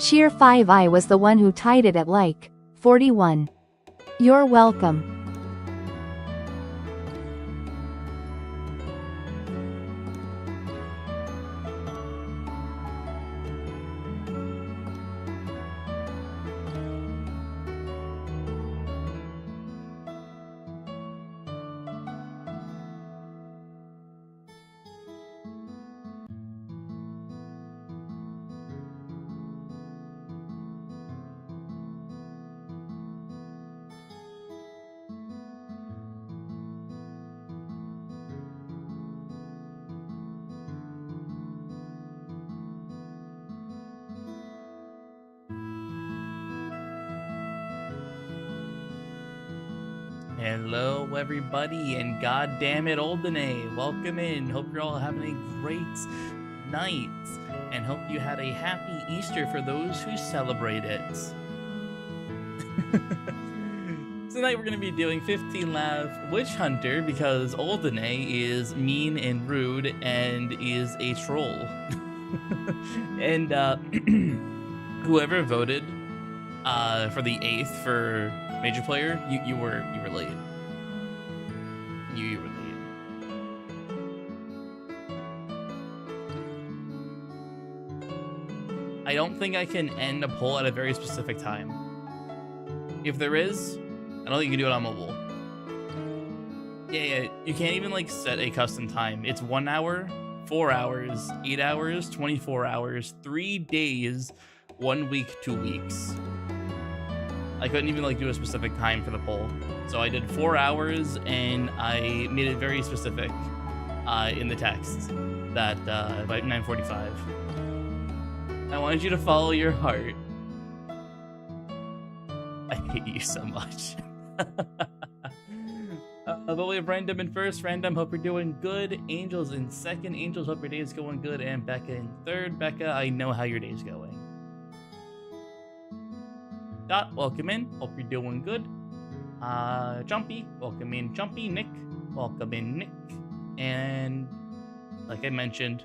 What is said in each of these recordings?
Cheer 5I was the one who tied it at like 41. You're welcome. Hello, everybody, and goddamn it, Oldenay, welcome in. Hope you're all having a great night, and hope you had a happy Easter for those who celebrate it. Tonight we're going to be doing 15 Laff Witch Hunter because Oldenay is mean and rude and is a troll. And whoever voted for the 8th for Major Player, you were late. You were late. I don't think I can end a poll at a very specific time. If there is, I don't think you can do it on mobile. Yeah, you can't even like set a custom time. It's 1 hour, 4 hours, 8 hours, 24 hours, 3 days, 1 week, 2 weeks. I couldn't even like do a specific time for the poll. So I did 4 hours and I made it very specific in the text that by 9:45. I wanted you to follow your heart. I hate you so much. But we have Random in first. Random, hope you're doing good. Angels in second. Angels, hope your day is going good. And Becca in third. Becca, I know how your day's going. Dot, welcome in. Hope you're doing good. Jumpy, welcome in. Jumpy, Nick, welcome in. Nick. And like I mentioned,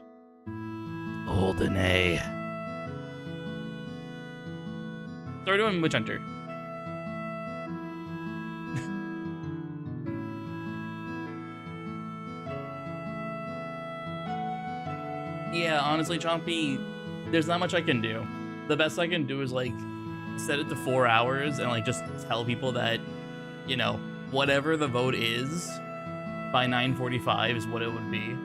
Oldenay. So we're doing Witch Hunter. Yeah, honestly, Chompy, there's not much I can do. The best I can do is like set it to 4 hours and like just tell people that, you know, whatever the vote is by 9:45 is what it would be.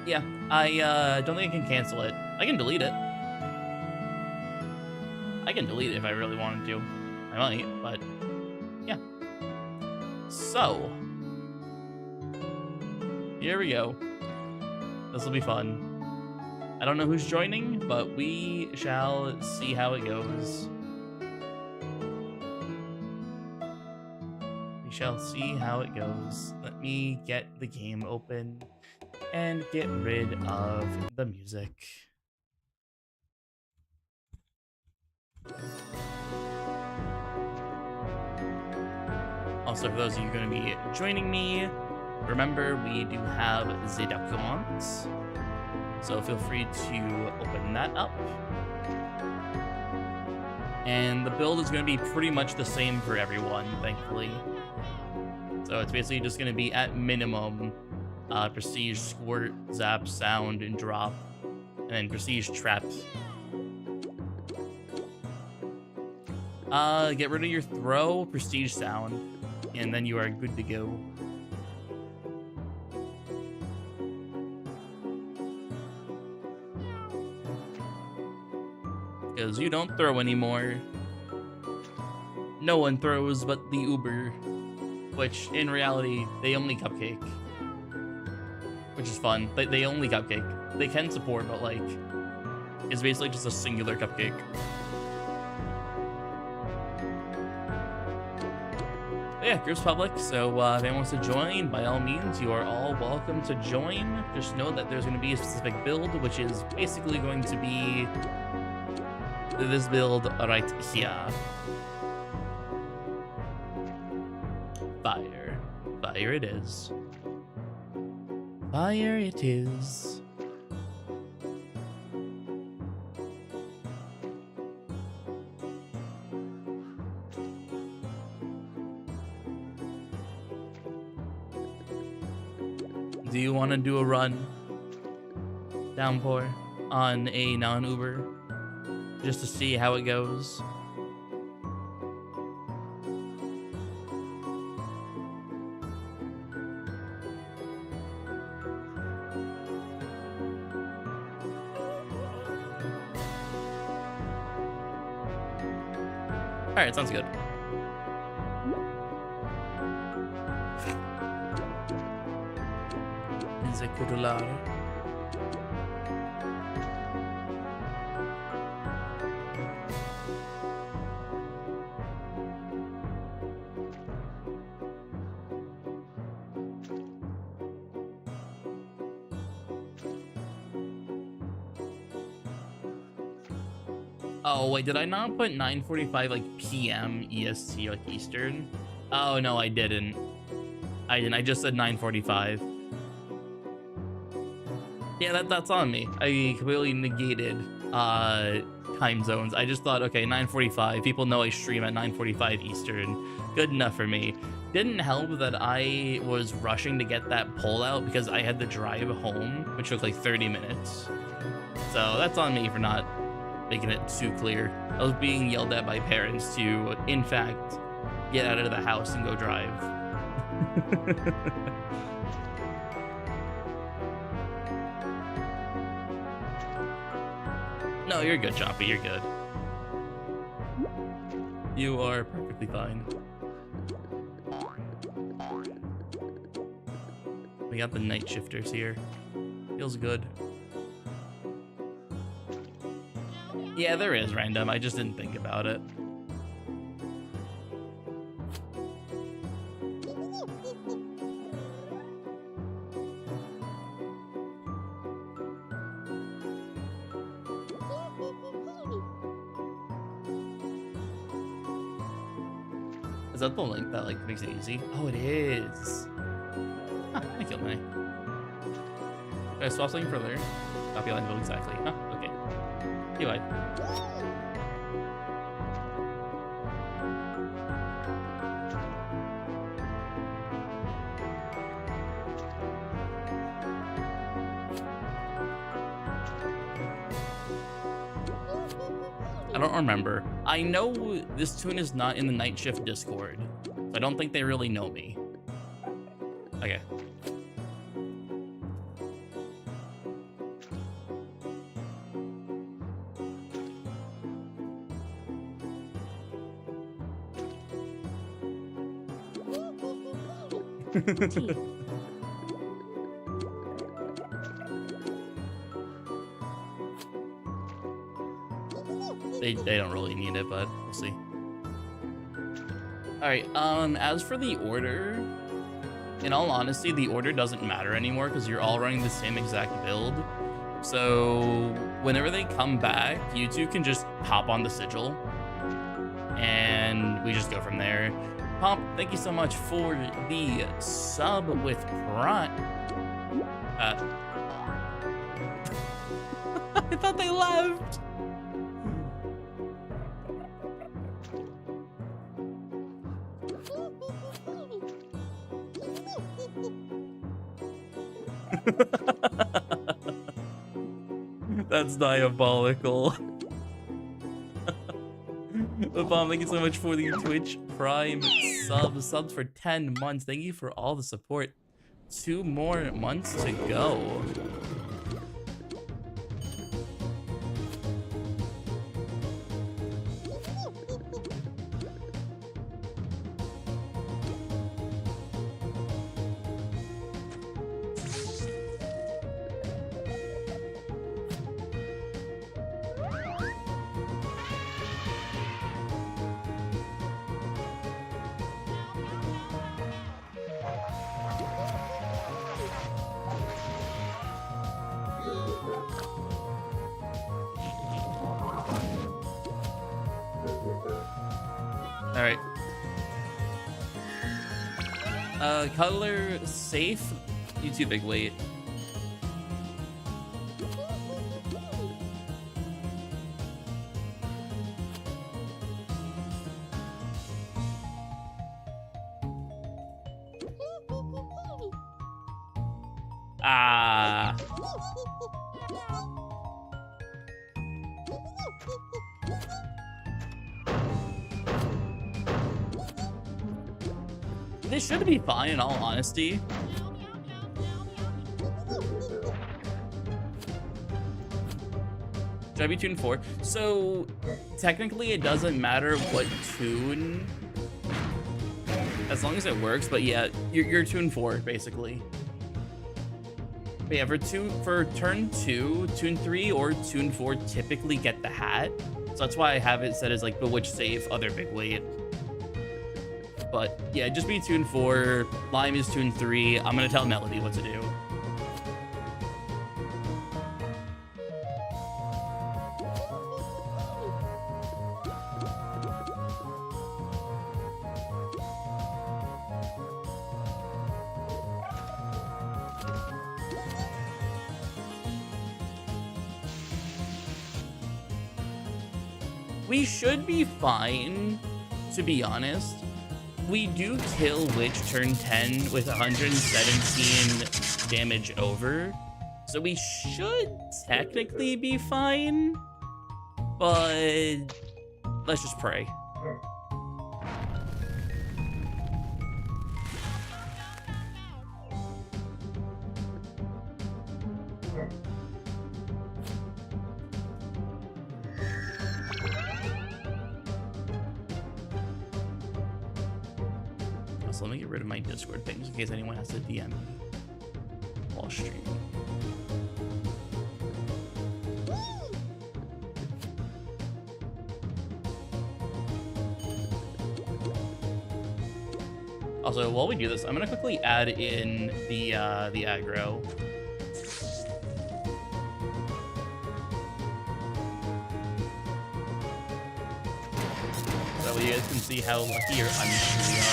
Yeah, I don't think I can cancel it. I can delete it. I can delete it if I really wanted to. I might, but yeah. So here we go. This will be fun. I don't know who's joining, but we shall see how it goes. We shall see how it goes. Let me get the game open and get rid of the music. Also, for those of you going to be joining me, remember we do have the documents. So feel free to open that up. And the build is going to be pretty much the same for everyone, thankfully. So it's basically just going to be at minimum Prestige, Squirt, Zap, Sound, and Drop. And then Prestige, Trap. Get rid of your Throw, Prestige, Sound, and then you are good to go. Because you don't throw anymore. No one throws but the Uber, which in reality they only cupcake, which is fun. They only cupcake. They can support, but like it's basically just a singular cupcake. But yeah, group's public, so if anyone wants to join, by all means, you are all welcome to join. Just know that there's going to be a specific build, which is basically going to be this build right here. Fire. Fire it is. Fire it is. Do you want to do a run, Downpour, on a non-Uber? Just to see how it goes. Alright, sounds good. Executular. Oh, wait, did I not put 9:45 like PM EST, like Eastern? Oh, no, I didn't. I didn't. I just said 9:45. Yeah, that's on me. I completely negated time zones. I just thought, okay, 9:45. People know I stream at 9:45 Eastern. Good enough for me. Didn't help that I was rushing to get that poll out because I had to drive home, which took like 30 minutes. So that's on me for not making it too clear. I was being yelled at by parents to, in fact, get out of the house and go drive. No, you're good, Chompy. You're good. You are perfectly fine. We got the night shifters here. Feels good. Yeah, there is random. I just didn't think about it. Is that the link that like makes it easy? Oh, it is. Huh, I killed me. Did I swap something further? Copy line build exactly. Huh, okay. Anyway. I don't remember. I know this tune is not in the Night Shift Discord, so I don't think they really know me. Okay. They don't really need it, but we'll see. All right. As for the order, in all honesty, the order doesn't matter anymore because you're all running the same exact build. So whenever they come back, you two can just hop on the sigil, and we just go from there. Pomp, thank you so much for the sub with Prime. I thought they left. That's diabolical. But Bomb, thank you so much for the Twitch Prime subs for 10 months. Thank you for all the support. 2 more months to go. Alright. Cuddler safe. You too, big weight. Ah. This should be fine in all honesty. Should I be tune 4? So technically it doesn't matter what tune, as long as it works, but yeah, you're tune 4 basically. But yeah, for turn 2, tune 3 or tune 4 typically get the hat. So that's why I have it set as like Bewitch safe, other big weight. But yeah, just be tune 4. Lime is tune 3. I'm gonna tell Melody what to do. We should be fine, to be honest. We do kill Witch turn 10 with 117 damage over, so we should technically be fine, but let's just pray. So let me get rid of my Discord things in case anyone has to DM me while streaming. Also, while we do this, I'm gonna quickly add in the aggro. So that way you guys can see how lucky or unlucky we are.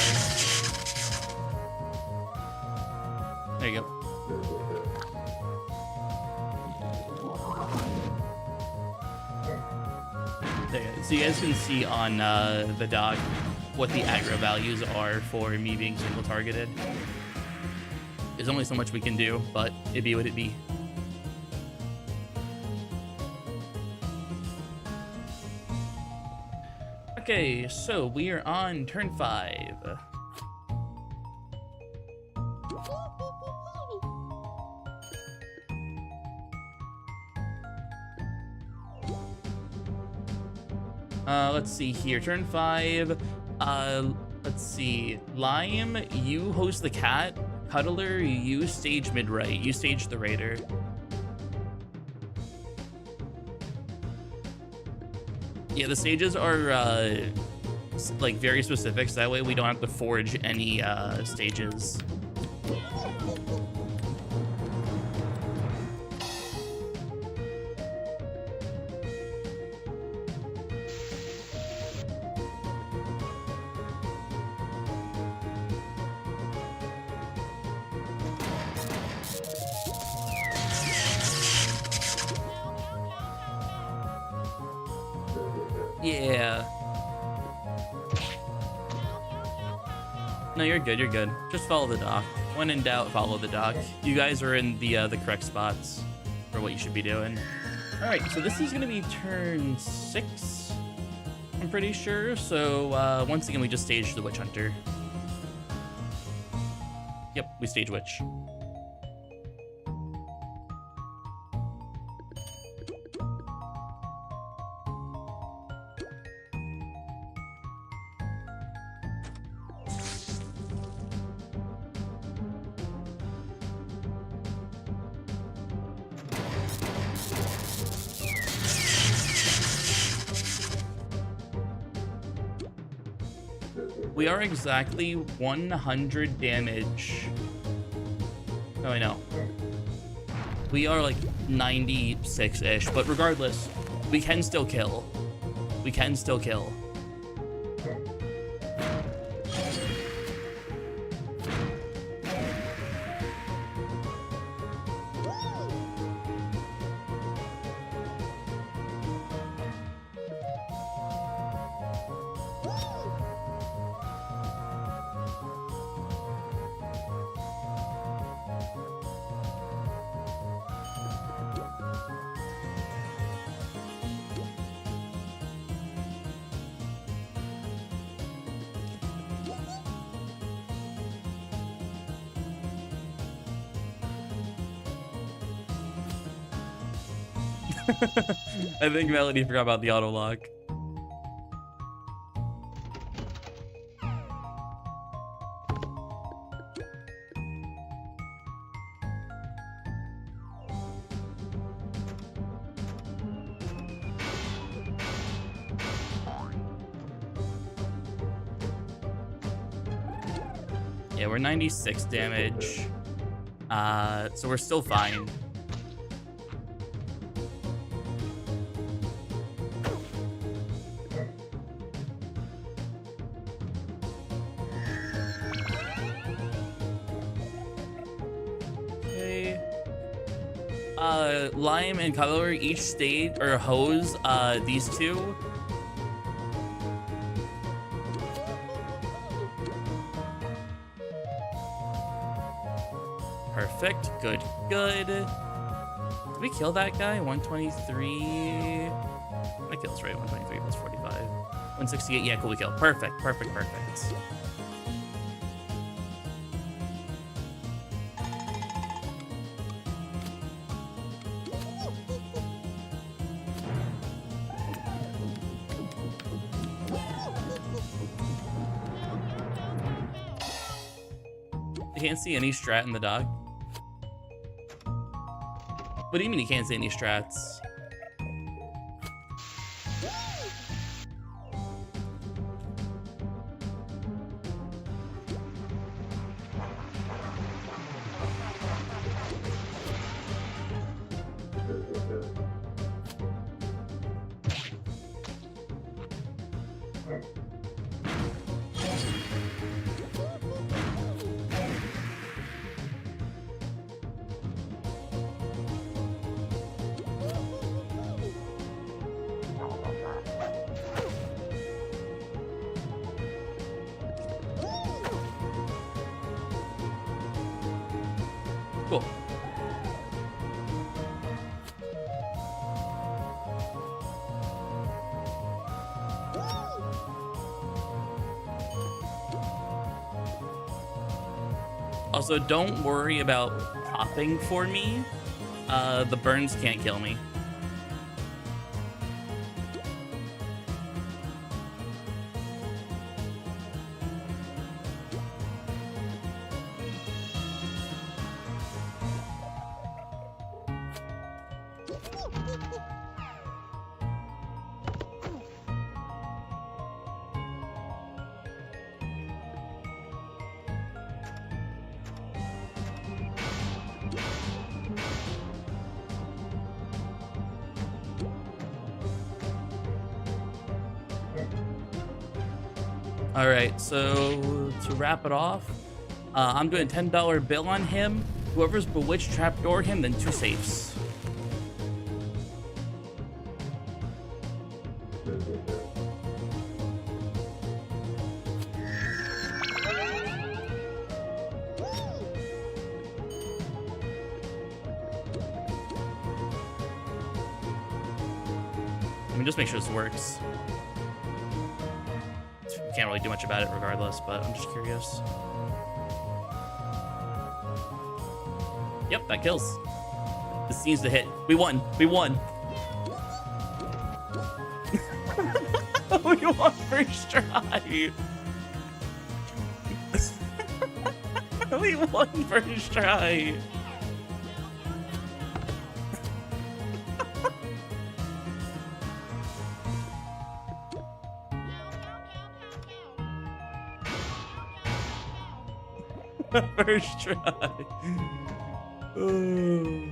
There you go. There you go. So you guys can see on the dock what the aggro values are for me being single targeted. There's only so much we can do, but it be what it be. Okay, so we are on turn 5. Let's see here. Turn 5. Let's see. Lime, you host the cat. Cuddler, you stage mid-right. You stage the raider. Yeah, the stages are like very specific, so that way we don't have to forge any stages. Yeah. No, you're good. You're good. Just follow the dock. When in doubt, follow the dock. You guys are in the correct spots for what you should be doing. All right, so this is gonna be turn 6. I'm pretty sure. So once again, we just staged the Witch Hunter. Yep, we stage Witch. We are exactly 100 damage. Oh, I know. We are like 96-ish, but regardless, we can still kill. We can still kill. I think Melody forgot about the auto lock. Yeah, we're 96 damage. So we're still fine. Lime and Cuddler each stage or hose these two Perfect. Good, good. Did we kill that guy? 123. That kills, right? 123 plus 45. 168. Yeah, cool. We killed. Perfect, perfect, perfect. You can't see any strat in the dog. What do you mean you can't see any strats? Cool. Also, don't worry about popping for me. The burns can't kill me. All right, so to wrap it off, I'm doing a $10 bill on him. Whoever's bewitched trapdoor him, then 2 safes. Let me just make sure this works. Can't really do much about it regardless, but I'm just curious. Yep, that kills. This seems to hit. We won. We won. We won first try. We won first try. First try. Oh.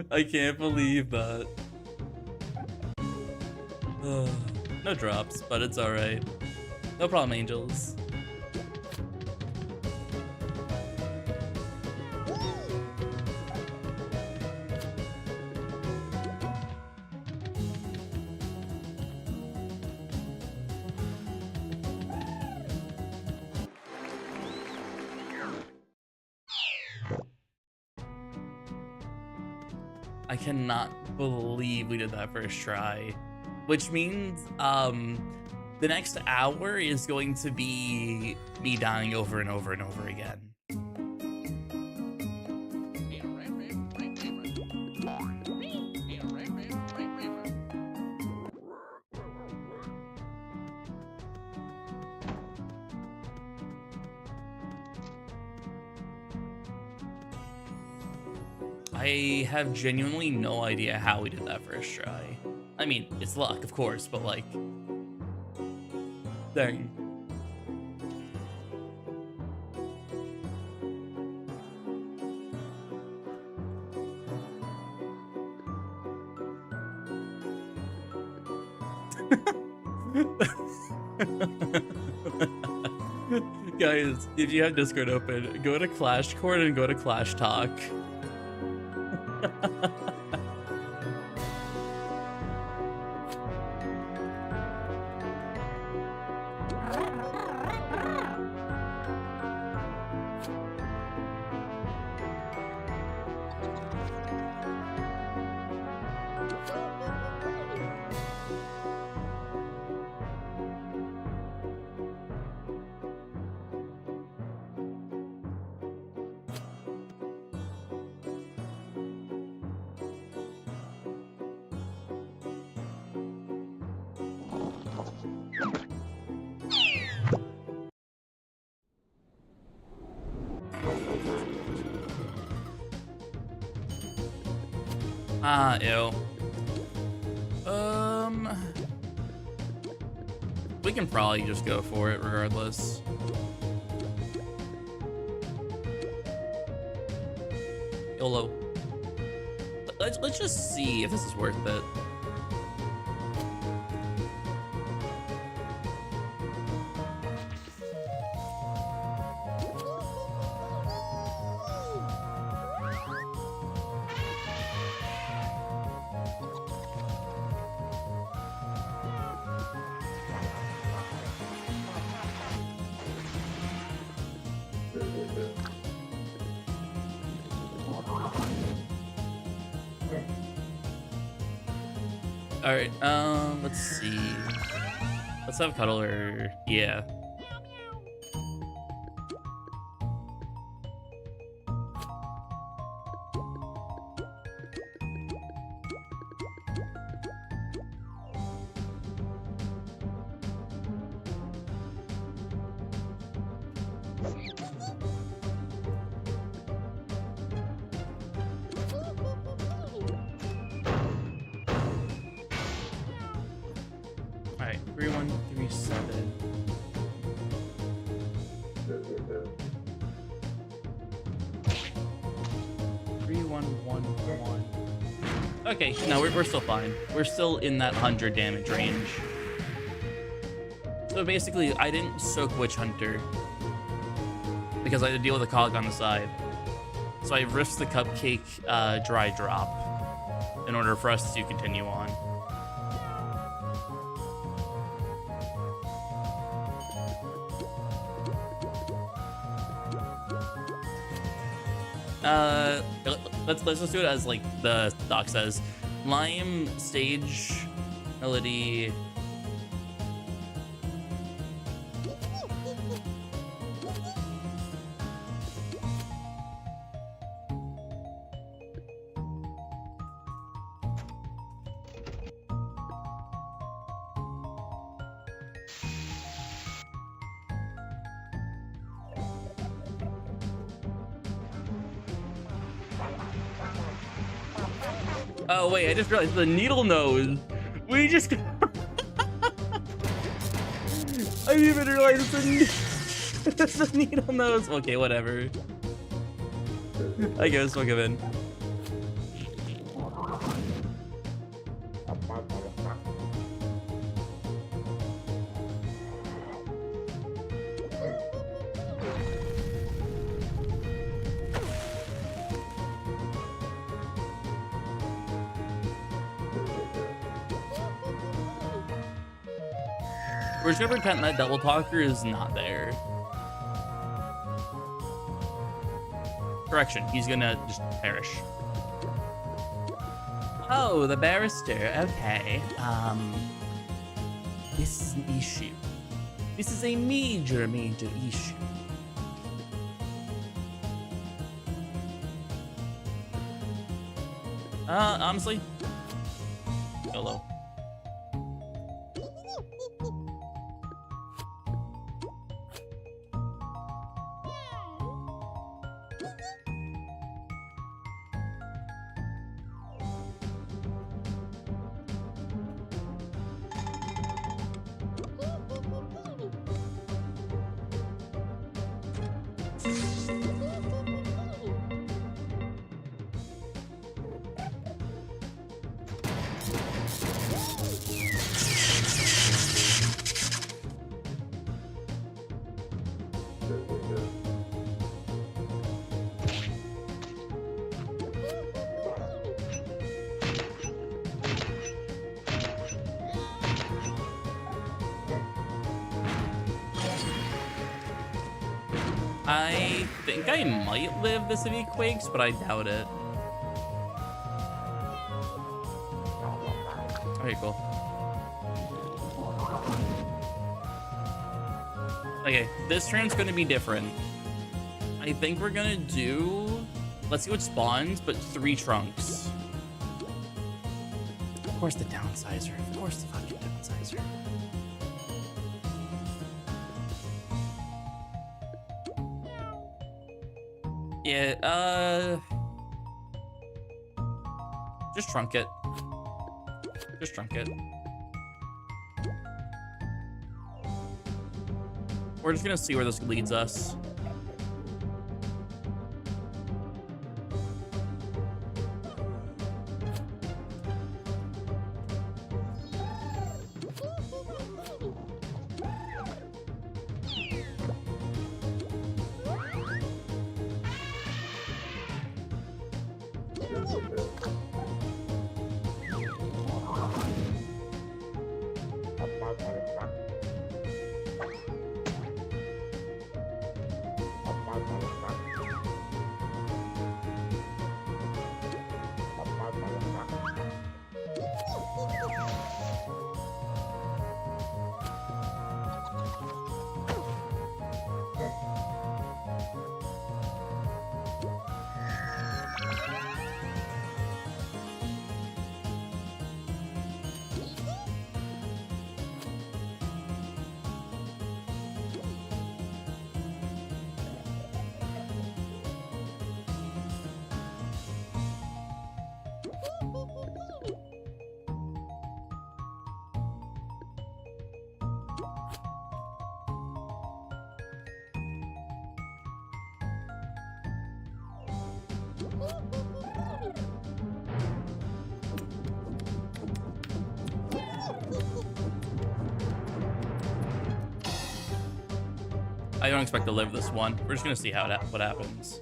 I can't believe that. No drops, but it's alright. No problem, angels. I cannot believe we did that first try, which means the next hour is going to be me dying over and over and over again. I have genuinely no idea how we did that first try. I mean, it's luck, of course, but like, dang. Guys, if you have Discord open, go to Clash Court and go to Clash Talk. Ew. We can probably just go for it regardless. YOLO. Let's just see if this is worth it. All right, let's see. Let's have Cuddler. Yeah. All right, 3137. Okay, no, we're still fine. We're still in that 100 damage range. So basically, I didn't soak Witch Hunter because I had to deal with a cog on the side. So I risked the Cupcake dry drop in order for us to continue on. Let's just do it as like the doc says. Lime, Sage, Melody. Oh wait, I just realized the needle nose. We just I didn't even realize it's the needle nose. Okay, whatever. I guess we'll give in. We're just gonna pretend that Double Talker is not there. Correction, he's gonna just perish. Oh, the barrister, okay. This is an issue. This is a major issue. Honestly, YOLO. I think I might live this if he quakes, but I doubt it. Okay, cool. Okay, this turn's gonna be different. I think we're gonna do... Let's see what spawns, but 3 trunks. Of course the downsizer. Of course the fucking downsizer. Yeah, just trunk it. Just trunk it. We're just gonna see where this leads us. I don't expect to live this one. We're just gonna see how what happens.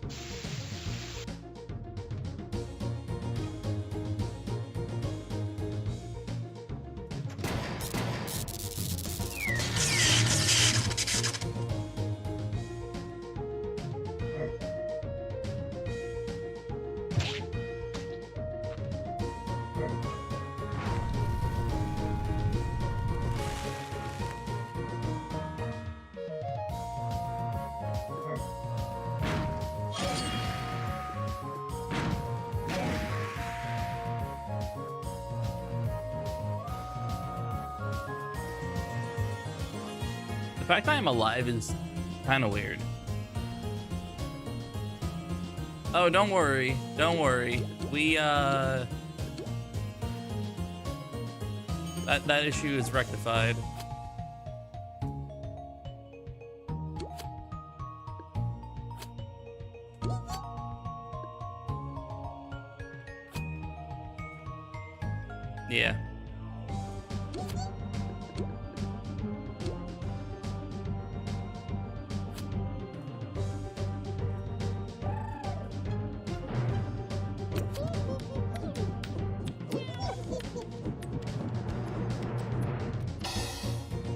The fact that I'm alive is kind of weird. Oh, don't worry. Don't worry. We, that issue is rectified. Yeah.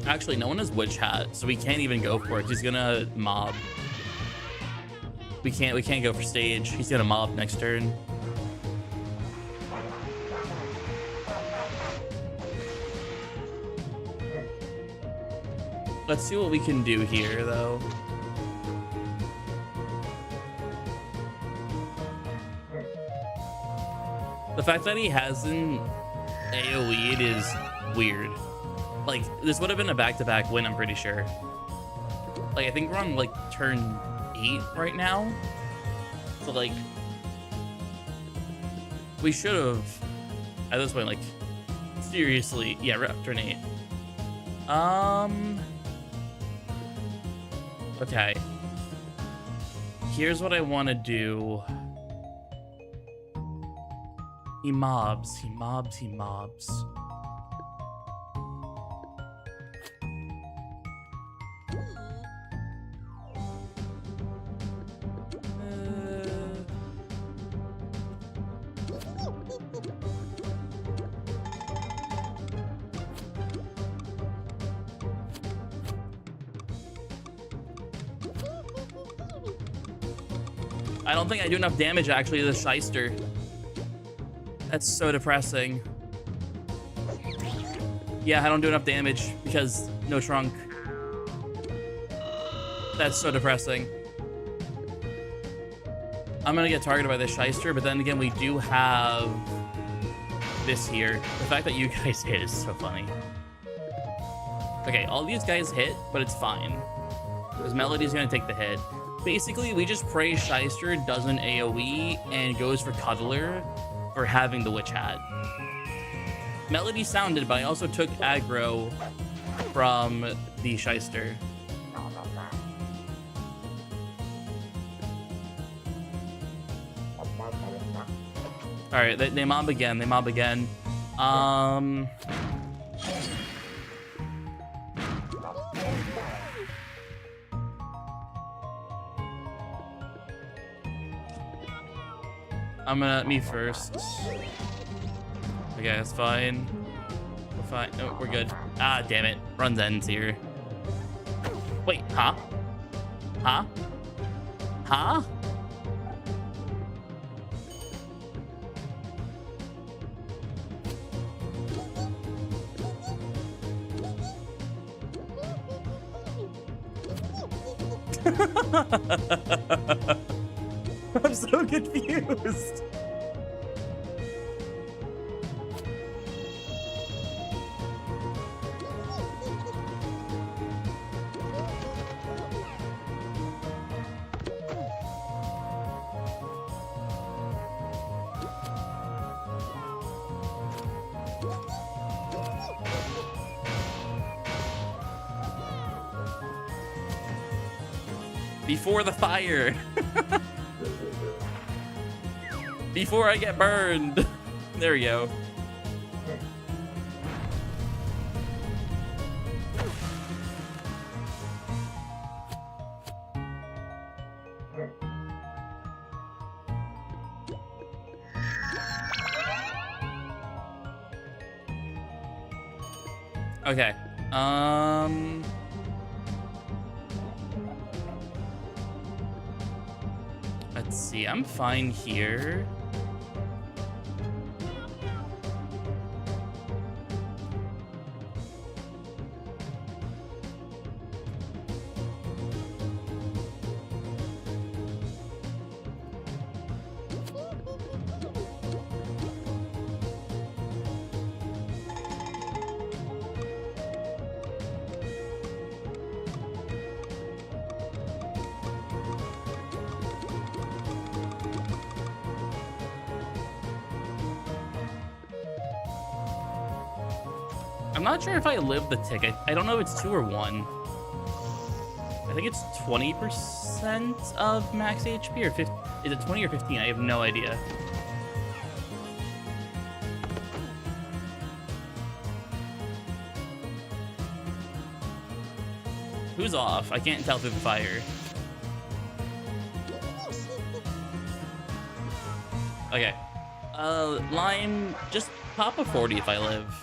Actually, no one has witch hat, so we can't even go for it. He's gonna mob. We can't go for stage. He's gonna mob next turn. Let's see what we can do here, though. The fact that he hasn't AoE'd is weird. Like, this would have been a back-to-back win, I'm pretty sure. Like, I think we're on, like, turn 8 right now. So, like, we should have, at this point, like, seriously, yeah, turn 8. Okay. Here's what I want to do. He mobs, he mobs, he mobs. I don't think I do enough damage, actually, to the Shyster. That's so depressing. Yeah, I don't do enough damage because no trunk. That's so depressing. I'm gonna get targeted by the Shyster, but then again, we do have this here. The fact that you guys hit is so funny. Okay, all these guys hit, but it's fine. Because Melody's gonna take the hit. Basically, we just pray Shyster doesn't AoE and goes for Cuddler for having the Witch Hat. Melody sounded, but I also took aggro from the Shyster. Alright, they mob again, they mob again. I'm gonna me first. Okay, that's fine. We're fine. No, we're good. Ah, damn it. Run's ends here. Wait, huh? Huh? Huh? I'm so confused. Before the fire. Before I get burned. There we go. Okay. Let's see. I'm fine here. I'm not sure if I live the tick. I don't know if it's 2 or 1. I think it's 20% of max HP or 50. Is it 20 or 15? I have no idea. Who's off? I can't tell through the fire. Okay. Lime, just pop a 40 if I live.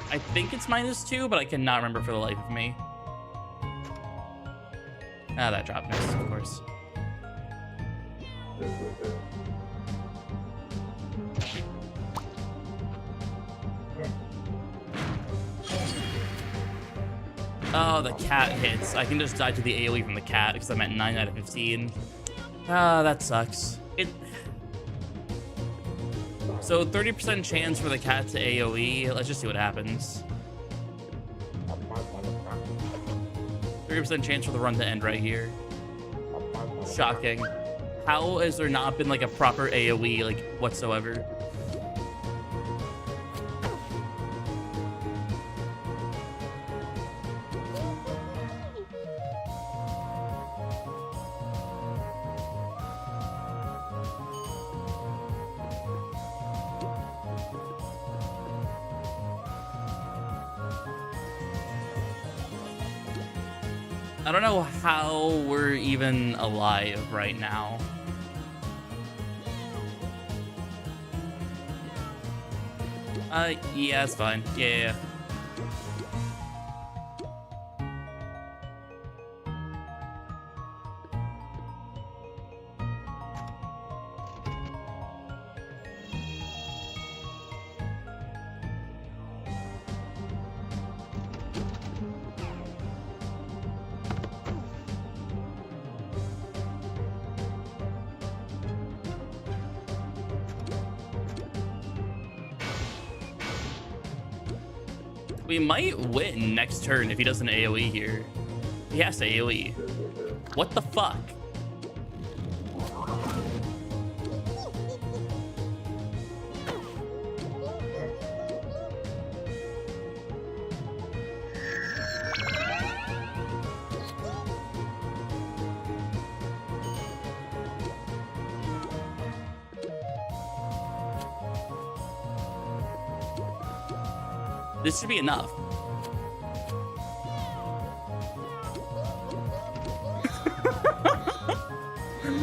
I think it's -2, but I cannot remember for the life of me. Ah, that dropped next, of course. Oh, the cat hits. I can just die to the AoE from the cat because I'm at 9 out of 15. Ah, that sucks. So 30% chance for the cat to AoE. Let's just see what happens. 30% chance for the run to end right here. Shocking. How has there not been like a proper AoE like whatsoever? I don't know how we're even alive right now. Yeah, it's fine. Yeah. We might win next turn if he doesn't AoE here. He has to AoE. What the fuck? This should be enough.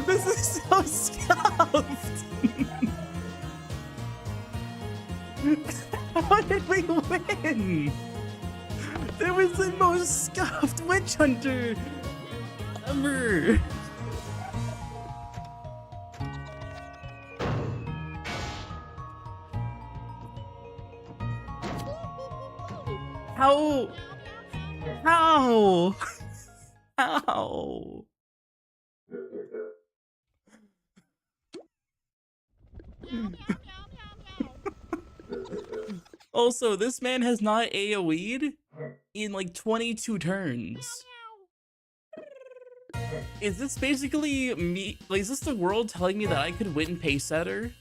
This is so scuffed. How did we win? That was the most scuffed witch hunter ever. How? How? How? Also, this man has not AoE'd in like 22 turns. Is this basically me? Like, is this the world telling me that I could win pace setter?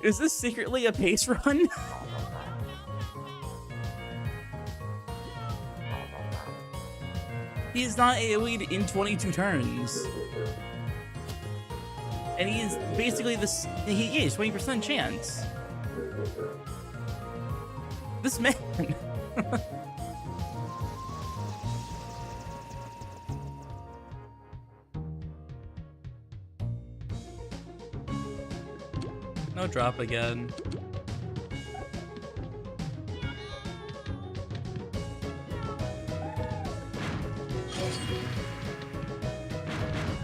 Is this secretly a pace run? He's not AoE'd in 22 turns. And he is basically this. He is 20% chance. This man. No drop again.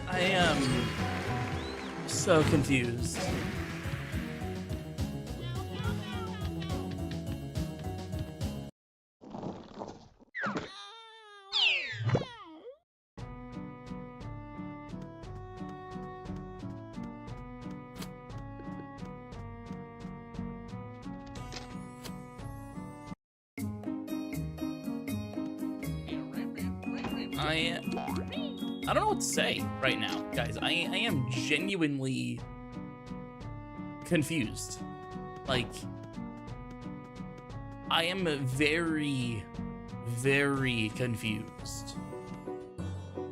I am so confused. I don't know what to say right now, guys. I am genuinely confused. Like, I am very, very confused.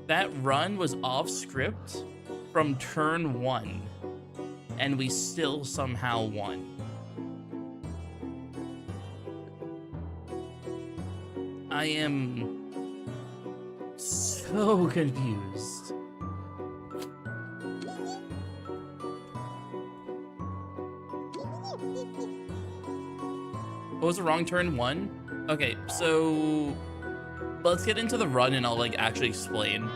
That run was off script from turn 1, and we still somehow won. I am so confused. What was the wrong turn 1? Okay, so let's get into the run and I'll like actually explain.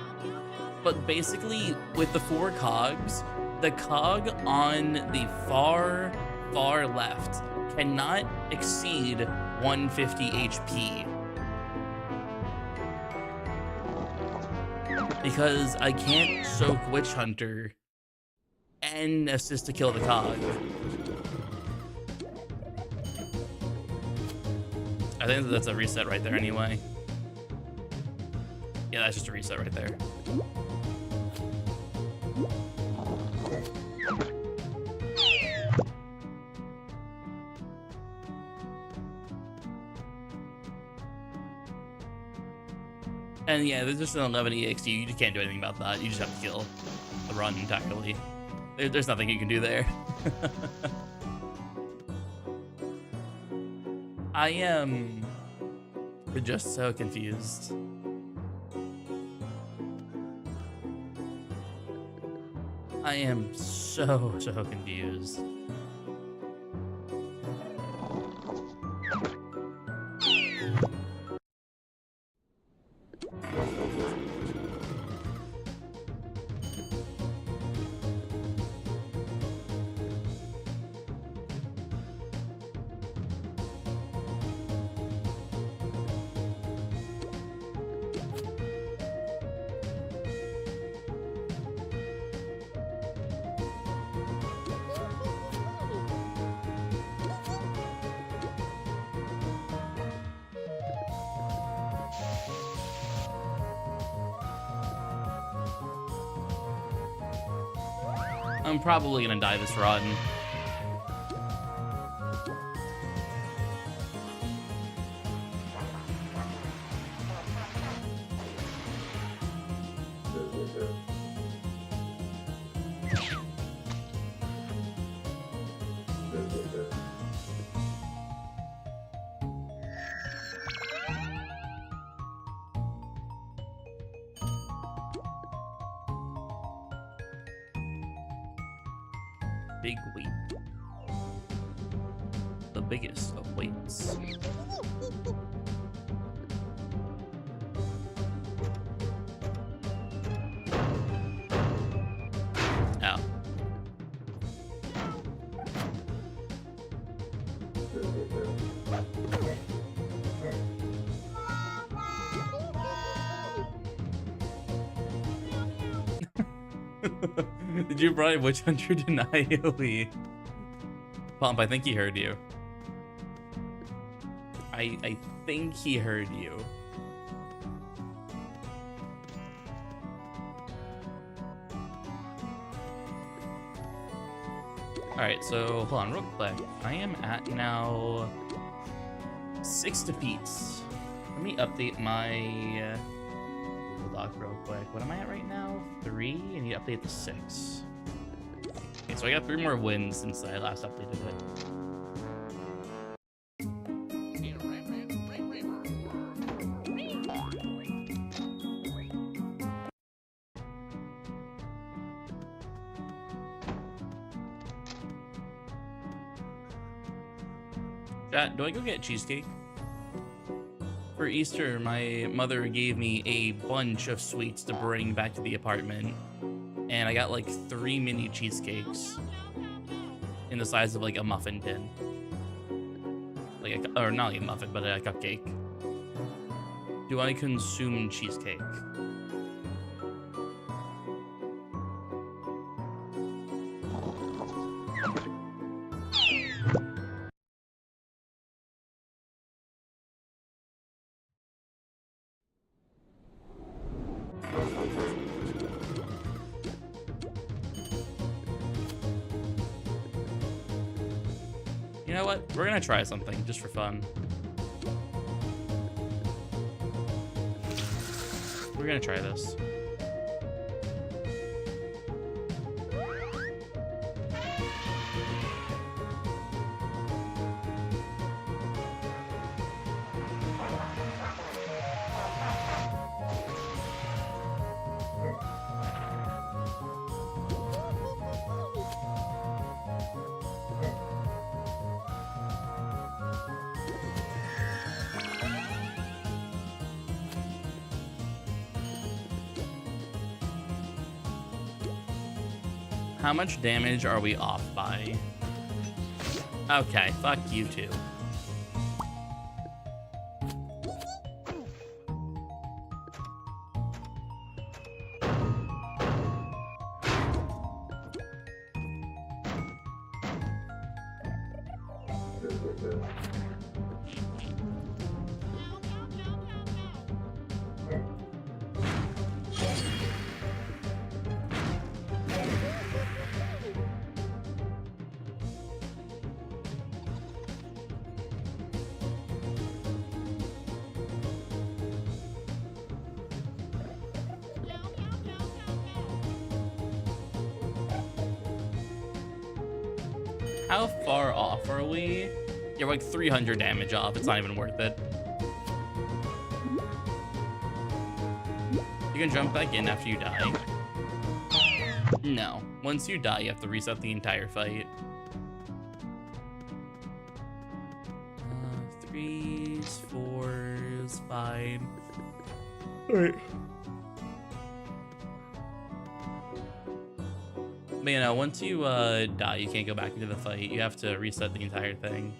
But basically with the 4 cogs, the cog on the far left cannot exceed 150 HP. Because I can't soak Witch Hunter and assist to kill the cog. I think that's a reset right there anyway. Yeah, that's just a reset right there. And yeah, there's just an 11 EXT. You just can't do anything about that. You just have to kill the run entirely. There's nothing you can do there. I am just so confused. I am so confused. I'm probably gonna die this run. Big weight. The biggest of weights. Ow. Did you probably witch hunter deny AoE? Pump, I think he heard you. I think he heard you. Alright, so hold on real quick. I am at now 6 defeats. Let me update my doc real quick. What am I at right now? 3? I need to update to 6. Okay, so I got 3 more wins since I last updated it. Chat, do I go get cheesecake? For Easter, my mother gave me a bunch of sweets to bring back to the apartment. And I got like 3 mini cheesecakes in the size of like a muffin tin. Like or not like a muffin, but a cupcake. Do I consume cheesecake? You know what? We're gonna try something just for fun. We're gonna try this. How much damage are we off by? Okay, fuck you too. How far off are we? You're like 300 damage off. It's not even worth it. You can jump back in after you die. No. Once you die, you have to reset the entire fight. 3s, 4s, 5. Alright. But you know, once you die, you can't go back into the fight. You have to reset the entire thing.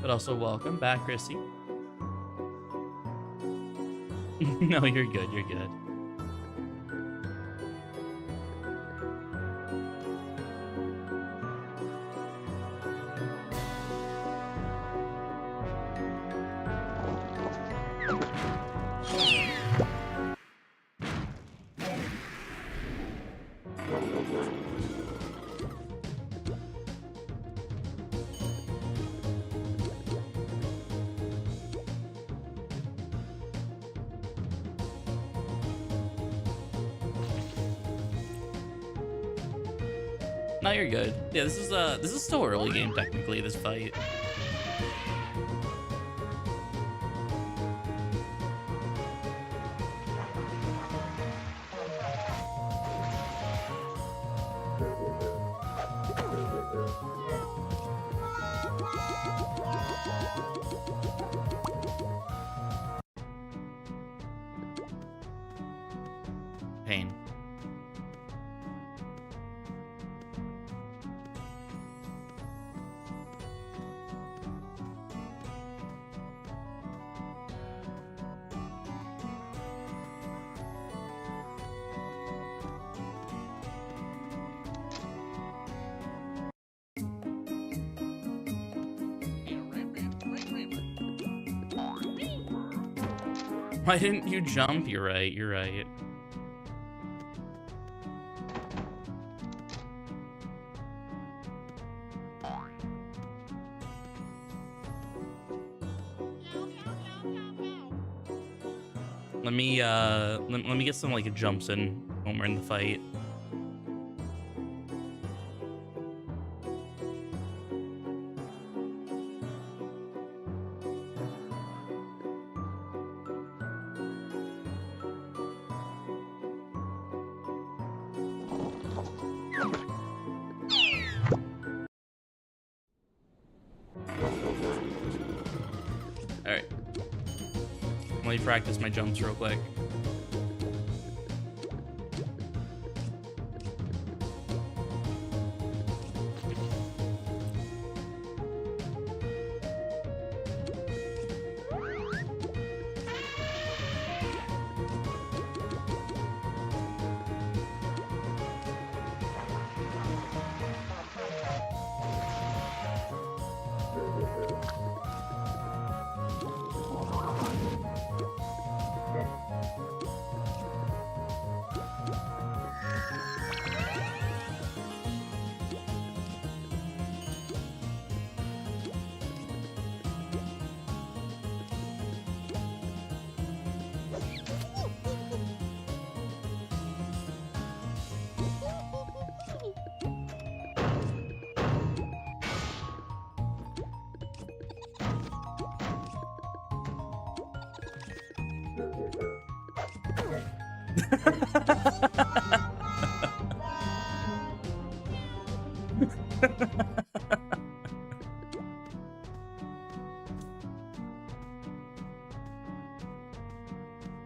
But also, welcome back, Chrissy. No, you're good, you're good. No, you're good. Yeah, this is still early game technically, this fight. Pain. Why didn't you jump? You're right, you're right. Let me get some like jumps in when we're in the fight. All right. Let me practice my jumps real quick.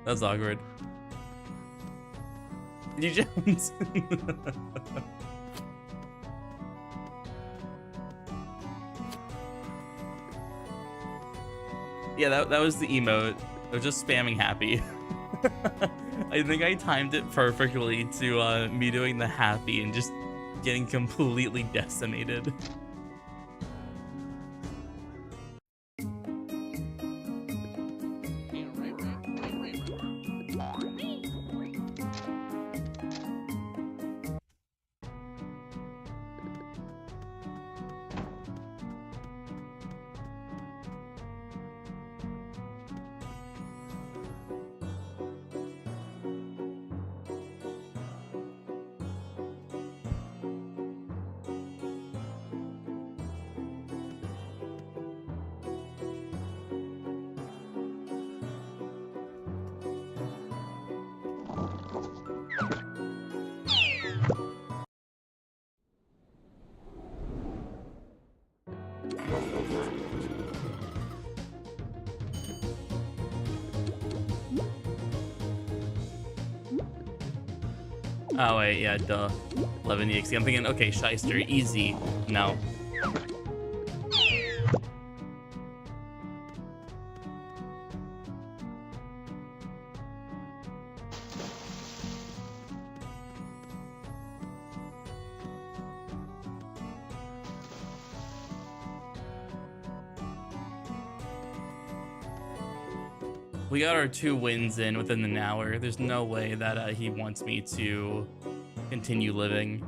That's awkward. You jumped. Yeah, that was the emote. I was just spamming happy. I think I timed it perfectly to me doing the happy and just getting completely decimated. Oh wait, yeah, duh. 11 EXP. I'm thinking, okay, Shyster, easy. No. We got our 2 wins in within an hour. There's no way that he wants me to continue living.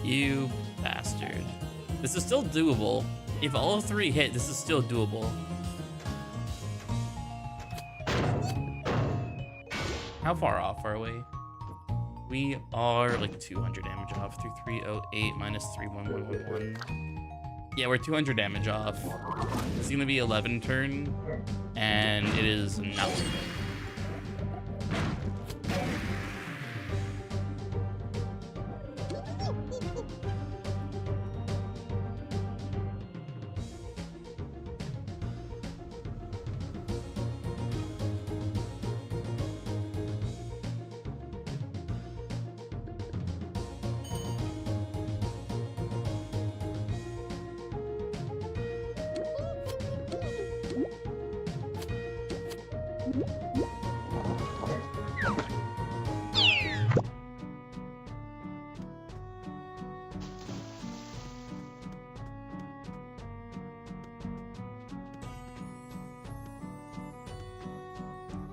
You bastard. This is still doable. If all 3 hit, this is still doable. How far off are we? We are like 200 damage off. 3308 minus 31111. Yeah, we're 200 damage off. It's gonna be 11 turn, and it is not.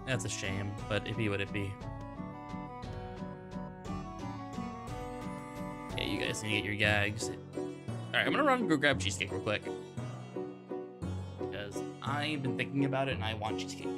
That's a shame, but it be what it be. Yeah, you guys need to get your gags. Alright, I'm gonna run and go grab cheesecake real quick. Because I've been thinking about it and I want cheesecake.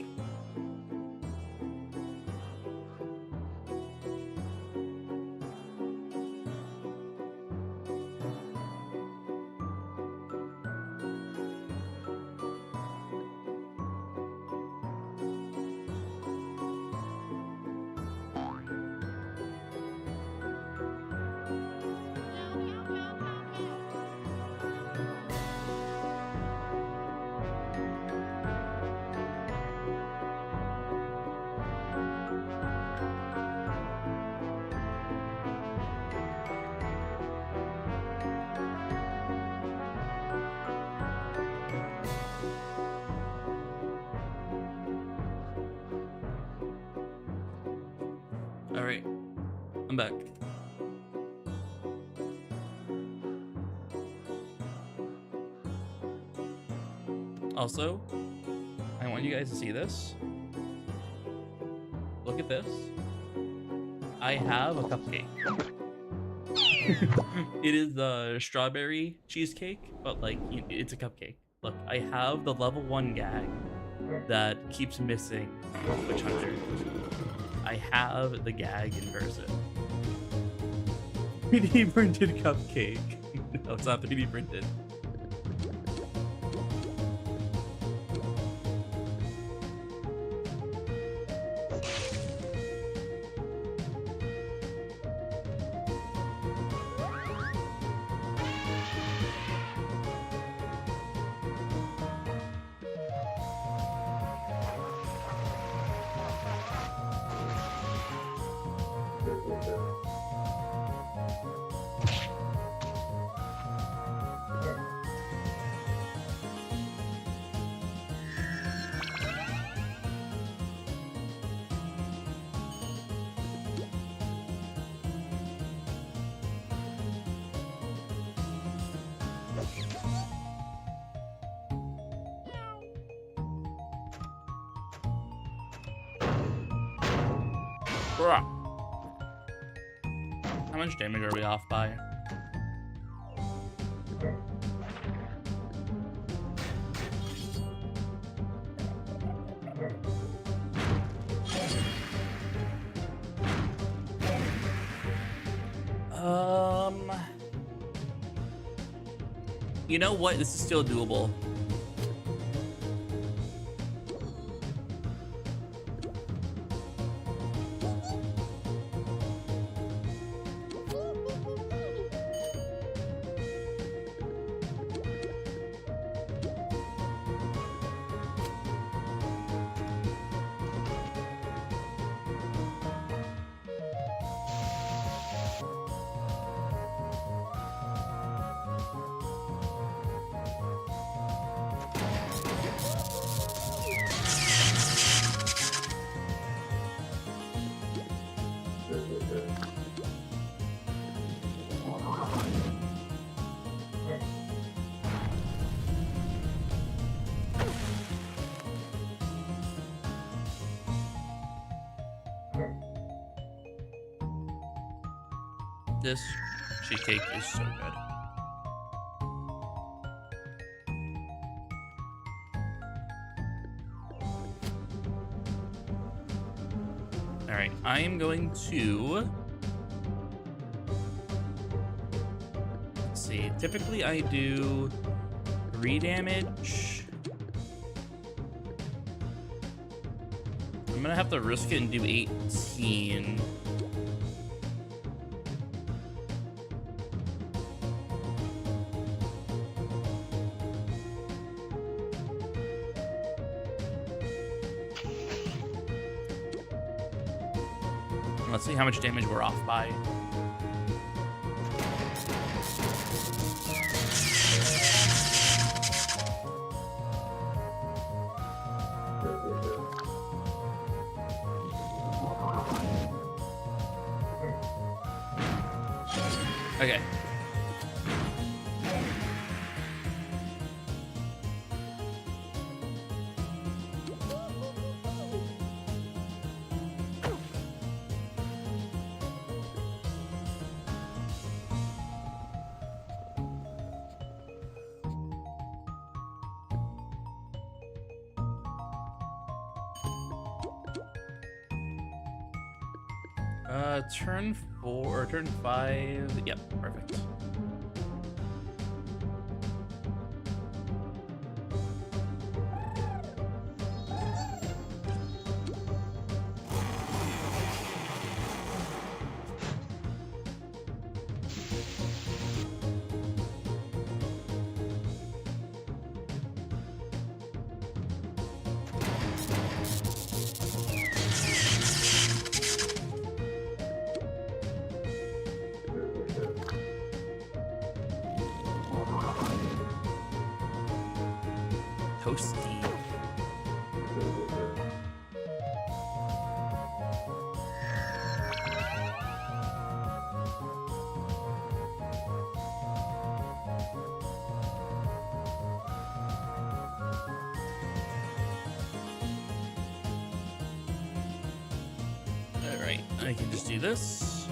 Alright, I'm back. Also, I want you guys to see this. Look at this. I have a cupcake. It is the strawberry cheesecake, but like, it's a cupcake. Look, I have the level 1 gag that keeps missing Witch Hunter. I have the gag in person. 3D printed cupcake. No, it's not 3D printed. Bruh. How much damage are we off by? You know what? This is still doable. This cheesecake is so good. All right, I am going to... Let's see. Typically, I do 3 damage. I'm gonna have to risk it and do 18. Let's see how much damage we're off by. Okay. Turn 4 or turn 5. Yep, perfect. Toasty. All right, I can just do this.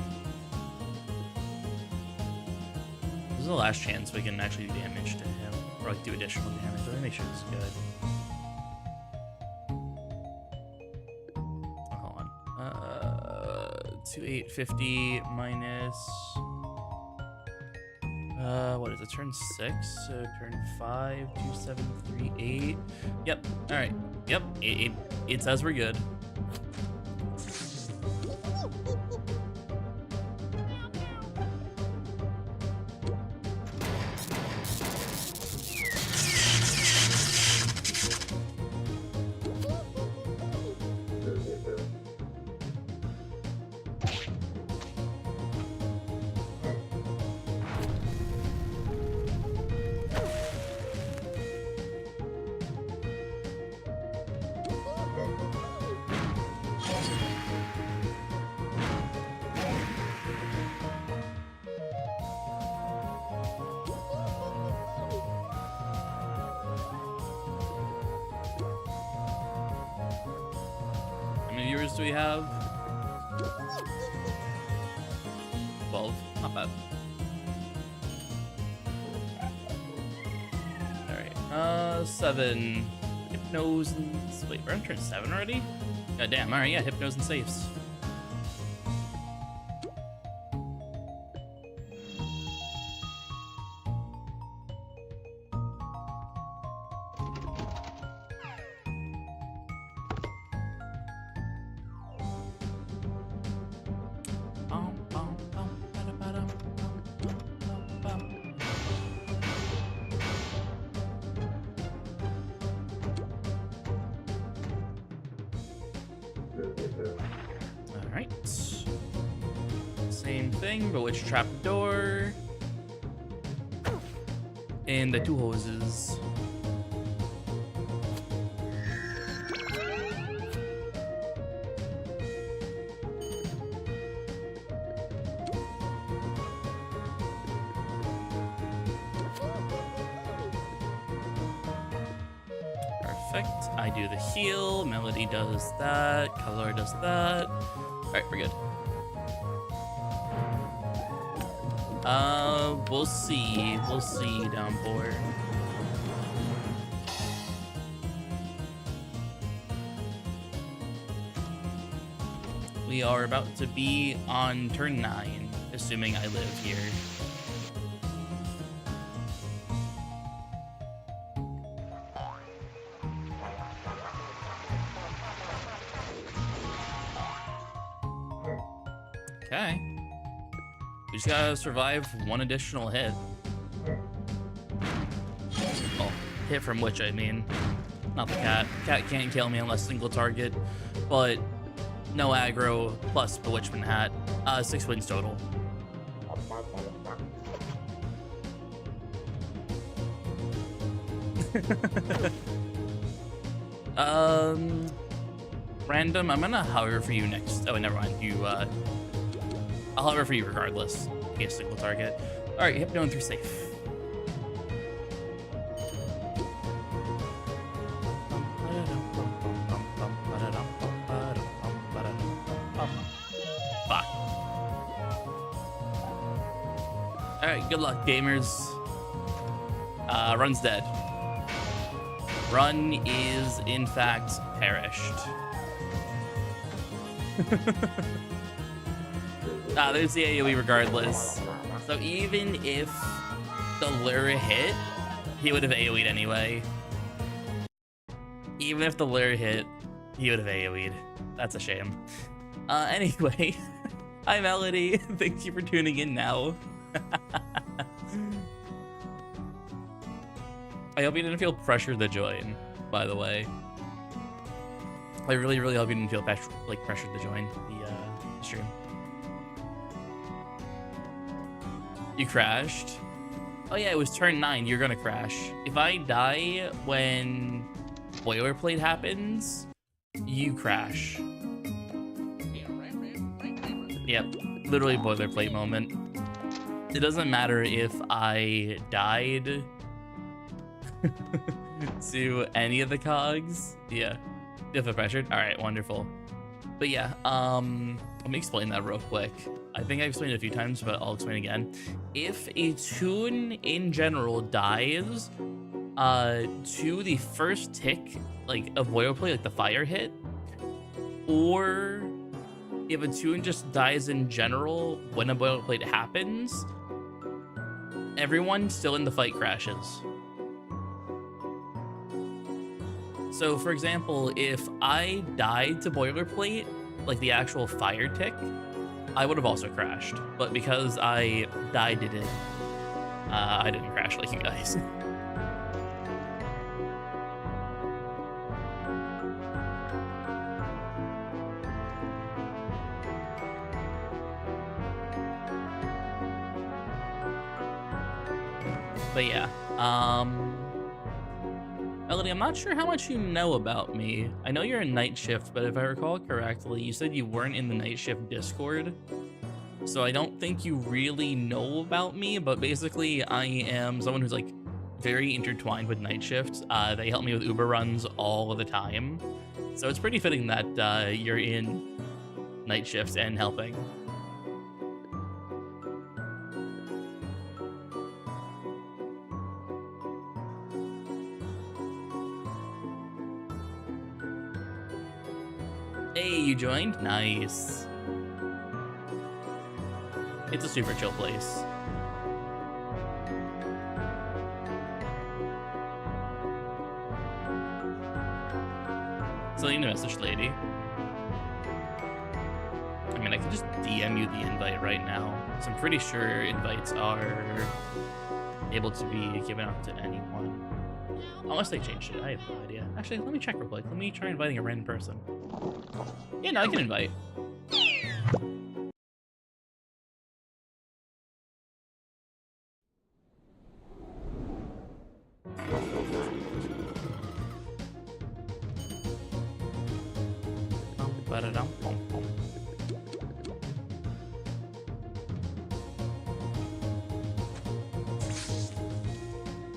This is the last chance we can actually do damage to him, or like do additional damage. Let me make sure this is good. Oh, hold on. 2850 minus. What is it? Turn 6, so turn 5, 2738. Yep. All right. Yep. It says we're good. How many viewers do we have? 12. Not bad. Alright. 7. Hypnos and... Wait, we're on turn 7 already? God damn, alright, yeah, Hypnos and safes. Alright. Same thing, but which trap door? And the 2 hoses. Perfect. I do the heal, Melody does that, Color does that. Alright, we're good. We'll see. We'll see, Downpour. We are about to be on turn 9, assuming I live here. Okay. We just gotta survive one additional hit. Oh, hit from which I mean. Not the cat. Cat can't kill me unless single target, but no aggro plus Bewitchment Hat. 6 wins total. Random, I'm gonna hover for you next. Oh, never mind. I'll hover for you regardless. Be a single target. All right, Hypno through safe. Fuck. All right, good luck, gamers. Run's dead. Run is, in fact, perished. There's the AoE regardless. So even if the lure hit, he would have AoE'd anyway. Even if the lure hit, he would have AoE'd. That's a shame. Anyway, hi Melody. Thank you for tuning in now. I hope you didn't feel pressured to join, by the way. I really, really hope you didn't feel pressured to join the stream. You crashed? Oh yeah, it was turn 9. You're gonna crash. If I die when boilerplate happens, you crash. Yep, literally boilerplate moment. It doesn't matter if I died to any of the cogs. Yeah, if they're pressured. All right, wonderful. But yeah, let me explain that real quick. I think I've explained it a few times, but I'll explain again. If a toon in general dies to the first tick, like of boilerplate, like the fire hit, or if a toon just dies in general when a boilerplate happens, everyone still in the fight crashes. So for example, if I died to boilerplate, like the actual fire tick, I would have also crashed. But because I died to it, I didn't crash like you guys. But yeah, Melody, I'm not sure how much you know about me. I know you're in night shift, but if I recall correctly, you said you weren't in the night shift Discord. So I don't think you really know about me, but basically I am someone who's like very intertwined with night shift. They help me with Uber runs all the time. So it's pretty fitting that you're in night shift and helping. Hey, you joined? Nice. It's a super chill place. So you need a message, lady. I mean, I can just DM you the invite right now. So I'm pretty sure invites are able to be given out to anyone. Unless they changed it, I have no idea. Actually, let me check real quick. Let me try inviting a random person. Yeah, no, I can invite.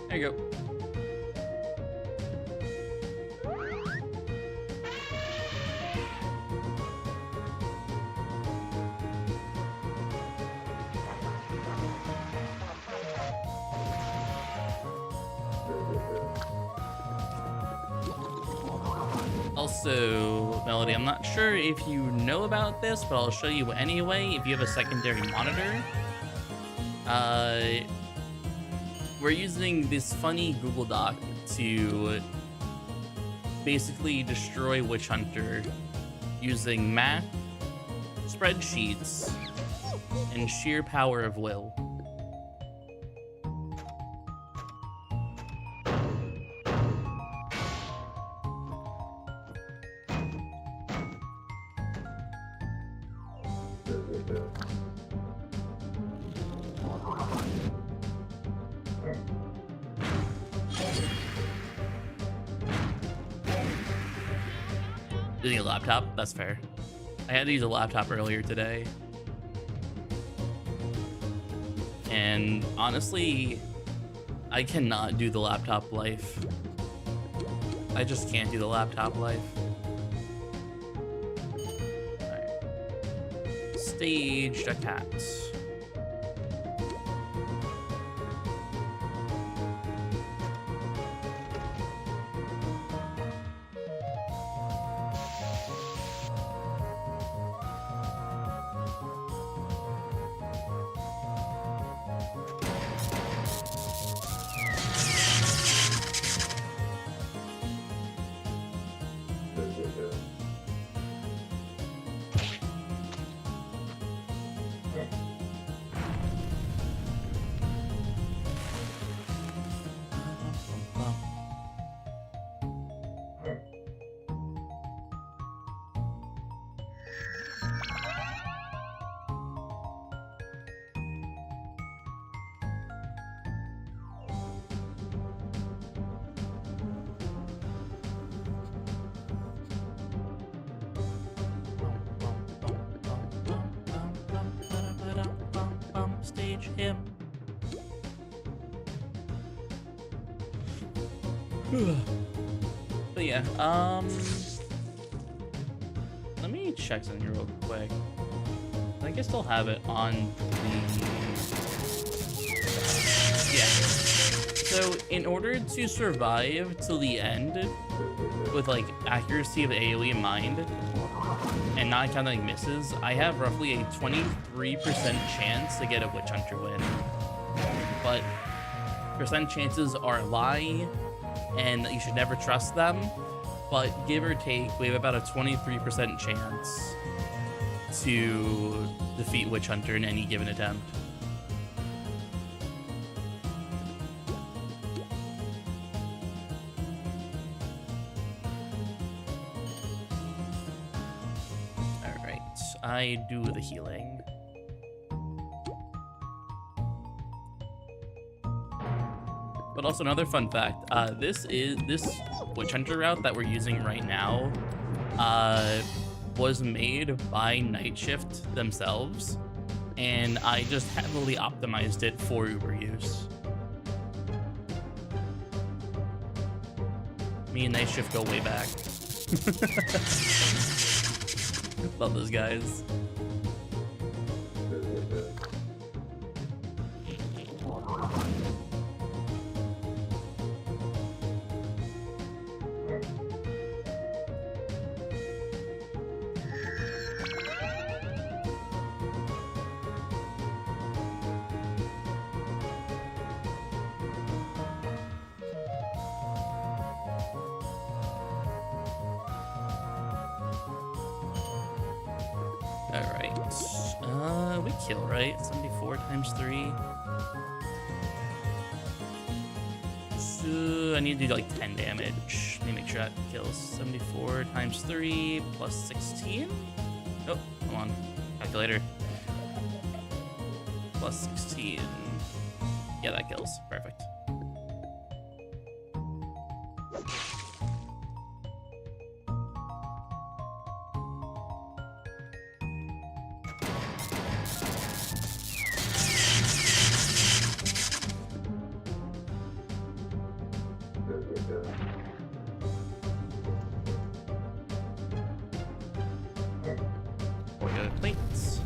There you go. Also, Melody, I'm not sure if you know about this, but I'll show you anyway. If you have a secondary monitor, we're using this funny Google Doc to basically destroy Witch Hunter using math, spreadsheets, and sheer power of will. Using a laptop, that's fair. I had to use a laptop earlier today. And honestly, I cannot do the laptop life. I just can't do the laptop life. Alright. Staged a cat. Stage him. But yeah, let me check something real quick. I think I still have it on the... Yeah. So in order to survive till the end with like accuracy of AoE in mind and not counting misses, I have roughly a 23% chance to get a Witch Hunter win. But percent chances are a lie and you should never trust them. But give or take, we have about a 23% chance to defeat Witch Hunter in any given attempt. Alright, I do the healing. But also another fun fact, this Witch Hunter route that we're using right now was made by Night Shift themselves, and I just heavily optimized it for Uber use. Me and Night Shift go way back. Love those guys. Alright, we kill, right? 74 times 3. So I need to do like 10 damage. Let me make sure that kills. 74 times 3 plus 16? Oh, come on. Calculator. Plus 16. Yeah, that kills. Perfect. Plates.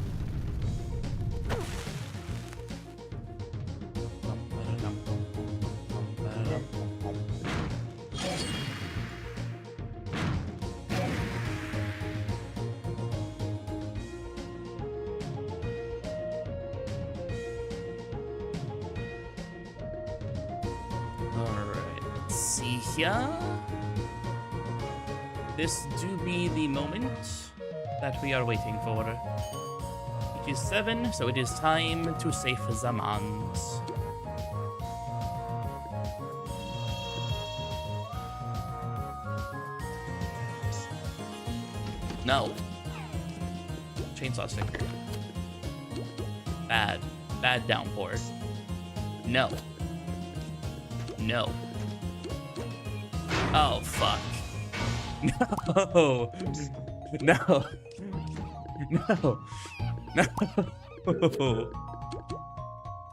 Alright, let's see here. This do be the moment that we are waiting for. It is 7, so it is time to save the mons. No. Chainsaw sticker. Bad. Bad downpour. No. No. Oh, fuck. No. No. No. No.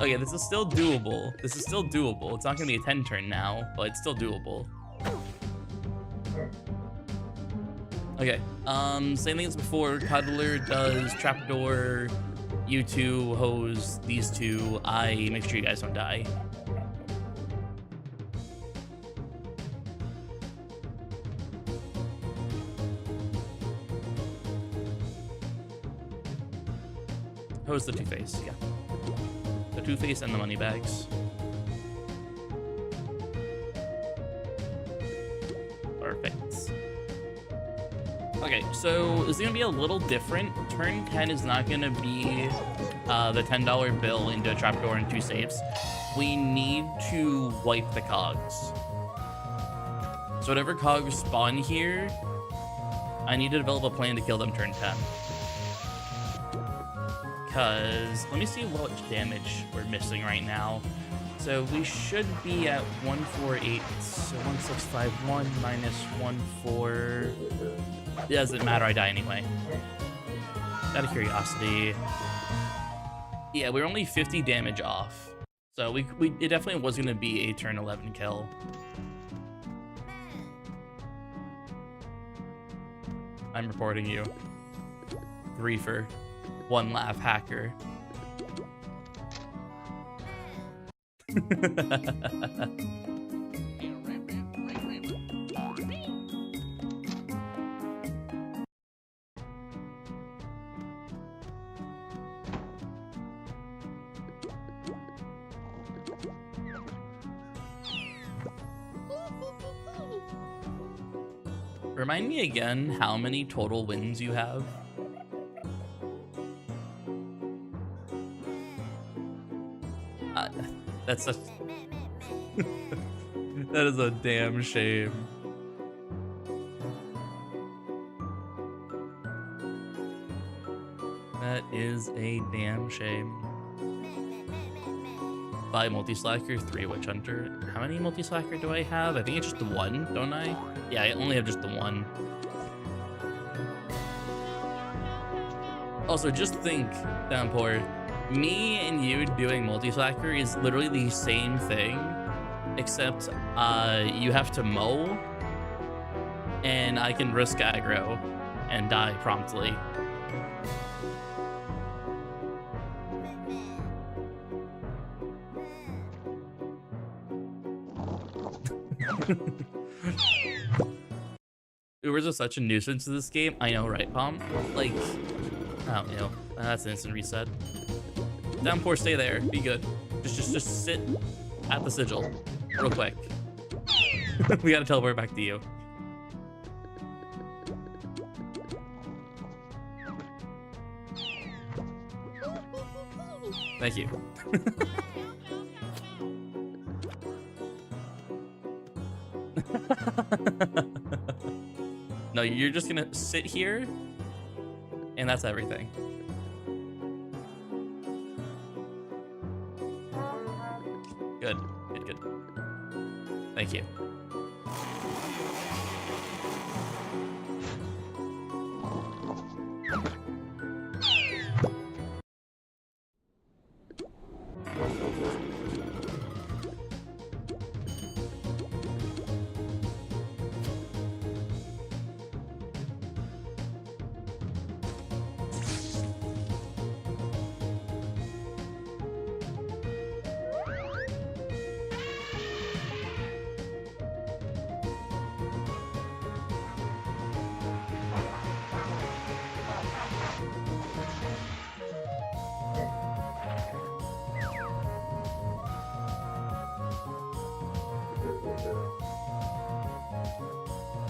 Okay, this is still doable. This is still doable. It's not gonna be a 10 turn now, but it's still doable. Okay, same thing as before. Cuddler does trapdoor. You two hose these two. I make sure you guys don't die. Hose the Two-Face, yeah. The Two-Face and the money bags. Perfect. Okay, so is it gonna be a little different? Turn 10 is not gonna be the $10 bill into a trapdoor and 2 saves. We need to wipe the cogs. So whatever cogs spawn here, I need to develop a plan to kill them turn 10. Because, let me see what damage we're missing right now. So we should be at 148, so 1651 minus 14. It doesn't matter, I die anyway. Out of curiosity. Yeah, we're only 50 damage off. So it definitely was gonna be a turn 11 kill. I'm reporting you. Griefer. 1 Laff hacker. Remind me again how many total wins you have. That's a that is a damn shame. That is a damn shame. 5 multi-slacker, 3 witch hunter. How many multi-slacker do I have? I think it's just the 1, don't I? Yeah, I only have just the 1. Also, just think, Downpour, me and you doing multi-slacker is literally the same thing, except you have to mow, and I can risk aggro and die promptly. Ubers are such a nuisance to this game. I know, right, Palm? Like, oh, ew. That's an instant reset. Downpour, stay there. Be good. Just sit at the sigil real quick. We gotta teleport back to you. Thank you. No, you're just gonna sit here, and that's everything. Good, good, good. Thank you.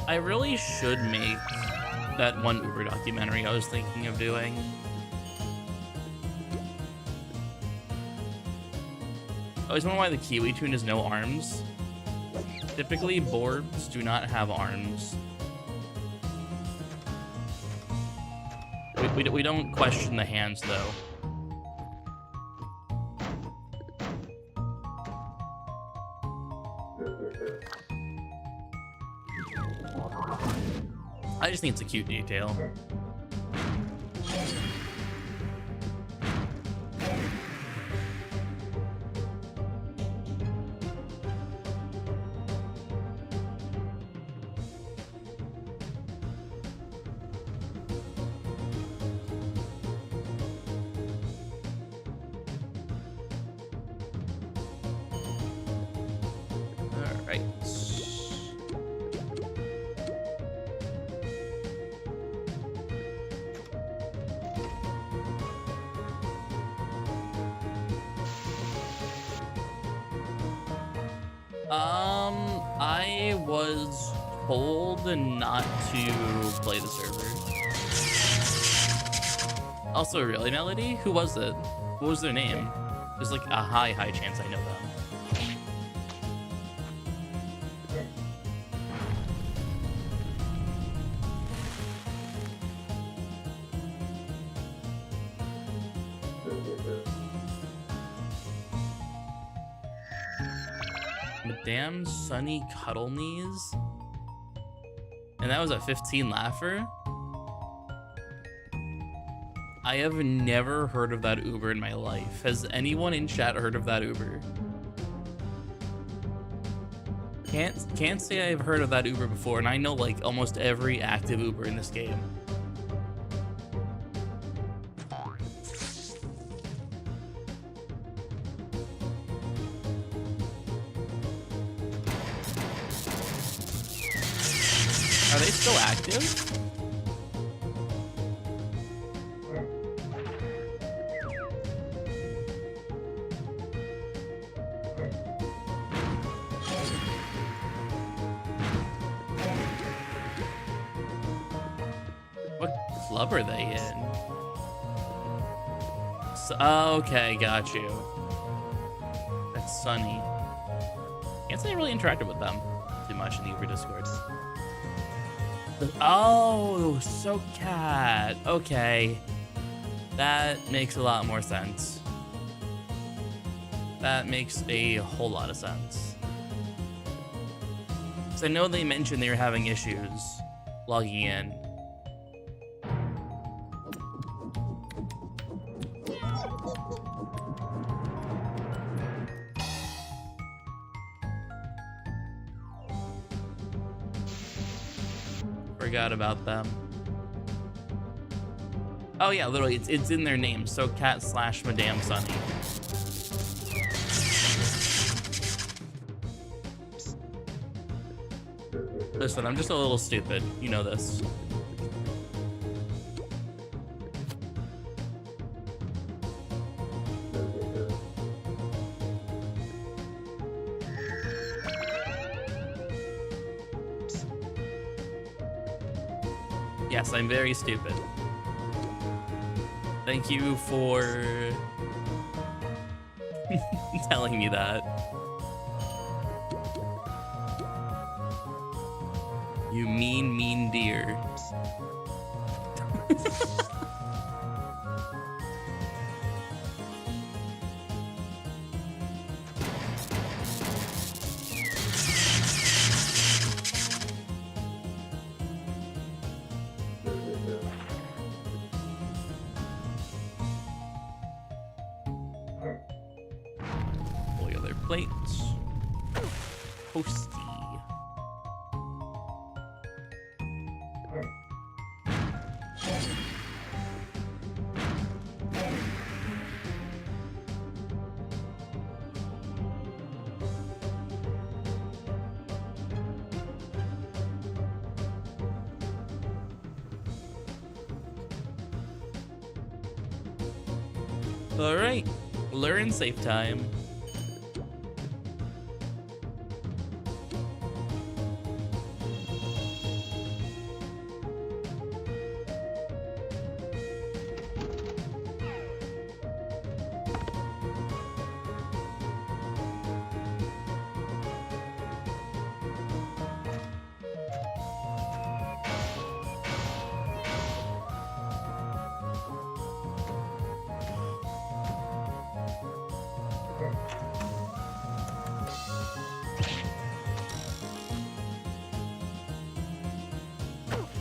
I really should make that one Uber documentary I was thinking of doing. I always wonder why the Kiwi tune has no arms. Typically, Borbs do not have arms. We don't question the hands, though. I just think it's a cute detail. I was told not to play the server. Also, really, Melody? Who was it? What was their name? There's like a high chance I know them. Madame Sunny Cuddle Knees? And that was a 15 laugher? I have never heard of that Uber in my life. Has anyone in chat heard of that Uber? Can't say I've heard of that Uber before, and I know like almost every active Uber in this game. Are they still active? What club are they in? Okay, got you. That's Sunny. Can't say I really interacted with them too much in the Uber Discord. Oh, so cat. Okay. That makes a lot more sense. That makes a whole lot of sense. Because I know they mentioned they were having issues logging in. Forgot about them. Oh yeah, literally, it's in their name. So cat / Madame Sunny. Listen, I'm just a little stupid. You know this. Yes, I'm very stupid. Thank you for telling me that. You mean dear. Plates. Toasty. All right, learn safe time.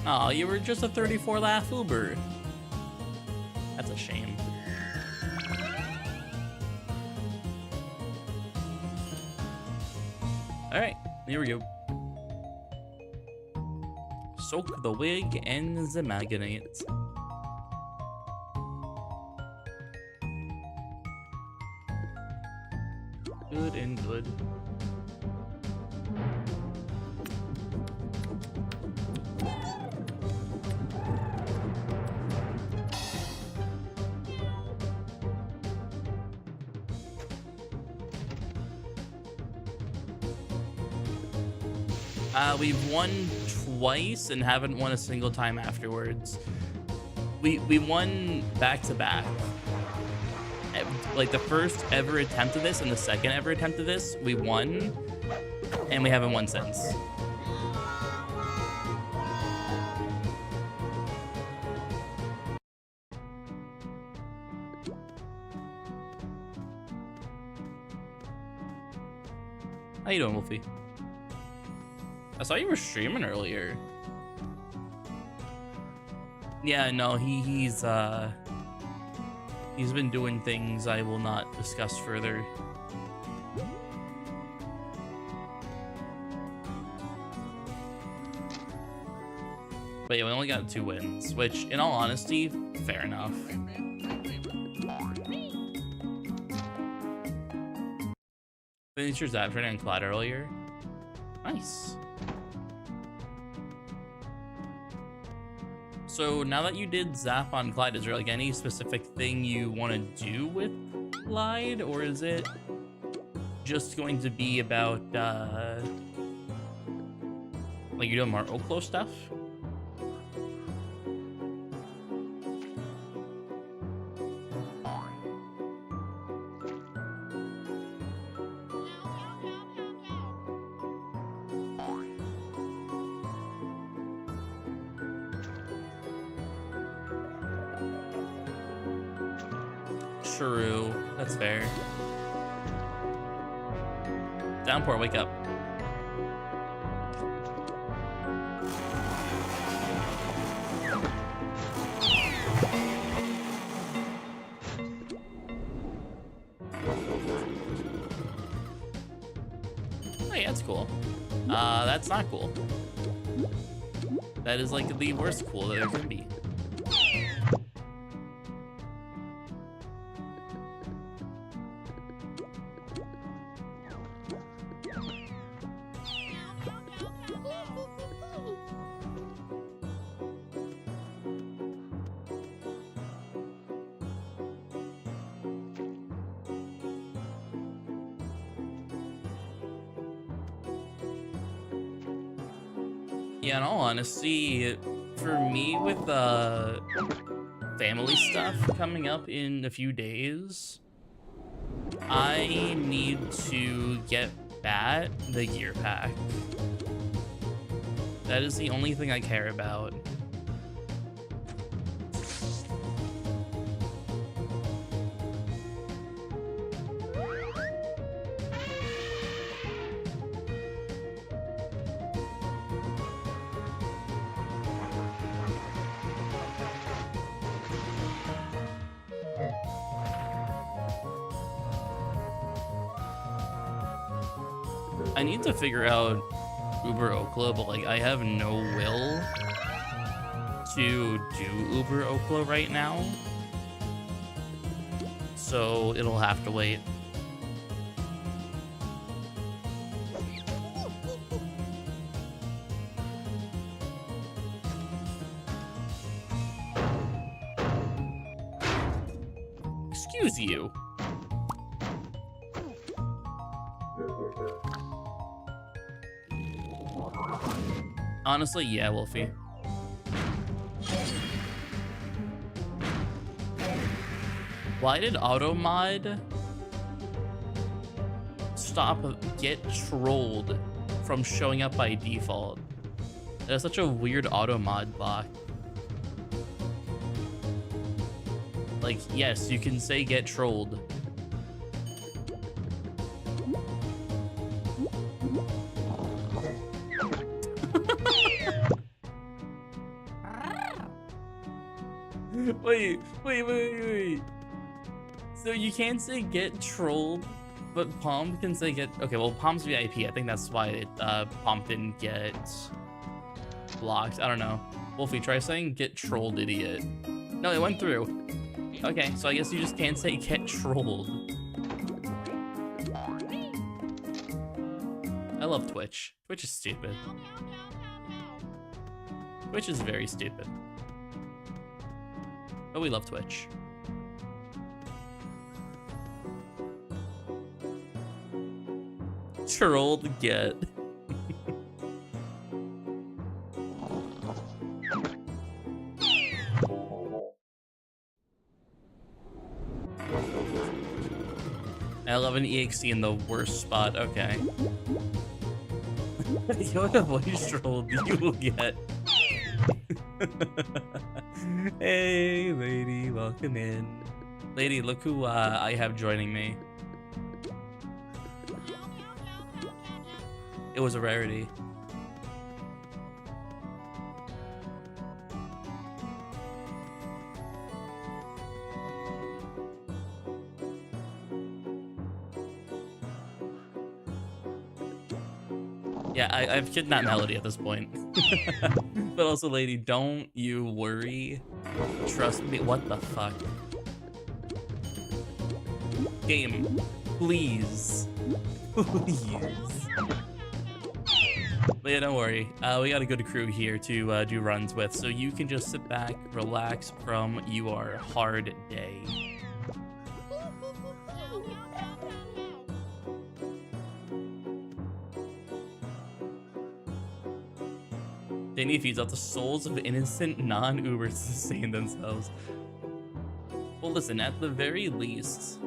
Oh, you were just a 34 Laff Uber. That's a shame. Alright, here we go. Soak the wig and the magnet. Good and good. We've won twice and haven't won a single time afterwards. We won back-to-back. Like the first ever attempt of this and the second ever attempt of this, we won, and we haven't won since. How you doing, Wolfie? I saw you were streaming earlier. Yeah, no, he's been doing things I will not discuss further. But yeah, we only got 2 wins, which, in all honesty, fair enough. Finished your zap training on Cloud earlier. Nice. So now that you did zap on Clyde, is there like any specific thing you want to do with Clyde, or is it just going to be about like you're doing more Oklo stuff? True, that's fair. Downpour, wake up. Oh yeah, that's cool. That's not cool. That is like the worst cool that there can be. Yeah, in all honesty, for me with family stuff coming up in a few days, I need to get Bat the gear pack. That is the only thing I care about. I need to figure out Uber Okla, but like I have no will to do Uber Okla right now, so it'll have to wait. Excuse you. Honestly, yeah, Wolfie. Why did Automod stop get trolled from showing up by default? That's such a weird Automod block. Like, yes, you can say get trolled. Wait. So you can't say get trolled, but Palm can say get... Okay, well, Palm's VIP. I think that's why Palm didn't get blocked. I don't know. Wolfie, try saying get trolled, idiot. No, it went through. Okay, so I guess you just can't say get trolled. I love Twitch. Twitch is stupid. Twitch is very stupid. But we love Twitch. Trolled get. I love an EXC in the worst spot. Okay. What a voice troll you will get. Hey, lady, welcome in. Lady, look who I have joining me. It was a rarity. Yeah, I've kidnapped Melody at this point. But also, lady, don't you worry. Trust me. What the fuck? Game, please. Please. But yeah, don't worry. We got a good crew here to do runs with, so you can just sit back, relax from your hard day. Danny feeds off the souls of innocent non-Ubers to sustain themselves. Well, listen, at the very least,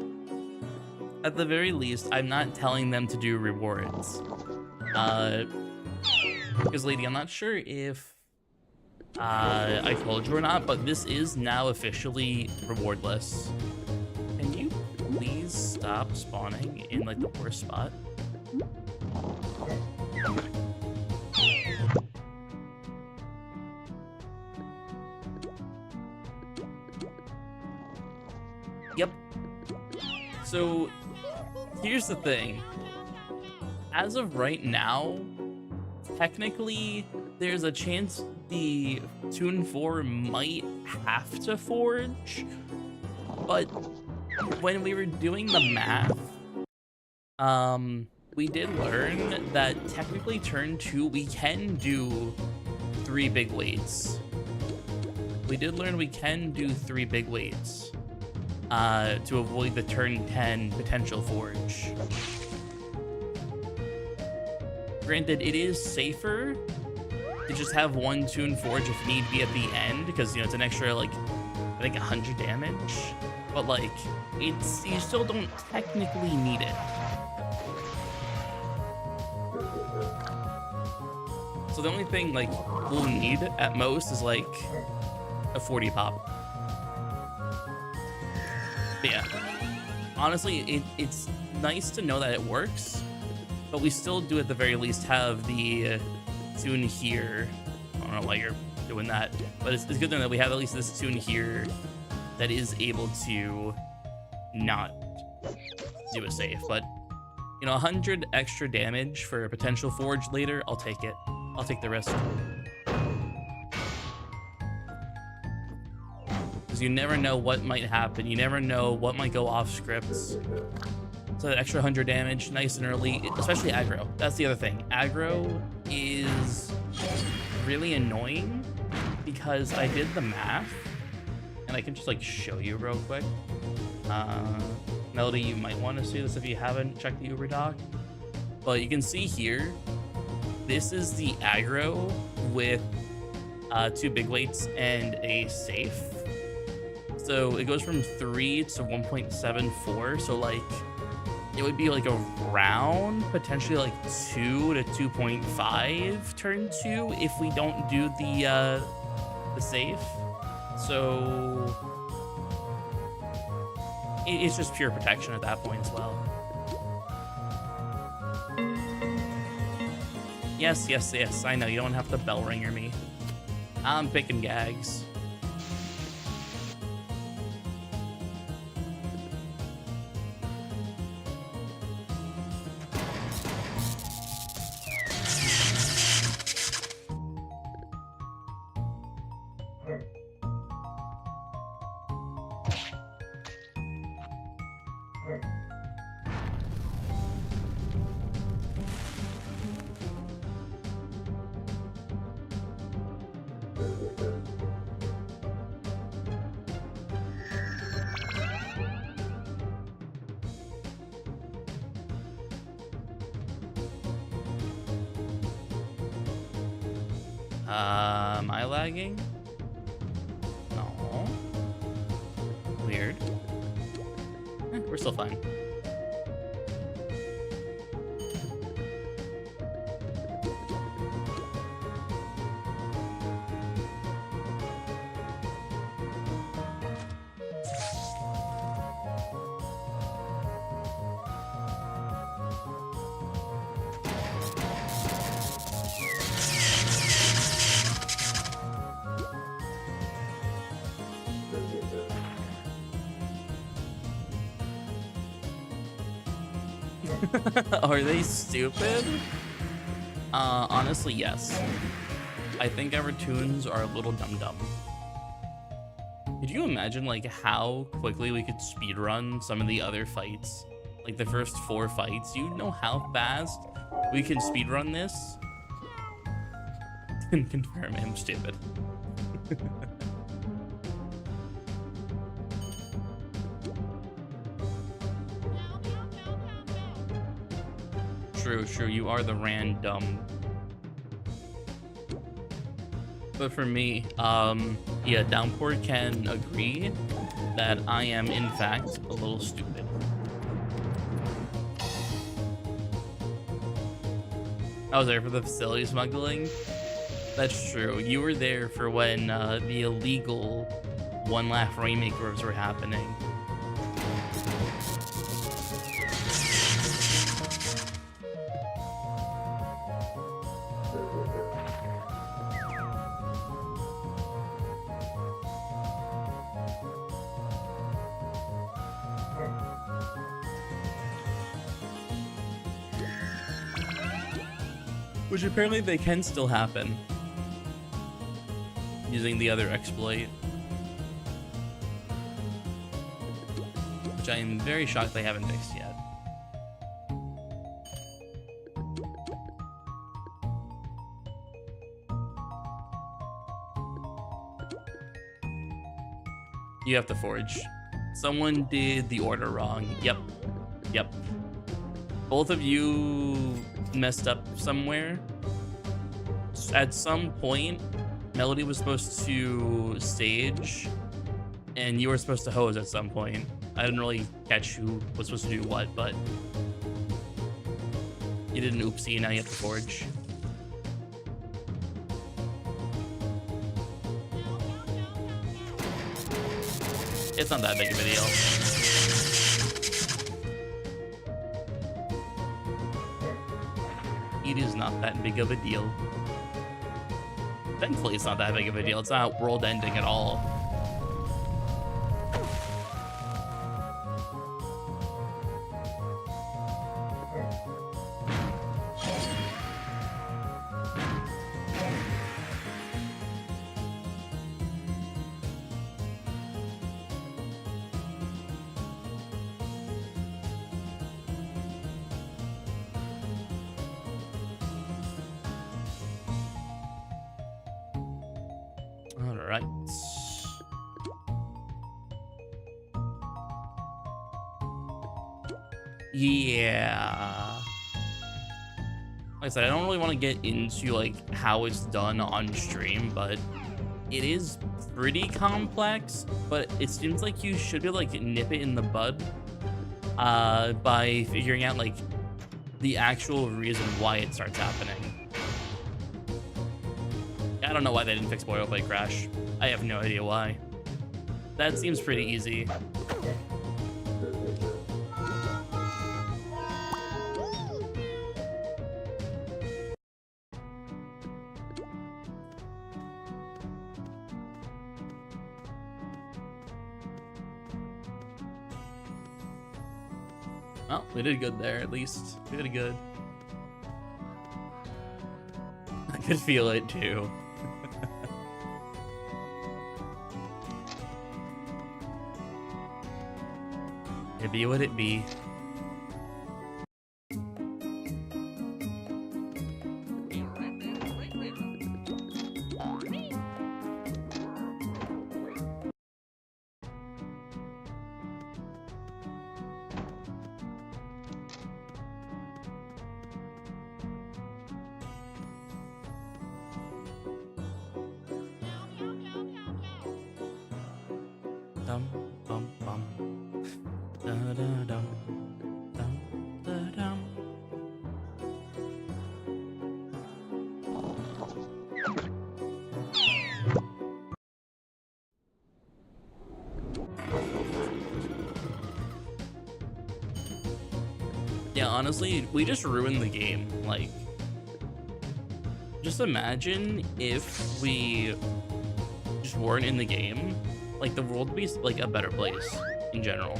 I'm not telling them to do rewards. Because, lady, I'm not sure if I told you or not, but this is now officially rewardless. Can you please stop spawning in, like, the worst spot? Yep. So, here's the thing. As of right now, technically, there's a chance the Tune 4 might have to forge, but when we were doing the math, we did learn that technically turn 2, we can do 3 big weights. We did learn we can do 3 big weights. To avoid the turn 10 potential forge. Granted, it is safer to just have 1 Tune Forge if need be at the end, because, you know, it's an extra, like, I think 100 damage. But, like, it's, you still don't technically need it. So the only thing, like, we'll need at most is, like, a 40 pop. But yeah, honestly, it's nice to know that it works, but we still do at the very least have the tune here. I don't know why you're doing that, but it's good to know that we have at least this tune here that is able to not do a save. But, you know, 100 extra damage for a potential forge later, I'll take it. I'll take the risk. You never know what might happen. You never know what might go off scripts. So that extra 100 damage, nice and early, especially aggro. That's the other thing. Aggro is really annoying because I did the math, and I can just like show you real quick. Melody, you might want to see this if you haven't checked the Uber doc. But you can see here, this is the aggro with 2 big weights and a safe. So it goes from 3 to 1.74. So like, it would be like around potentially like 2 to 2.5 turn 2 if we don't do the safe. So it's just pure protection at that point as well. Yes. I know you don't have to bell ringer me. I'm picking gags. Am I lagging? No. Weird. We're still fine. Are they stupid? Honestly, yes. I think our tunes are a little dumb. Could you imagine like how quickly we could speedrun some of the other fights? Like the first 4 fights, you know how fast we can speedrun this? Can confirm I'm stupid. True, you are the random. But for me, yeah, Downpour can agree that I am in fact a little stupid. I was there for the facility smuggling. That's true. You were there for when the illegal One Laff remakeovers were happening. Which apparently they can still happen using the other exploit. Which I am very shocked they haven't fixed yet. You have to forge. Someone did the order wrong. Yep. Both of you messed up somewhere. At some point, Melody was supposed to stage, and you were supposed to hose at some point. I didn't really catch who was supposed to do what, but you did an oopsie, now you have to forge. It's not that big of a deal. It is not that big of a deal. Thankfully, it's not that big of a deal. It's not world ending at all. Alright. Yeah. Like I said, I don't really want to get into like how it's done on stream, but it is pretty complex, but it seems like you should be like nip it in the bud by figuring out like the actual reason why it starts happening. I don't know why they didn't fix boilerplate crash. I have no idea why. That seems pretty easy. Well, we did good there, at least. We did good. I could feel it, too. It be what it be. dum bum bum. Da da dum dum da dum. Yeah, honestly, we just ruined the game. Like, just imagine if we just weren't in the game. Like, the world would be like a better place in general.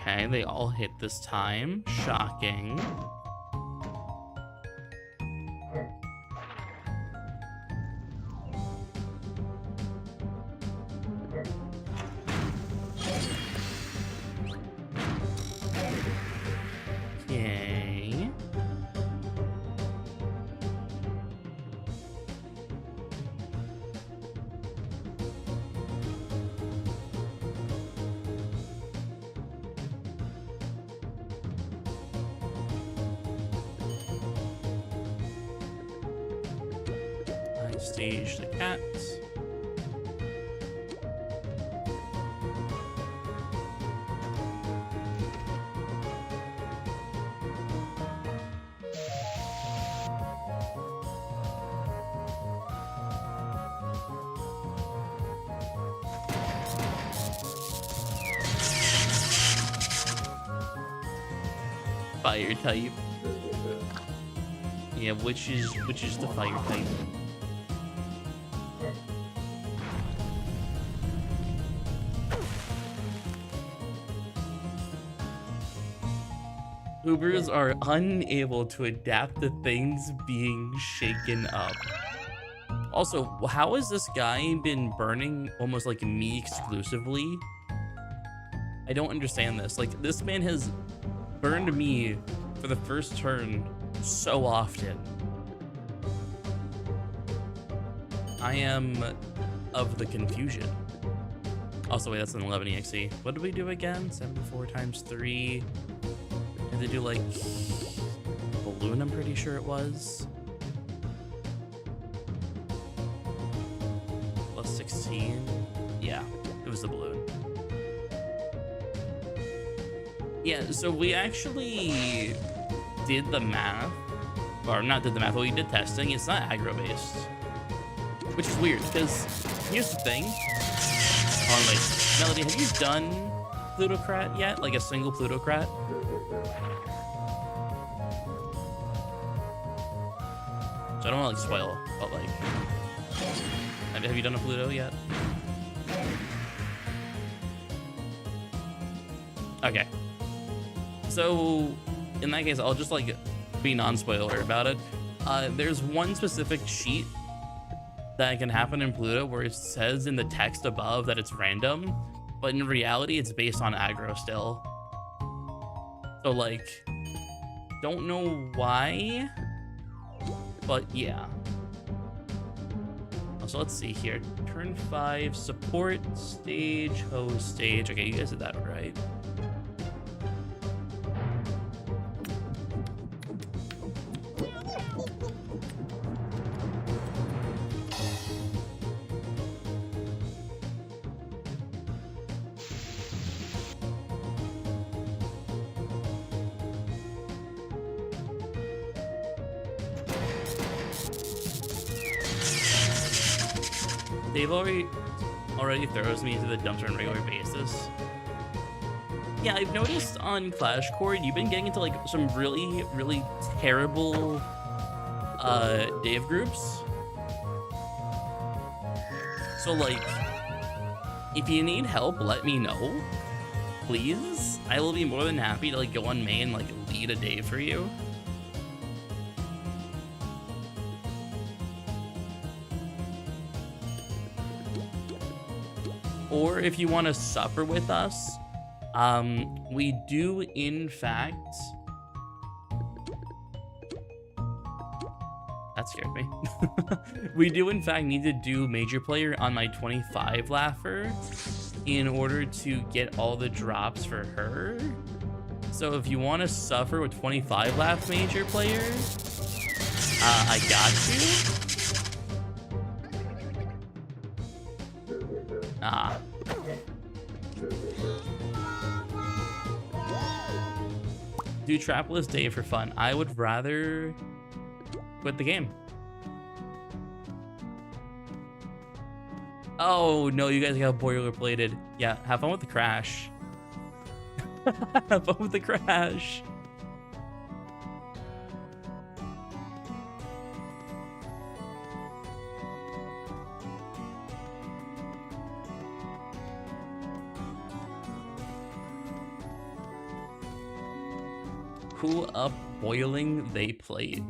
Okay, they all hit this time. Shocking. Okay. I stage the cats. Fire type. Yeah, which is the fire type? Ubers are unable to adapt to things being shaken up. Also, how has this guy been burning almost like me exclusively? I don't understand this. Like, this man has burned me for the first turn so often. I am of the confusion. Also, wait, that's an 11 EXE. What did we do again? 74 times 3. Did they do like balloon? I'm pretty sure it was. Plus 16. Yeah, it was the balloon. Yeah, so we actually did the math, or not did the math, but we did testing. It's not aggro based, which is weird because here's the thing. Hold on, wait, Melody, have you done Plutocrat yet? Like a single Plutocrat? So I don't want to like spoil, but like, have you done a Pluto yet? Okay. So in that case, I'll just like be non-spoiler about it. There's one specific cheat that can happen in Pluto where it says in the text above that it's random, but in reality, it's based on aggro still. So like, don't know why, but yeah. So let's see here. Turn 5, support, stage, host, stage. Okay, you guys did that right. Dave already throws me into the dumpster on a regular basis. Yeah, I've noticed on Clash Core, you've been getting into like some really, really terrible Dave groups. So like, if you need help, let me know. please, I will be more than happy to like go on May and like lead a day for you. Or if you want to suffer with us, we do in fact... That scared me. We do in fact need to do major player on my 25 Laffer in order to get all the drops for her. So if you want to suffer with 25 Laff major player, I got you. Do Trapless Day for fun. I would rather quit the game. Oh no, you guys got boilerplated. Yeah, have fun with the crash. Have fun with the crash. Who up boiling they played.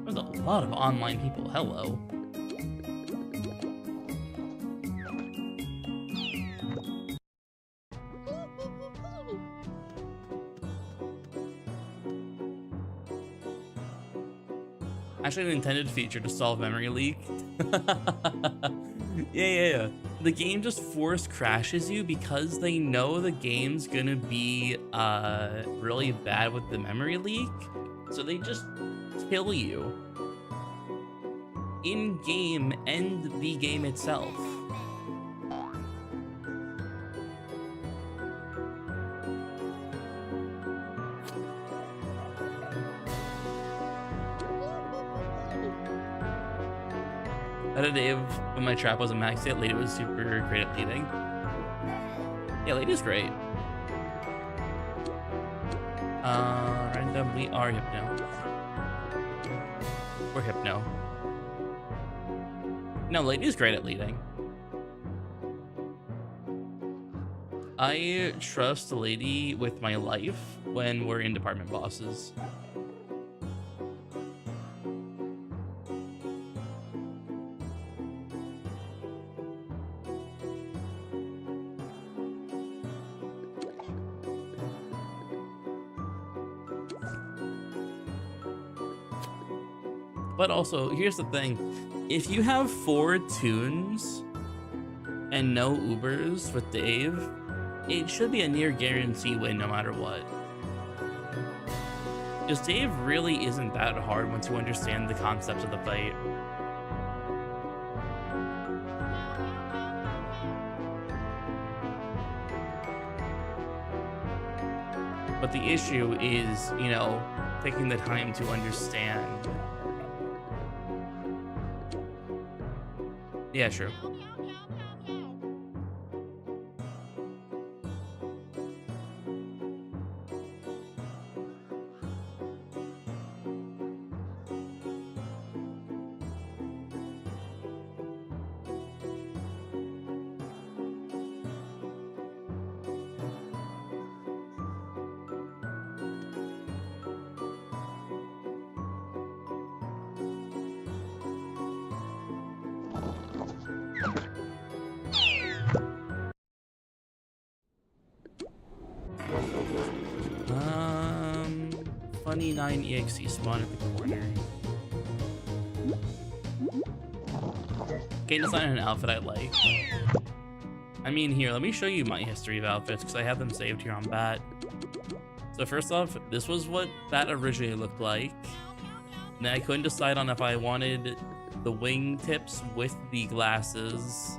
There's a lot of online people. Hello. Actually, an intended feature to solve memory leak. Yeah. The game just force crashes you because they know the game's gonna be really bad with the memory leak. So they just kill you in game and the game itself. I had a day of when my trap wasn't maxed yet. Lady was super great at leading. Yeah, Lady's great. Random, we are Hypno. We're Hypno. No, Lady's great at leading. I trust the Lady with my life when we're in department bosses. But also, here's the thing. If you have 4 tunes and no Ubers with Dave, it should be a near guarantee win no matter what. Because Dave really isn't that hard once you understand the concepts of the fight. But the issue is, you know, taking the time to understand. Yeah, true. Funny 9 EXE spawn at the corner. Okay, design an outfit I like. I mean, here, let me show you my history of outfits because I have them saved here on Bat. So first off, this was what Bat originally looked like. And then I couldn't decide on if I wanted the wing tips with the glasses.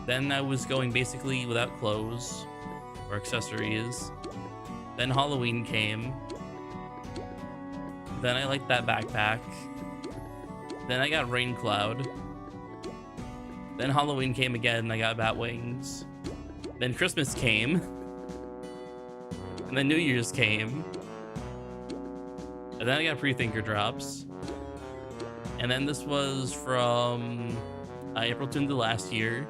Then I was going basically without clothes or accessories. Then Halloween came. Then I liked that backpack. Then I got Rain Cloud. Then Halloween came again and I got bat wings. Then Christmas came. And then New Year's came. And then I got pre-thinker drops. And then this was from April to the last year.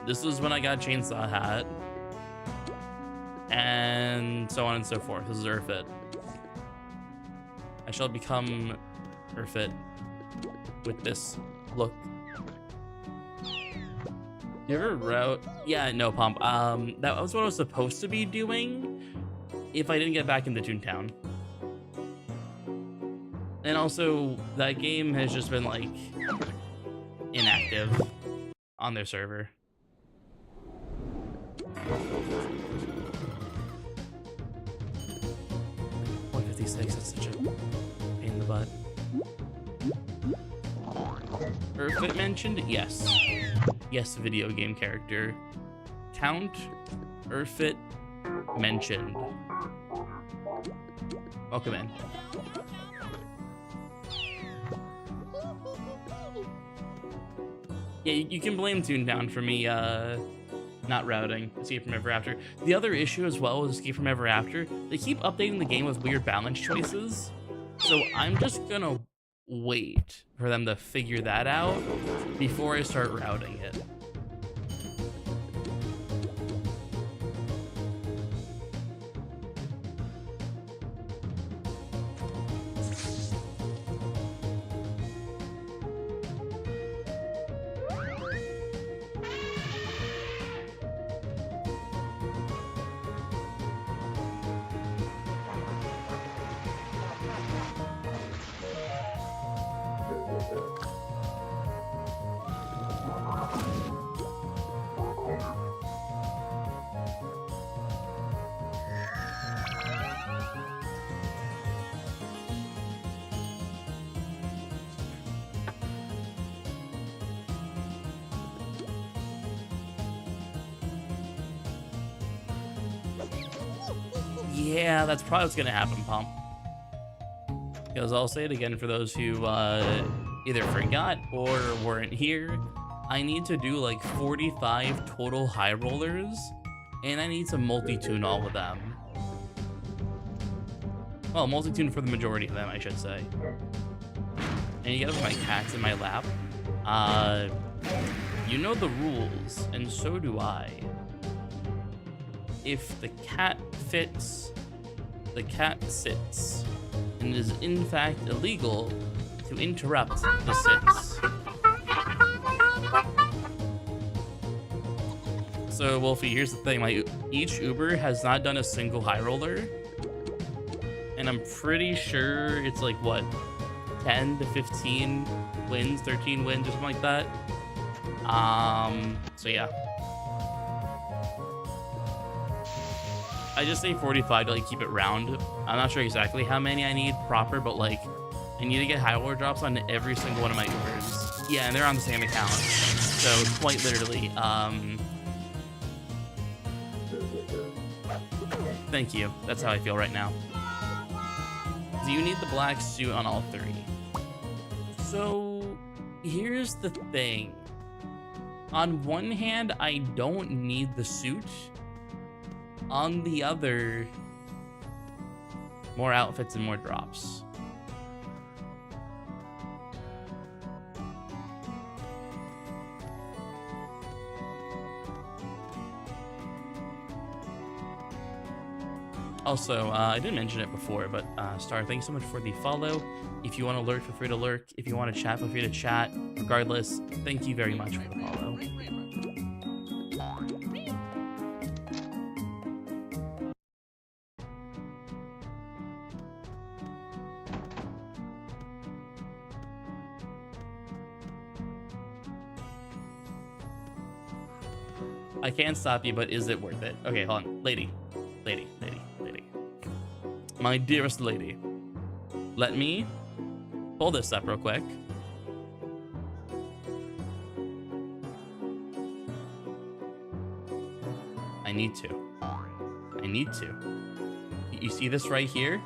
This was when I got Chainsaw Hat. And so on and so forth. This is Urfit. I shall become Urfit with this look. You ever wrote? Yeah, no, Pump. That was what I was supposed to be doing if I didn't get back into Toontown. And also, that game has just been, like, inactive on their server. That's such a pain in the butt. Urfit mentioned? Yes. Yes, video game character. Count Urfit mentioned. Welcome in. Yeah, you can blame Toontown for me not routing Escape from Ever After. The other issue as well with Escape from Ever After, they keep updating the game with weird balance choices. So I'm just gonna wait for them to figure that out before I start routing it. Yeah, that's probably what's gonna happen, Pump. Because I'll say it again for those who either forgot or weren't here. I need to do like 45 total high rollers, and I need to multi-tune all of them. Well, multi-tune for the majority of them, I should say. And you get my cats in my lap. You know the rules, and so do I. If the cat fits, the cat sits. And it is in fact illegal to interrupt the sits. So, Wolfie, here's the thing. Each Uber has not done a single high roller. And I'm pretty sure it's like, what, 10 to 15 wins, 13 wins, or something like that. So yeah. I just say 45 to like keep it round. I'm not sure exactly how many I need proper, but like I need to get high roller drops on every single one of my Ubers. Yeah, and they're on the same account. So quite literally, thank you. That's how I feel right now. Do you need the black suit on all three? So here's the thing. On one hand, I don't need the suit. On the other, more outfits and more drops. Also, I didn't mention it before, but Star, thanks so much for the follow. If you want to lurk, feel free to lurk. If you want to chat, feel free to chat. Regardless, thank you very much for the follow. I can't stop you, but is it worth it? Okay, hold on. Lady. My dearest lady. Let me pull this up real quick. I need to. You see this right here?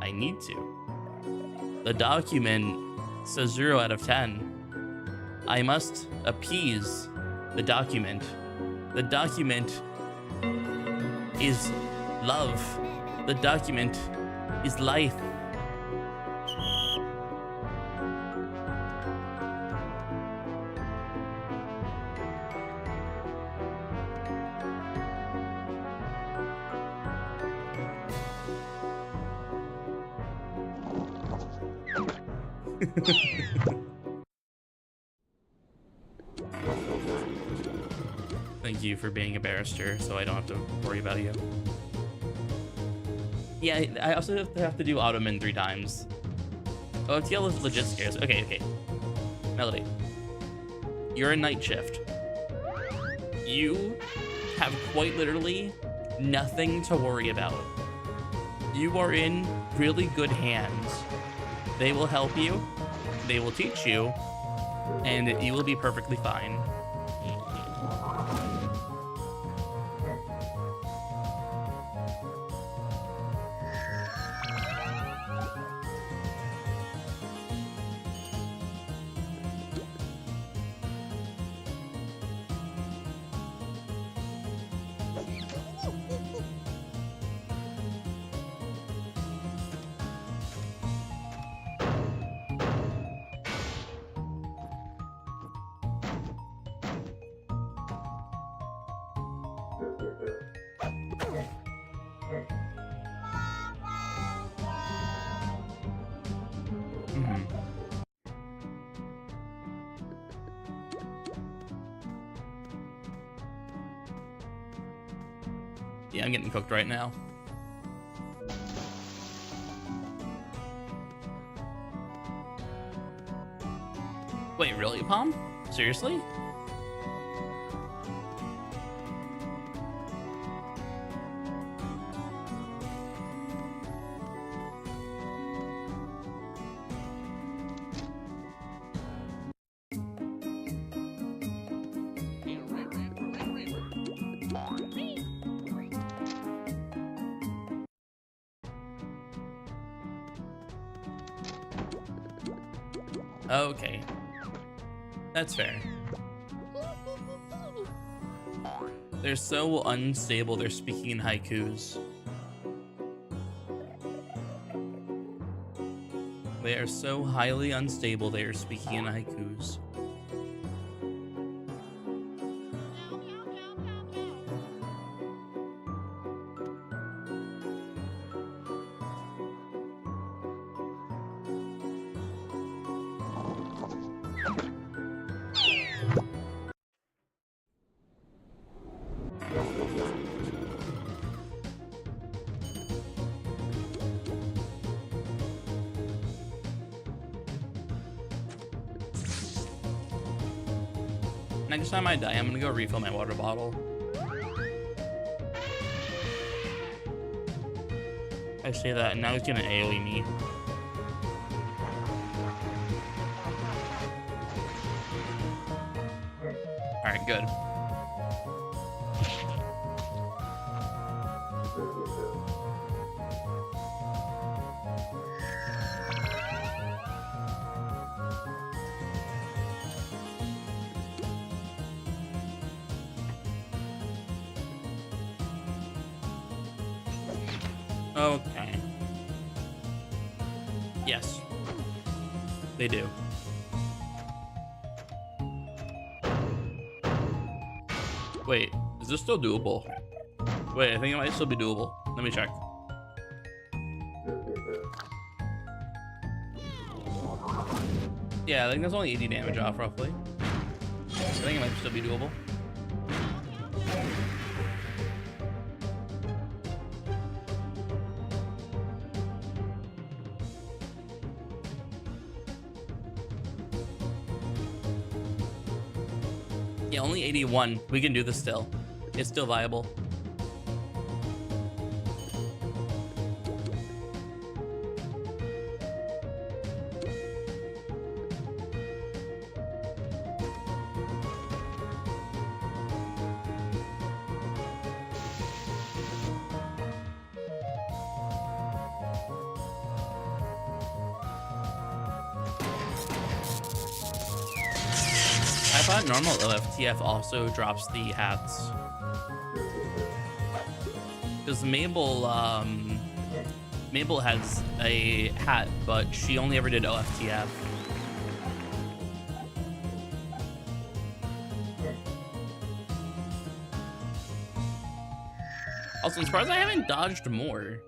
I need to. The document says 0 out of 10. I must appease the document. The document is love. The document is life. Thank you for being a barrister, so I don't have to worry about you. Yeah, I also have to do Ottoman 3 times. Oh, it's legit scares. Okay. Melody. You're a night shift. You have quite literally nothing to worry about. You are in really good hands. They will help you, they will teach you, and you will be perfectly fine. Yeah, I'm getting cooked right now. Wait, really, Palm? Seriously? Okay. That's fair. They're so unstable, they're speaking in haikus. They are so highly unstable, they are speaking in haikus. Next time I die, I'm gonna go refill my water bottle. I say that, and now he's gonna AoE me. Alright, good. Okay. Yes. They do. Wait, is this still doable? Wait, I think it might still be doable. Let me check. Yeah, I think that's only 80 damage off, roughly. I think it might still be doable. Yeah, only 81. We can do this still. It's still viable. I thought normal OFTF also drops the hats. Because Mabel Mabel has a hat, but she only ever did OFTF. Also, I'm surprised I haven't dodged more.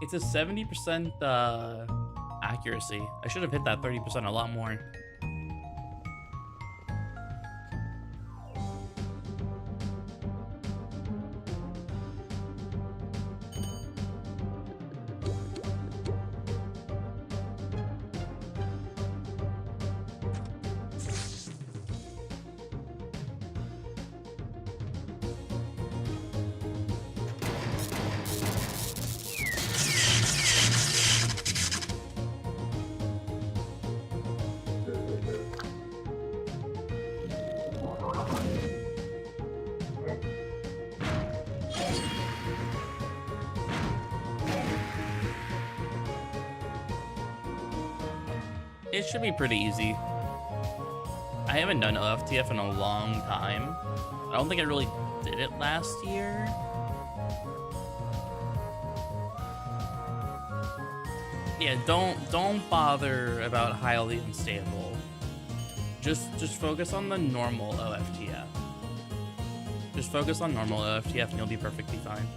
It's a 70% accuracy. I should have hit that 30% a lot more. It should be pretty easy. I haven't done OFTF in a long time. I don't think I really did it last year. Yeah, don't bother about highly unstable. Just focus on the normal OFTF. Just focus on normal OFTF and you'll be perfectly fine.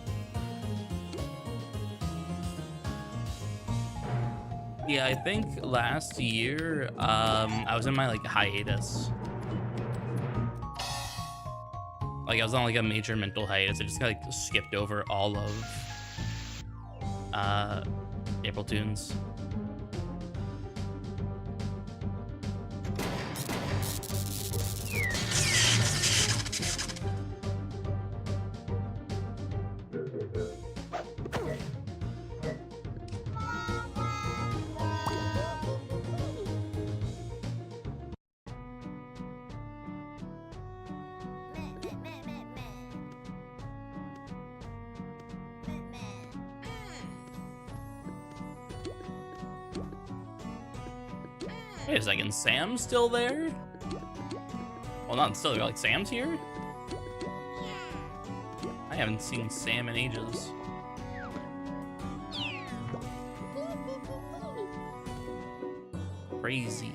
Yeah, I think last year, I was in my like hiatus. Like I was on like a major mental hiatus. I just like skipped over all of April Tunes. Wait a second, Sam's still there? Well, not still there, like Sam's here? I haven't seen Sam in ages. Crazy.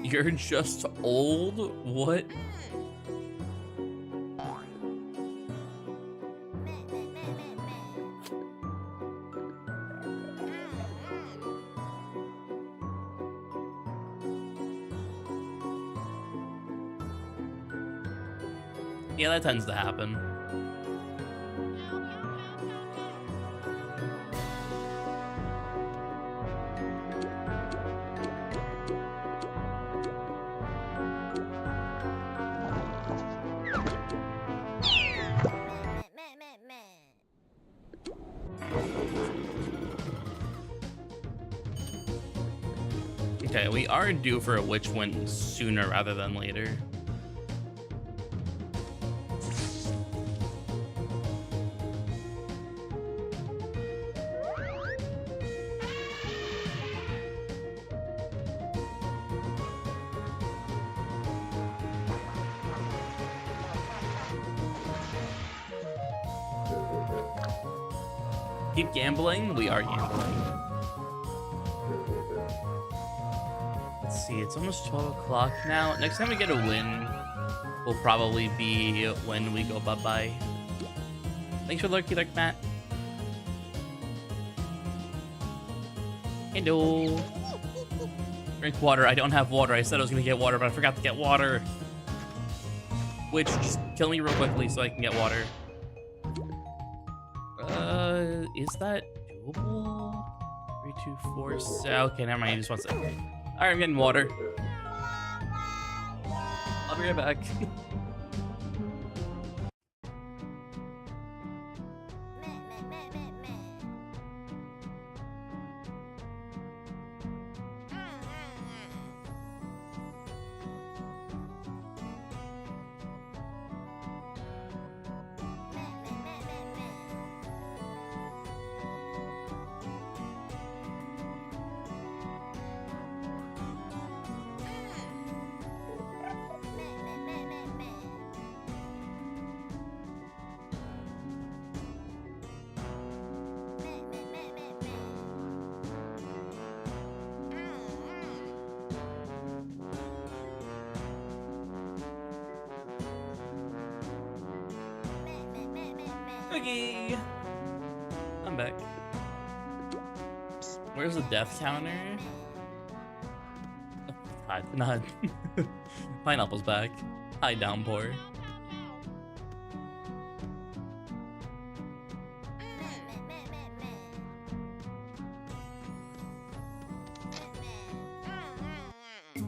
You're just old? What? Yeah, that tends to happen. Okay, we are due for a witch win sooner rather than later. Keep gambling? We are gambling. Let's see, it's almost 12 o'clock now. Next time we get a win will probably be when we go bye-bye. Thanks for lurky lurk, Matt. Hello. Drink water. I don't have water. I said I was gonna get water, but I forgot to get water. Which, just kill me real quickly so I can get water. Is that doable? 3, 2, 4, 6. Okay, never mind. Just 1 second. All right, I'm getting water. I'll be right back. Cookie! I'm back. Where's the death counter? Hi, not. Pineapple's back. Hi, Downpour.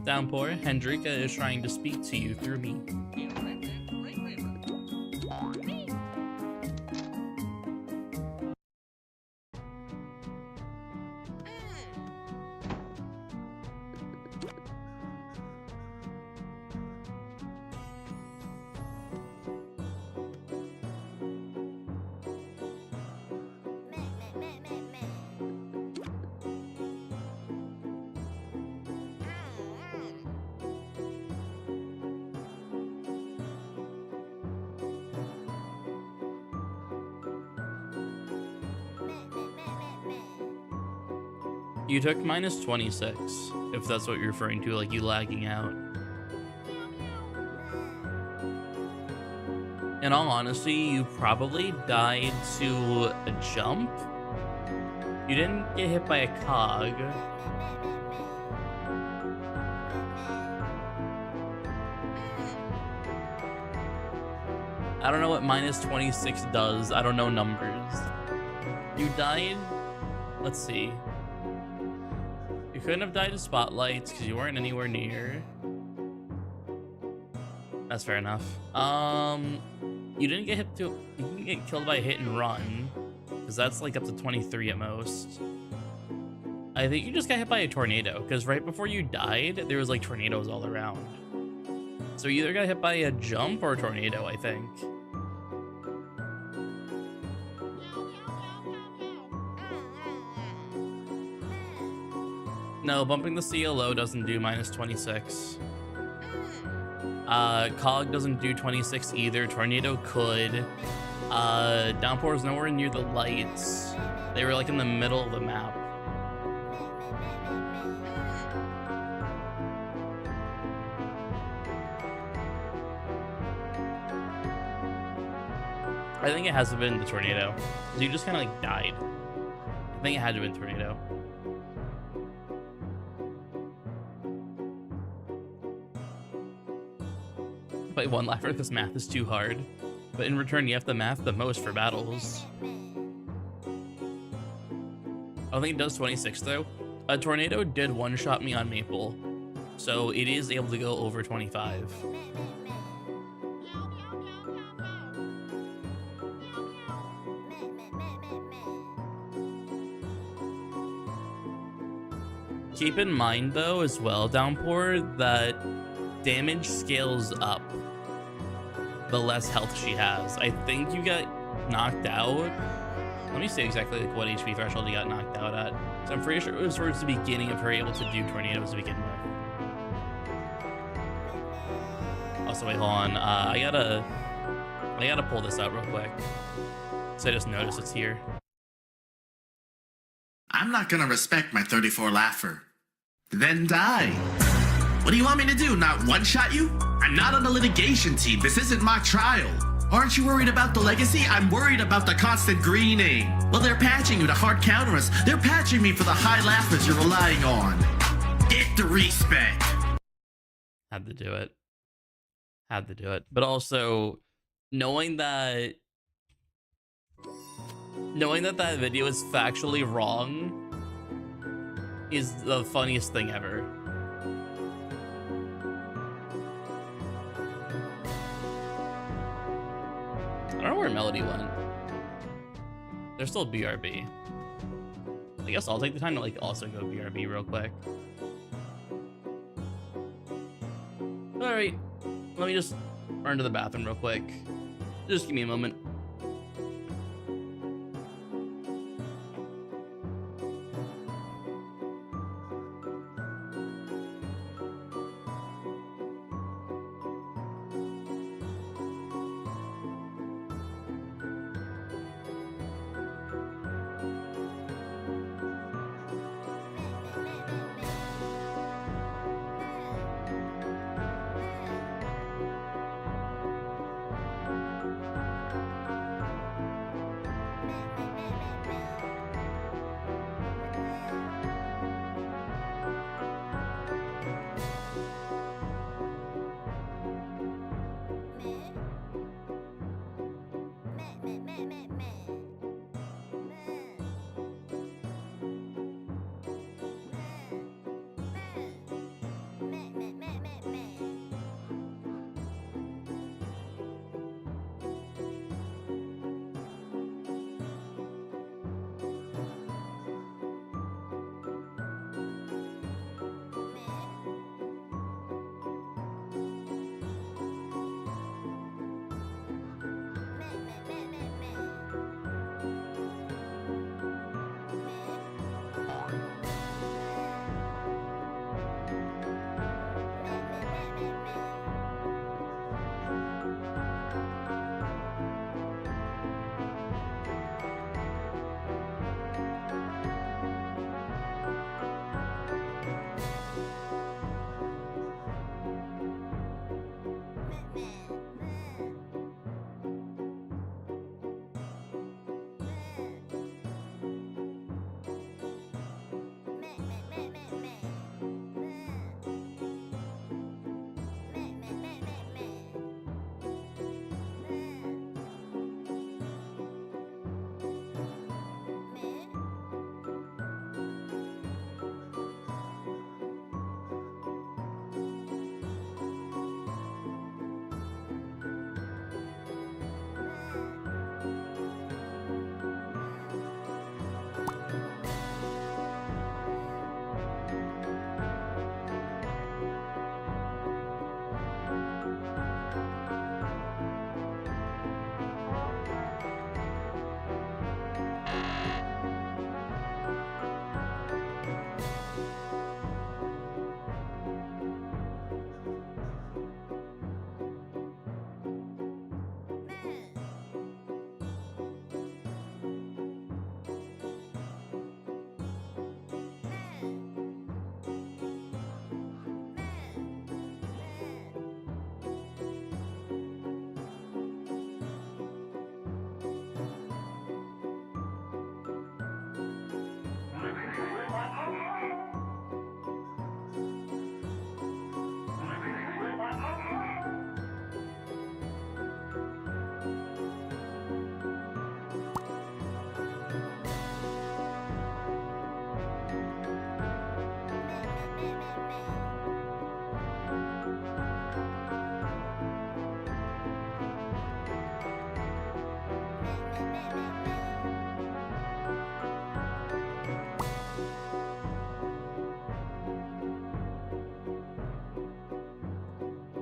Downpour, Hendrika is trying to speak to you through me. You took minus 26, if that's what you're referring to, like you lagging out. In all honesty, you probably died to a jump. You didn't get hit by a cog. I don't know what minus 26 does. I don't know numbers. You died? Let's see. You couldn't have died to spotlights because you weren't anywhere near. That's fair enough. You didn't get killed by a hit and run because that's like up to 23 at most. I think you just got hit by a tornado because right before you died, there was like tornadoes all around. So you either got hit by a jump or a tornado, I think. No, bumping the CLO doesn't do minus 26. Cog doesn't do 26 either. Tornado could. Downpour is nowhere near the lights. They were like in the middle of the map. I think it has to have been the tornado. You just kind of like died. I think it had to have been tornado. Play one Laffer because math is too hard. But in return, you have to math the most for battles. I don't think it does 26 though. A tornado did one-shot me on Maple, so it is able to go over 25. Keep in mind though as well, Downpour, that damage scales up the less health she has. I think you got knocked out. Let me see exactly like what HP threshold you got knocked out at. So I'm pretty sure it was towards the beginning of her able to do tornadoes to begin with. Also, wait, hold on. I gotta pull this out real quick. So I just noticed it's here. I'm not gonna respect my 34 Laffer. Then die. What do you want me to do, not one-shot you? I'm not on the litigation team. This isn't my trial. Aren't you worried about the legacy? I'm worried about the constant greening. Well, they're patching you to hard counter us. They're patching me for the high Laffers you're relying on. Get the respect. Had to do it. Had to do it. But also, knowing that that video is factually wrong is the funniest thing ever. I don't know where Melody went. They're still BRB. I guess I'll take the time to like also go BRB real quick. Alright, let me just run to the bathroom real quick. Just give me a moment.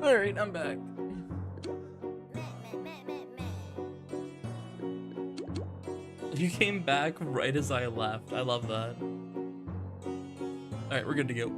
Alright, I'm back. You came back right as I left. I love that. Alright, we're good to go.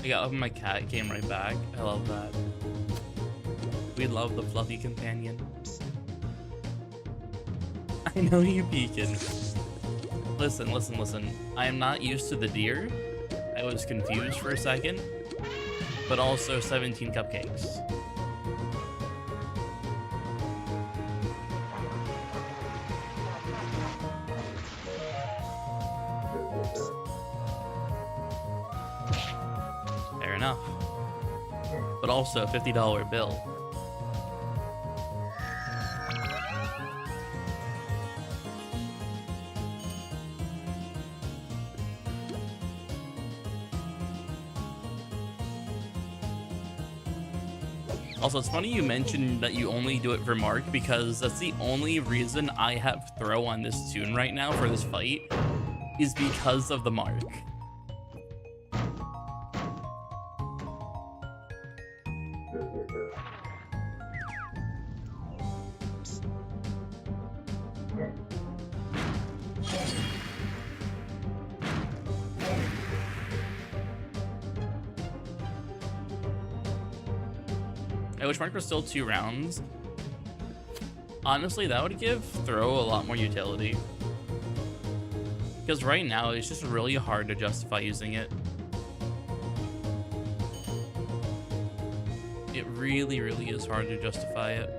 I got up in my cat, came right back. I love that. We love the fluffy companion. I know you peeking. Listen, listen, listen. I am not used to the deer. I was confused for a second. But also 17 cupcakes. Fair enough. But also a $50 bill. Also, it's funny you mentioned that you only do it for Mark, because that's the only reason I have throw on this tune right now for this fight, is because of the Mark. I wish Mark was still 2 rounds. Honestly, that would give throw a lot more utility. Because right now, it's just really hard to justify using it. It really, really is hard to justify it.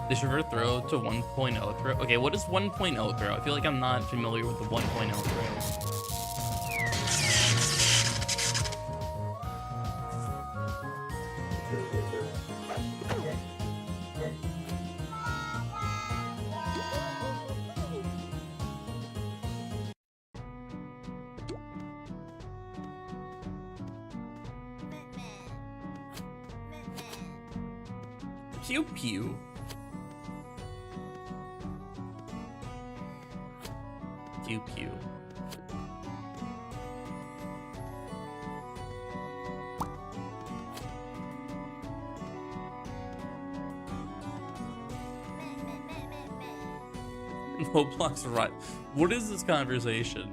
This reverse throw to 1.0 throw. Okay, what is 1.0 throw? I feel like I'm not familiar with the 1.0 throw. Pew pew. Pew pew. Roblox right. What is this conversation?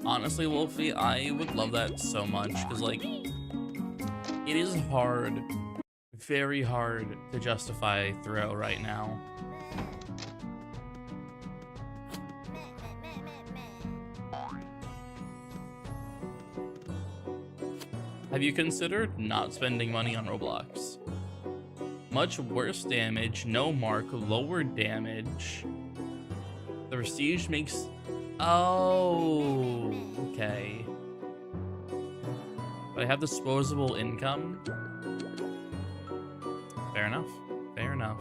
Honestly, Wolfie, I would love that so much, because, like, it is hard, very hard to justify throw right now. Have you considered not spending money on Roblox? Much worse damage, no mark, lower damage. The prestige makes... Oh, okay. But I have disposable income. Fair enough. Fair enough.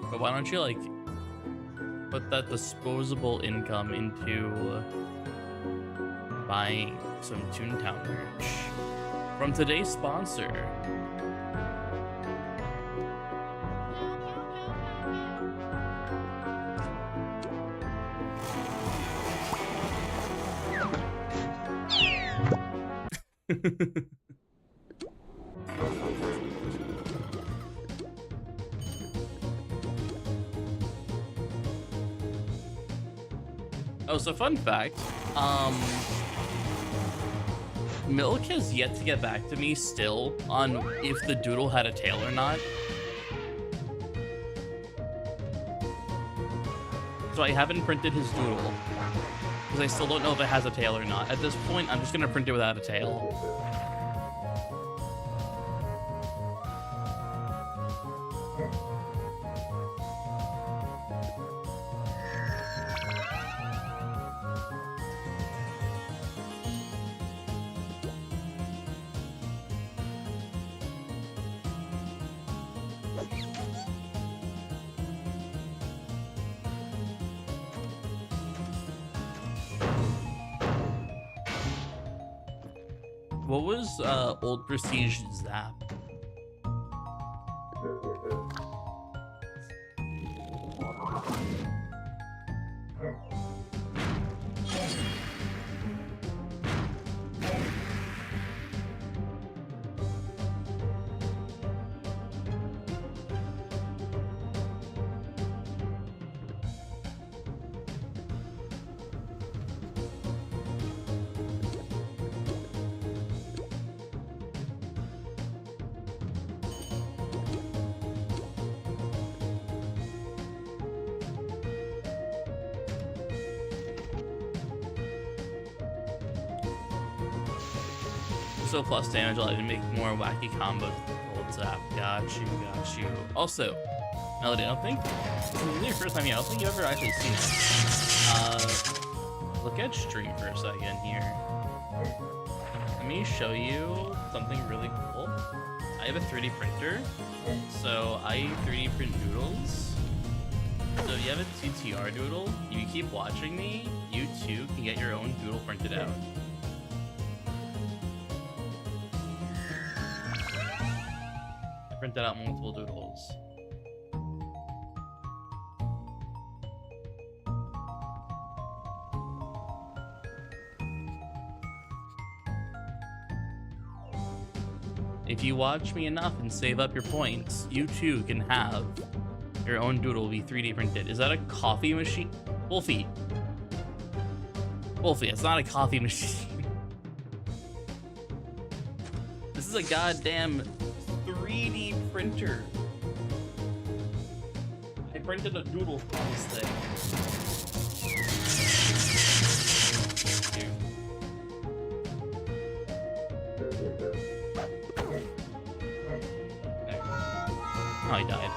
But why don't you, like, put that disposable income into buying some Toontown merch from today's sponsor? Oh, so fun fact, Milk has yet to get back to me still on if the doodle had a tail or not. So I haven't printed his doodle, because I still don't know if it has a tail or not. At this point, I'm just gonna print it without a tail. What was old Prestige Zap? So plus damage allowed you to make more wacky combos with the old Zap. Got you, got you. Also, Melody, I don't think this is really your first time here. I don't think you've ever actually seen it. Look at stream for a second here. Let me show you something really cool. I have a 3D printer, so I 3D print doodles. So if you have a TTR doodle, if you keep watching me, you too can get your own doodle printed out. Printed out multiple doodles. If you watch me enough and save up your points, you too can have your own doodle be 3D printed. Is that a coffee machine? Wolfie. Wolfie, it's not a coffee machine. This is a goddamn 3D printer. I printed a doodle for this thing. Oh, he died.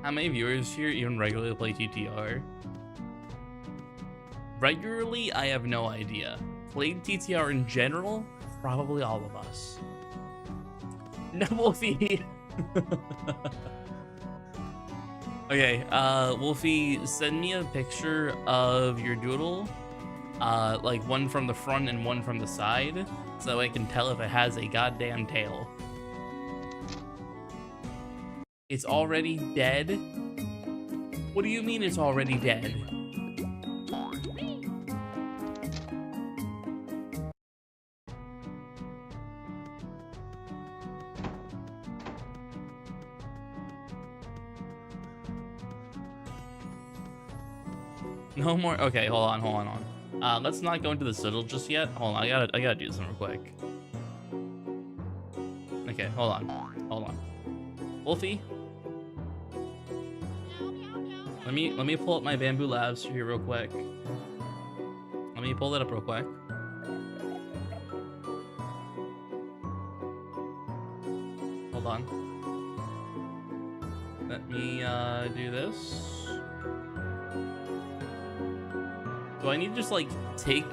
How many viewers here even regularly play TTR? Regularly, I have no idea. Played TTR in general? Probably all of us. No, Wolfie! Okay, Wolfie, send me a picture of your doodle. Like one from the front and one from the side, so I can tell if it has a goddamn tail. It's already dead? What do you mean it's already dead? No more. Okay, hold on. Let's not go into the citadel just yet. Hold on, I gotta do this real quick. Okay, hold on. Wolfie, let me pull up my bamboo labs here real quick. Let me pull that up real quick. Hold on. Let me do this. Do I need to just like take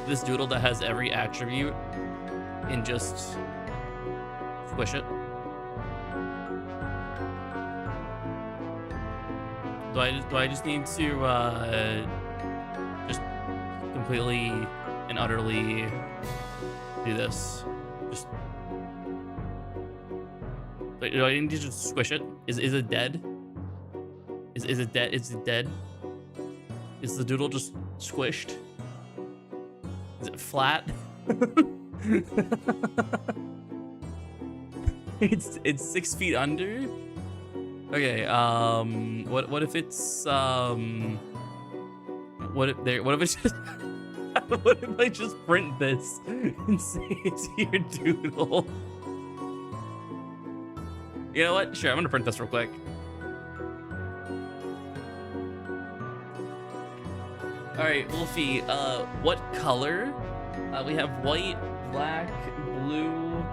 this doodle that has every attribute and just squish it? Do I just need to just completely and utterly do this? Just do I need to just squish it? Is it dead? Is it dead? Is it dead? Is the doodle just squished? Is it flat? It's 6 feet under. Okay. What if it's what if it's just what if I just print this and say it's your doodle? You know what? Sure, I'm gonna print this real quick. All right, Wolfie, what color? We have white, black, blue,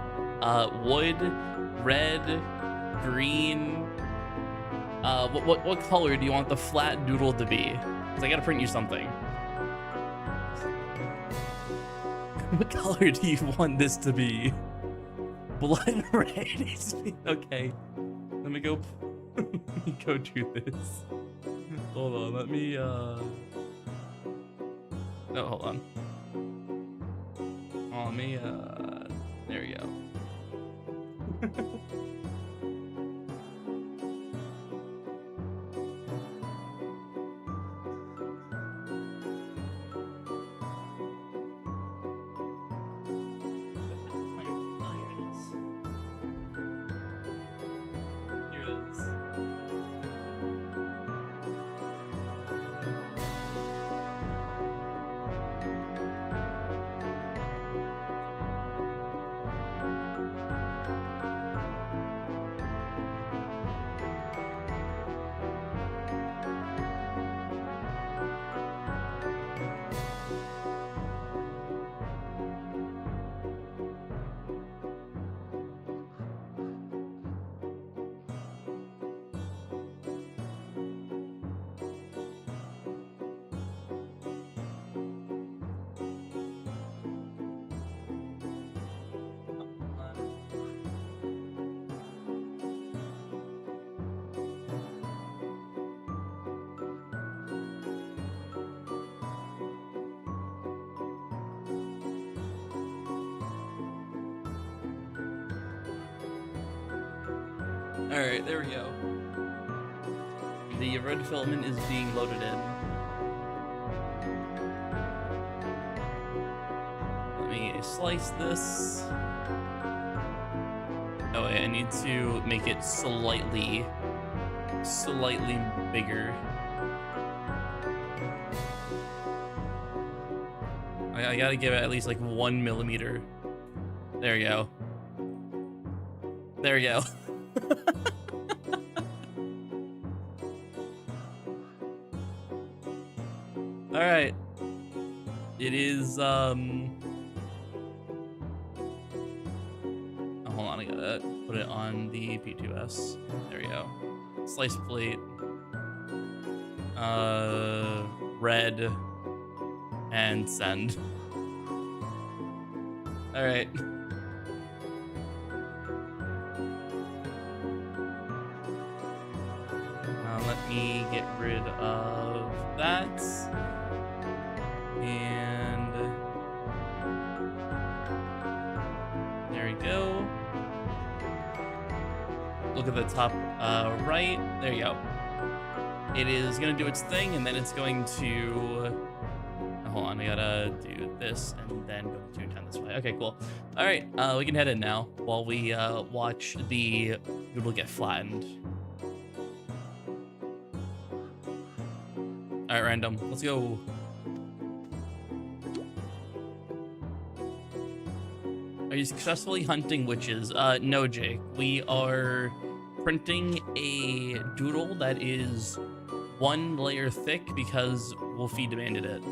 wood, red, green. What color do you want the flat doodle to be? Because I gotta print you something. What color do you want this to be? Blood red. Okay. Let me go. Let me go do this. Hold on. Let me. No, hold on. Oh, let me. There we go. All right, there we go. The red filament is being loaded in. Let me slice this. Oh wait, I need to make it slightly bigger. I gotta give it at least like 1 millimeter. There you go. There you go. All right. It is oh, hold on, I gotta put it on the P2S. There you go. Slice plate. Red and send. All right. Let me get rid of that. And there we go. Look at the top right. There you go. It is going to do its thing, and then it's going to... hold on, I gotta do this and then go to 10 this way. Okay, cool. All right, we can head in now while we watch the doodle get flattened. All right, random. Let's go. Are you successfully hunting witches? No, Jake. We are printing a doodle that is 1 layer thick because Wolfie demanded it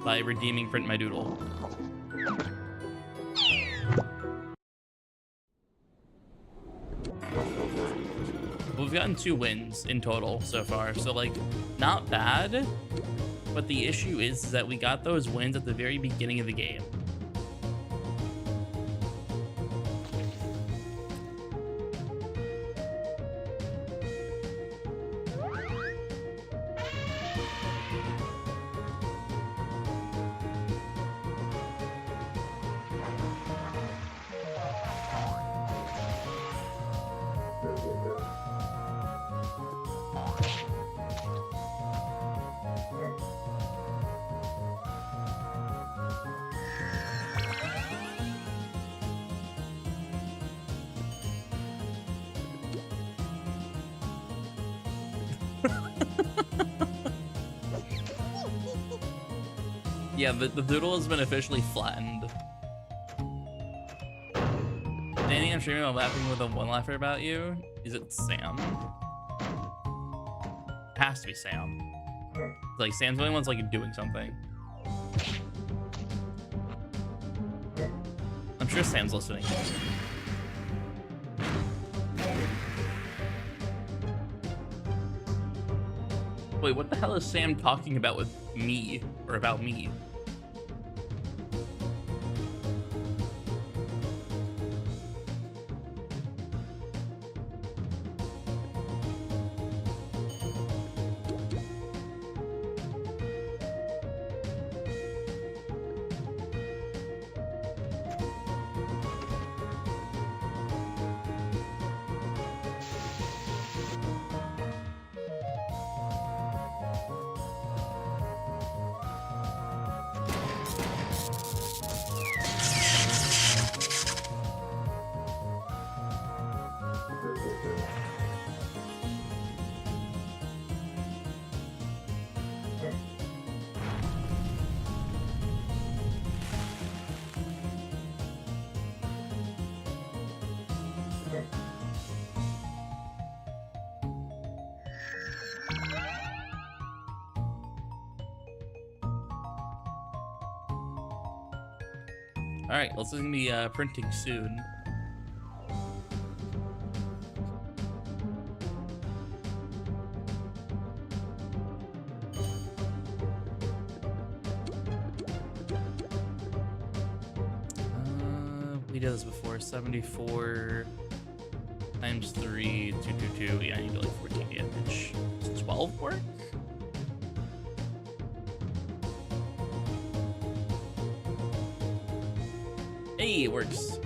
by redeeming print my doodle. We've gotten 2 wins in total so far, so like not bad, but the issue is that we got those wins at the very beginning of the game. Yeah, the doodle has been officially flattened. Danny, I'm streaming while laughing with a one laugher about you. Is it Sam? It has to be Sam. Like, Sam's the only one's like doing something. I'm sure Sam's listening. Wait, what the hell is Sam talking about with me, or about me? All right, let's gonna be printing soon. We did this before. 74 times 3, 222. Yeah, I need to like 14 damage. Does 12 work? Hey, it works.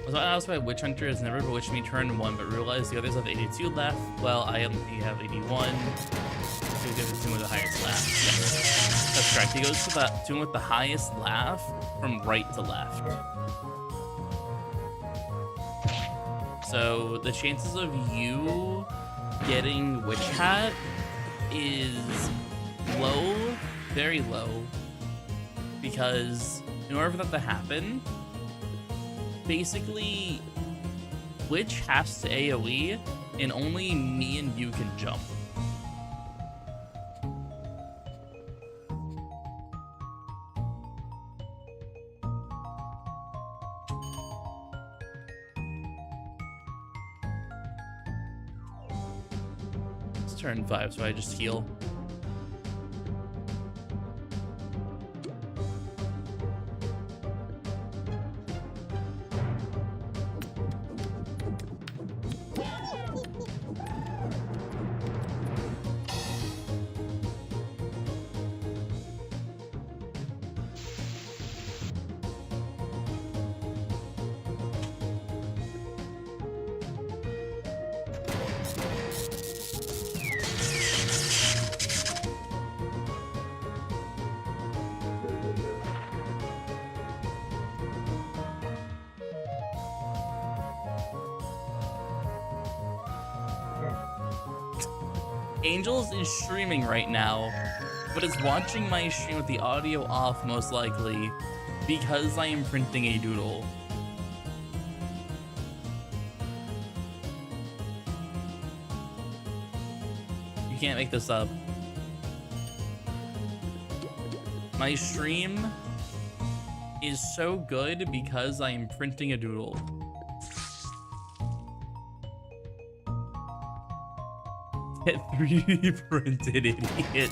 Was I asked by Witch Hunter has never bewitched me turn 1, but realized the others have 82 left. Well, I only have 81. So he goes to the with the highest laugh. Yes, that's correct. He goes to the tune with the highest laugh from right to left. So the chances of you getting Witch Hat is low, very low, because in order for that to happen, basically, Witch has to AoE, and only me and you can jump. It's turn 5, so I just heal. Angels is streaming right now, but is watching my stream with the audio off most likely because I am printing a doodle. You can't make this up. My stream is so good because I am printing a doodle. Get 3D printed, idiot.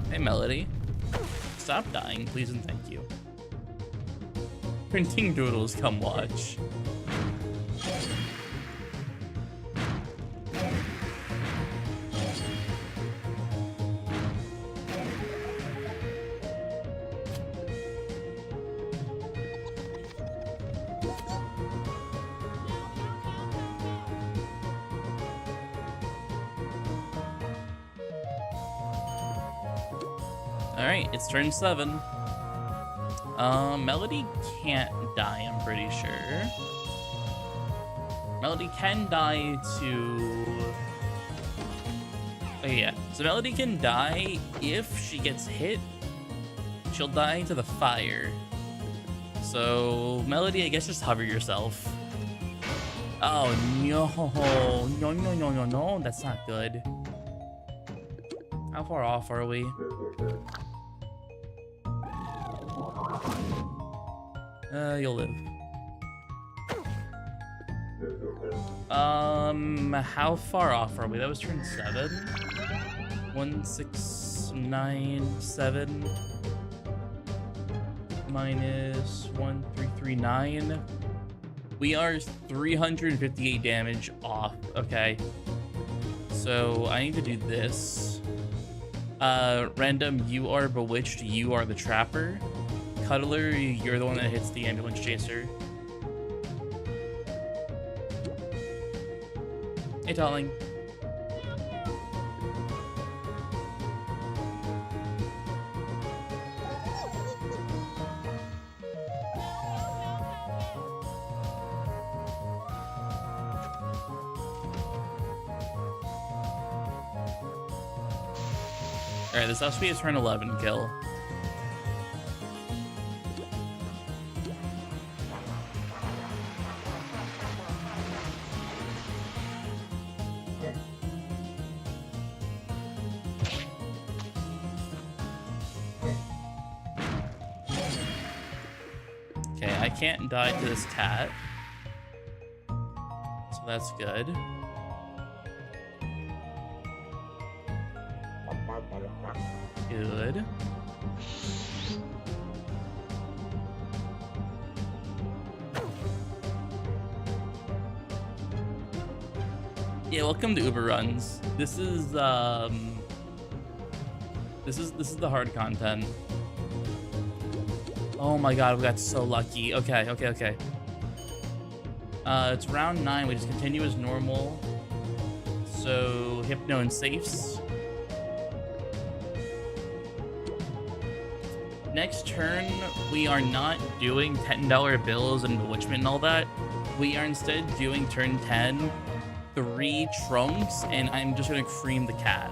Hey, Melody. Stop dying, please and thank you. Printing doodles, come watch. Alright, it's turn 7. Melody can't die, I'm pretty sure. Melody can die to... Oh yeah, so Melody can die if she gets hit. She'll die to the fire. So, Melody, I guess just hover yourself. Oh, no, that's not good. How far off are we? You'll live. How far off are we? That was turn 7. 1, 6, 9, 7. Minus 1, 3, 3, 9. We are 358 damage off. Okay. So I need to do this. Random, you are bewitched. You are the trapper. Cuddler, you're the one that hits the ambulance chaser. Hey, darling. Alright, this has to be a turn 11 kill. Okay, I can't die to this cat. So that's good. Good. Yeah, welcome to Uber Runs. This is the hard content. Oh my god, we got so lucky. Okay. It's round 9, we just continue as normal. So Hypno and safes. Next turn, we are not doing $10 bills and bewitchment and all that. We are instead doing turn 10, 3 trunks, and I'm just gonna cream the cat.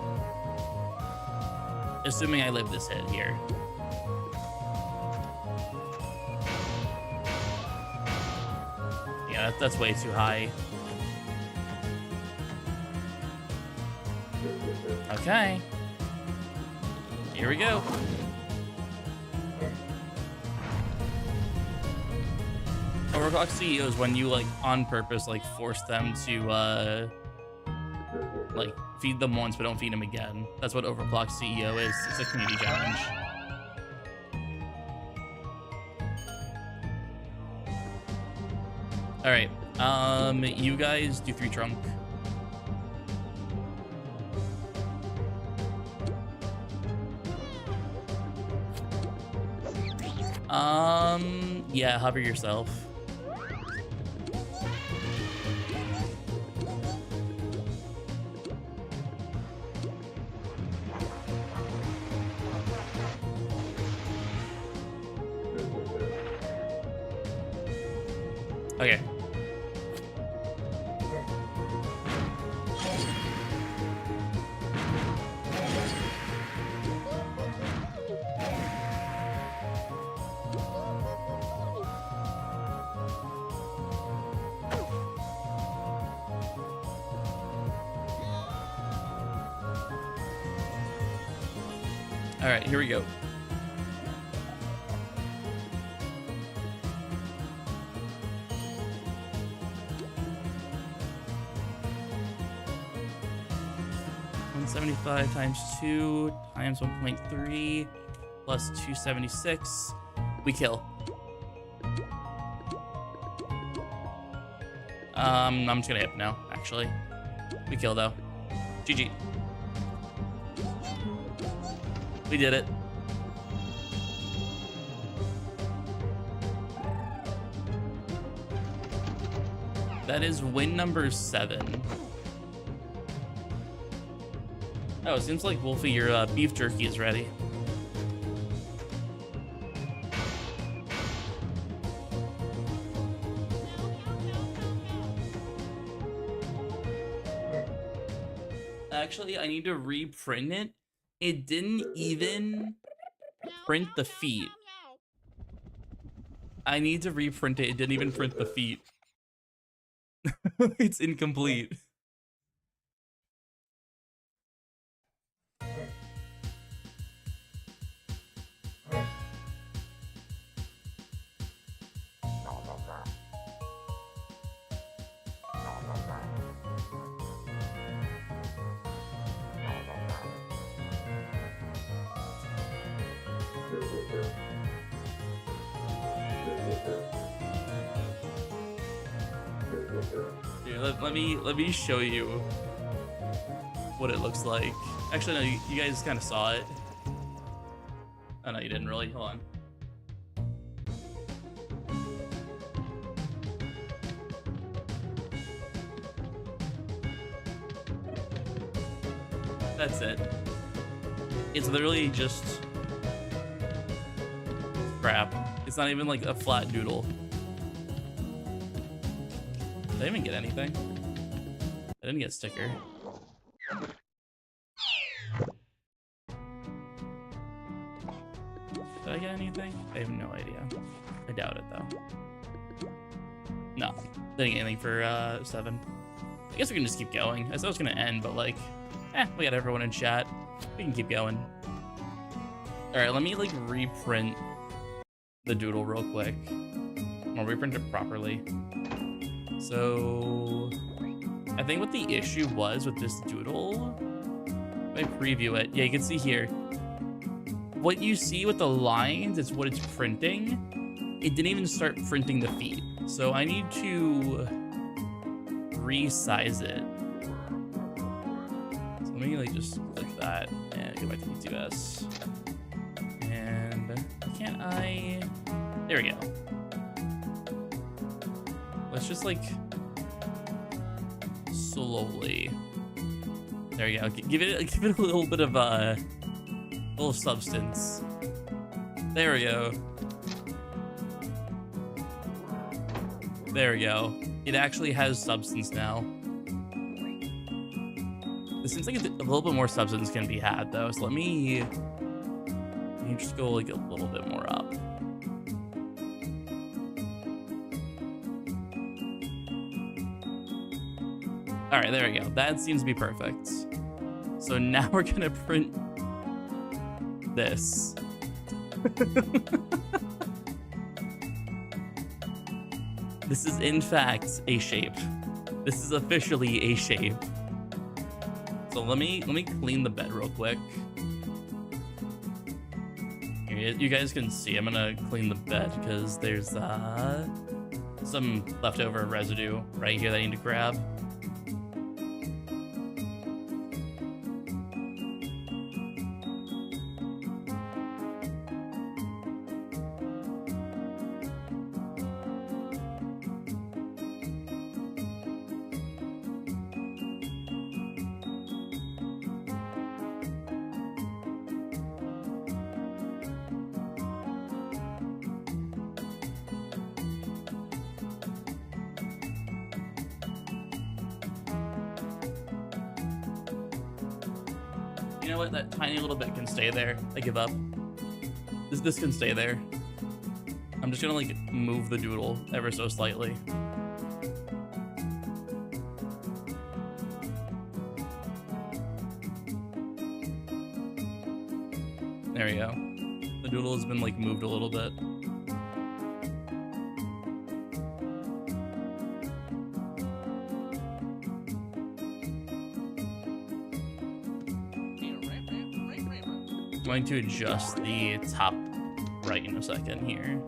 Assuming I live this hit here. Yeah, that's way too high. Okay. Here we go. Overclock CEO is when you, like, on purpose, like, force them to, like, feed them once but don't feed them again. That's what Overclock CEO is. It's a community challenge. Alright, you guys do 3 trunk. Yeah, hover yourself. Okay. All right, here we go. $175 times 2 times 1.3 plus 276. We kill. I'm just gonna hit now, actually. We kill though. GG. We did it. That is win number 7. Oh, it seems like Wolfie, your beef jerky is ready. Actually, I need to reprint it. It didn't even print the feet. I need to reprint it. It didn't even print the feet. It's incomplete. Here, let me show you what it looks like. Actually, no, you guys kind of saw it. Oh no, you didn't really. Hold on. That's it. It's literally just crap. It's not even like a flat doodle. Did I even get anything? I didn't get a sticker. Did I get anything? I have no idea. I doubt it though. No, didn't get anything for 7. I guess we can just keep going. I thought it was gonna end, but like, we got everyone in chat. We can keep going. All right, let me like reprint the doodle real quick. I'll reprint it properly. So I think what the issue was with this doodle, if I preview it, yeah, you can see here. What you see with the lines is what it's printing. It didn't even start printing the feet. So I need to resize it. So let me like just click that and go back to P2S. And can't I? There we go. Let's just like slowly. There you go. Give it a little bit of little substance. There we go. There we go. It actually has substance now. This seems like a little bit more substance can be had though, so let me just go like a little bit more up. All right, there we go. That seems to be perfect. So now we're gonna print this. This is in fact a shape. This is officially a shape. So let me clean the bed real quick. Here, you guys can see I'm gonna clean the bed because there's some leftover residue right here that I need to grab. You know what? That tiny little bit can stay there. I give up. This can stay there. I'm just gonna like move the doodle ever so slightly. There we go. The doodle has been like moved a little bit. I'm going to adjust the top right in a second here.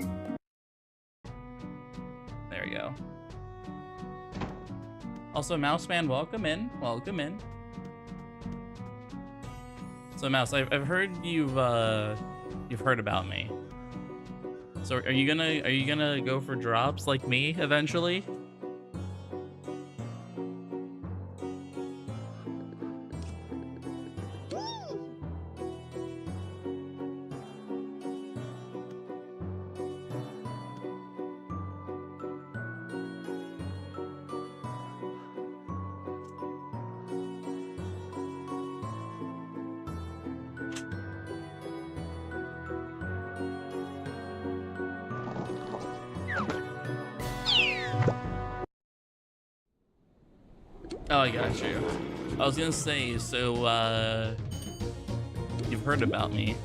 There we go. Also, Mouse Man, welcome in. Welcome in. So, Mouse, I've heard you've heard about me. So, are you gonna go for drops like me eventually? Oh, I got you. I was gonna say, so, you've heard about me.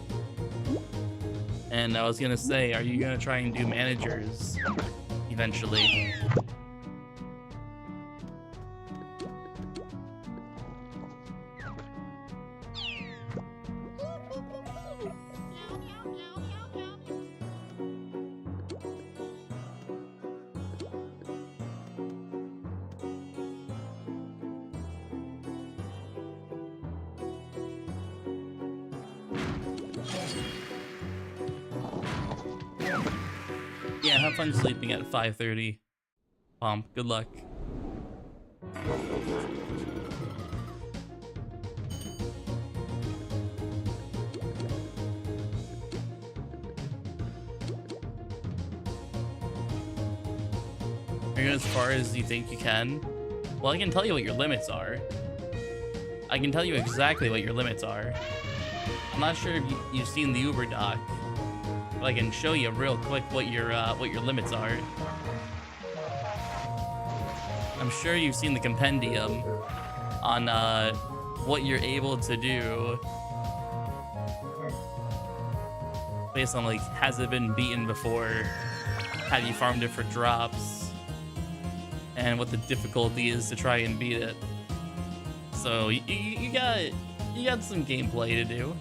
And I was gonna say, are you gonna try and do managers eventually? Yeah, have fun sleeping at 5:30. Pomp, good luck. Are you going as far as you think you can? Well, I can tell you what your limits are. I can tell you exactly what your limits are. I'm not sure if you've seen the Uber doc. I can show you real quick what your limits are. I'm sure you've seen the compendium on what you're able to do based on like, has it been beaten before? Have you farmed it for drops? And what the difficulty is to try and beat it. So you got some gameplay to do.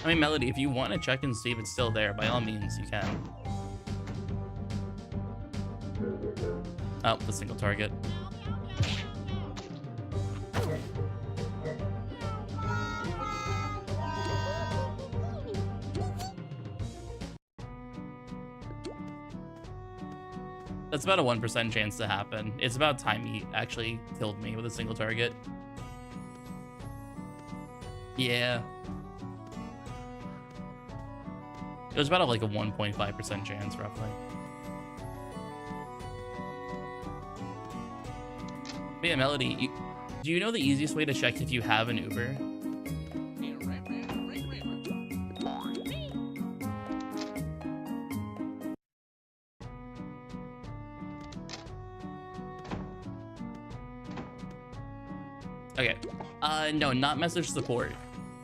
I mean, Melody, if you want to check and see if it's still there, by all means, you can. Oh, the single target. That's about a 1% chance to happen. It's about time he actually killed me with a single target. Yeah. It was about like a 1.5% chance, roughly. But yeah, Melody, do you know the easiest way to check if you have an Uber? Okay. No, not message support.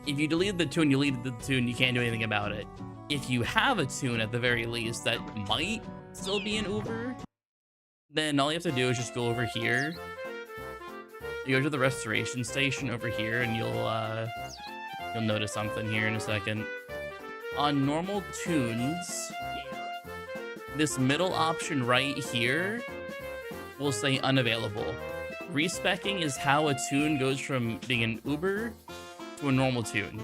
If you deleted the tune, you deleted the tune, you can't do anything about it. If you have a tune at the very least that might still be an Uber, then all you have to do is just go over here. You go to the restoration station over here, and you'll notice something here in a second. On normal tunes, this middle option right here will say unavailable. Respecking is how a tune goes from being an Uber to a normal tune.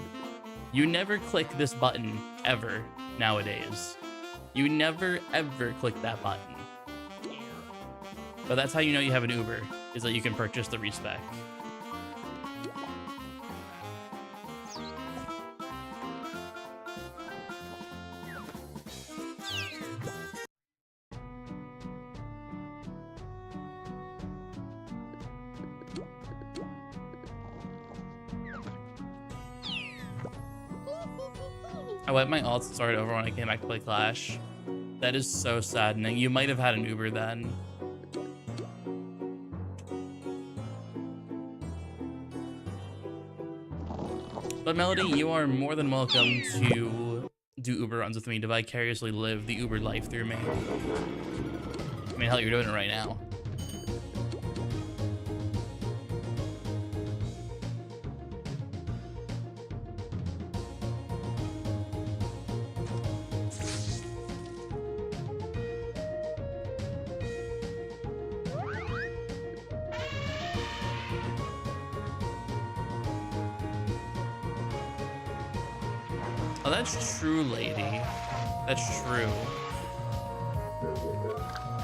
You never click this button ever nowadays. You never ever click that button. But that's how you know you have an Uber, is that you can purchase the respec. I wiped my alt and started over when I came back to play Clash. That is so saddening. You might have had an Uber then. But Melody, you are more than welcome to do Uber runs with me, to vicariously live the Uber life through me. I mean, hell, you're doing it right now. Oh, that's true, lady. That's true.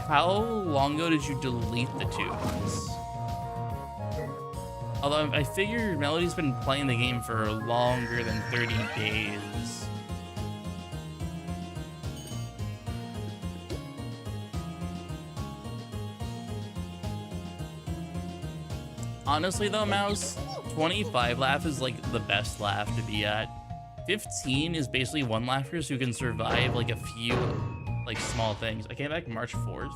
How long ago did you delete the tunes? Although I figure Melody's been playing the game for longer than 30 days. Honestly though, Mouse, 25 Laff is like the best Laff to be at. 15 is basically one Laffers who can survive like a few like small things. I came back March 4th.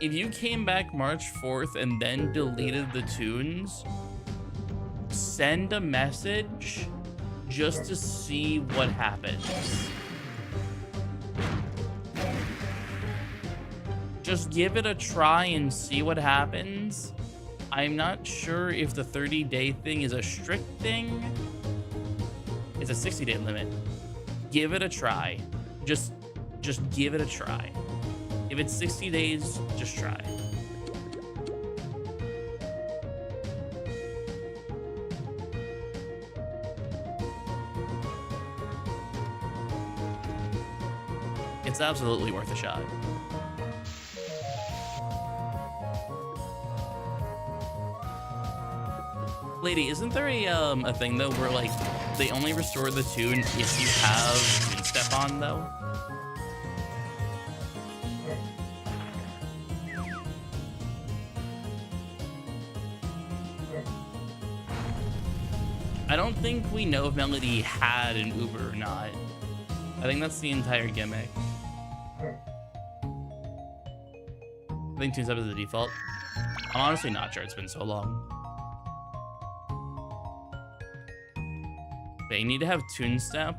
If you came back March 4th and then deleted the tunes, send a message just to see what happens. Just give it a try and see what happens. I'm not sure if the 30-day thing is a strict thing. It's a 60-day limit. Give it a try. Just give it a try. If it's 60 days, just try. It's absolutely worth a shot. Lady, isn't there a thing though where like they only restore the tune if you have tune step on though? I don't think we know if Melody had an Uber or not. I think that's the entire gimmick. I think tune step is the default. I'm honestly not sure, it's been so long. You need to have tune step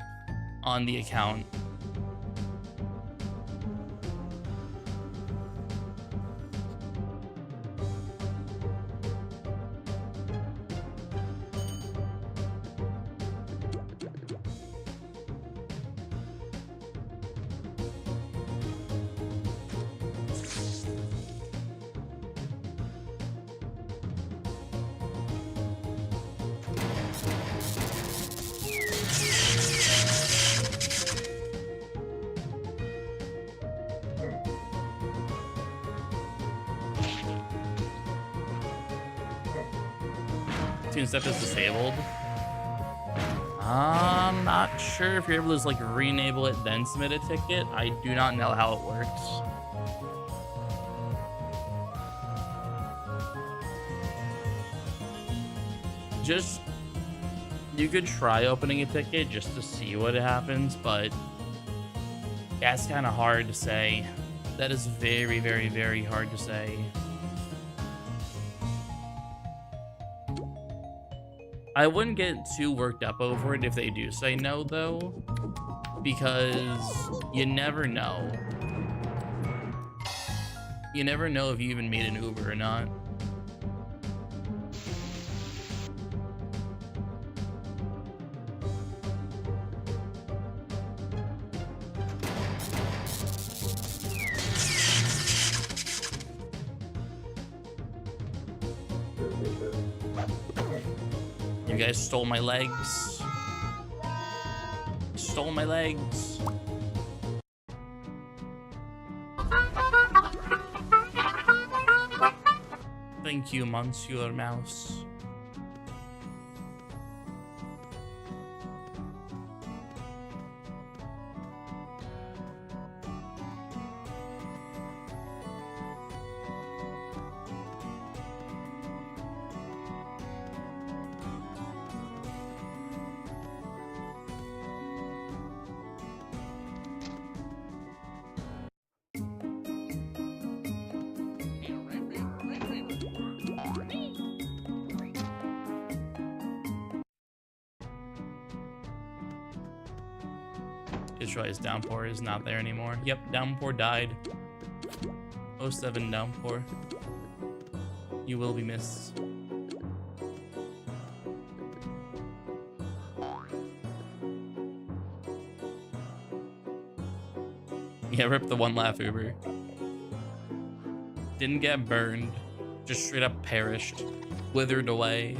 on the account. cartoon stuff is disabled. I'm not sure if you're able to just like re-enable it then submit a ticket. I do not know how it works. Just, you could try opening a ticket just to see what happens, but that's kind of hard to say. That is very, very, very hard to say. I wouldn't get too worked up over it if they do say no, though, because you never know. You never know if you even made an Uber or not. You guys stole my legs. Stole my legs. Thank you, Monsieur Mouse. Destroy's Downpour is not there anymore. Yep, Downpour died. 07 Downpour. You will be missed. Yeah, rip the one Laff Uber. Didn't get burned. Just straight up perished. Withered away.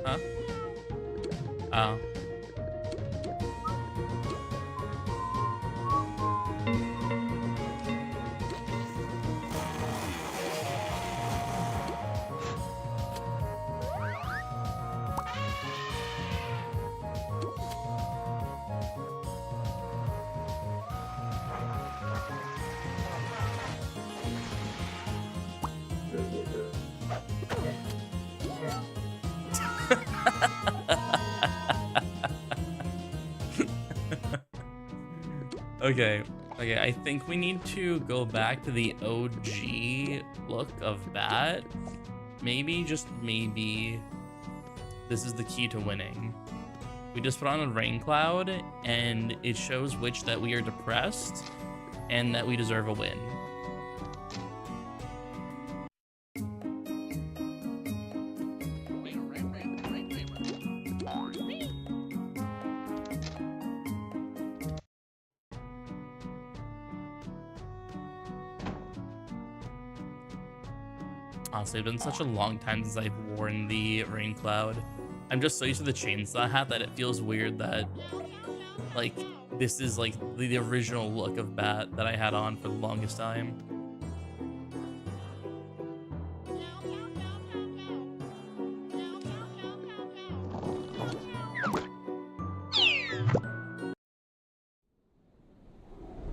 Huh? Oh. Okay, I think we need to go back to the OG look of Bat. Maybe, just maybe, this is the key to winning. We just put on a rain cloud, and it shows which that we are depressed, and that we deserve a win. Honestly, it's been such a long time since I've worn the rain cloud. I'm just so used to the chainsaw hat that it feels weird that, like, this is like the original look of Bat that I had on for the longest time.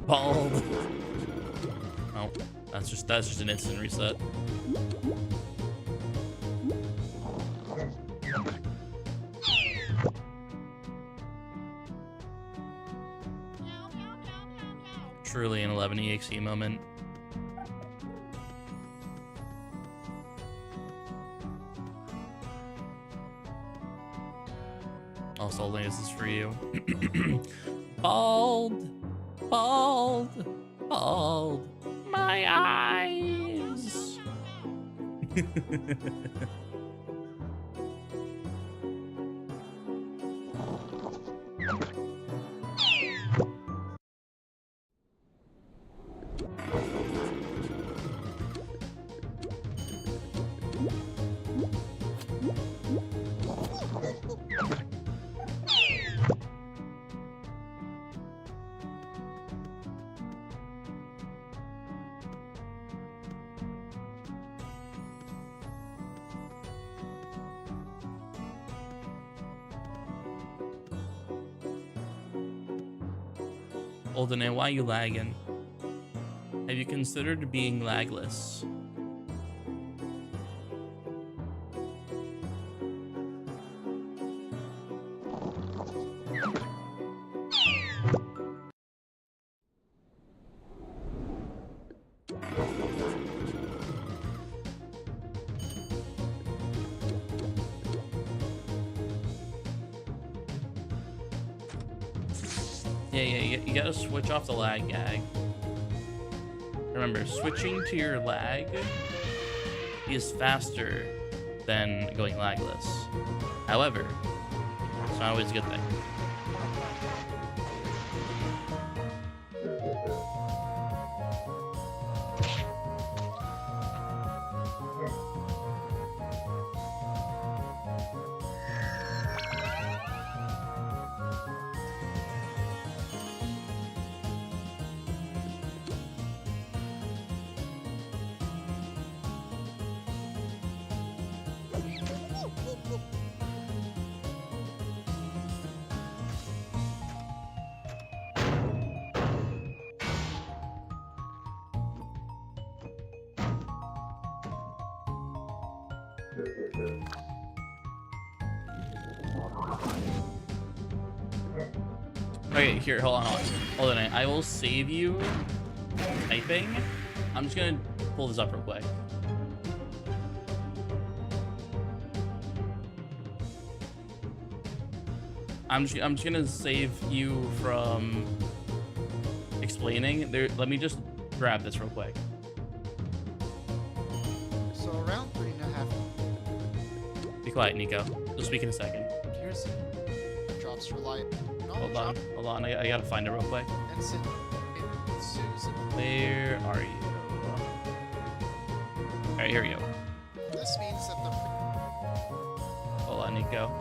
Bald. Oh, that's just an instant reset. Truly an 11 EXE moment. Also, Lance, this is for you. Bald, bald, bald, my eyes. Oldene, why you lagging? Have you considered being lagless? Yeah, you gotta switch off the lag gag. Remember, switching to your lag is faster than going lagless. However, it's not always a good thing. Okay, here, hold on. I will save you typing. I'm just gonna pull this up real quick. I'm just gonna save you from explaining. Let me just grab this real quick. So around 3.5. Be quiet, Nico. You'll speak in a second. Here's drops for light. No, Hold on. I gotta find it real quick. And sit. Susan. Where are you? All right, here we go. This means that the. Hold on, Nico.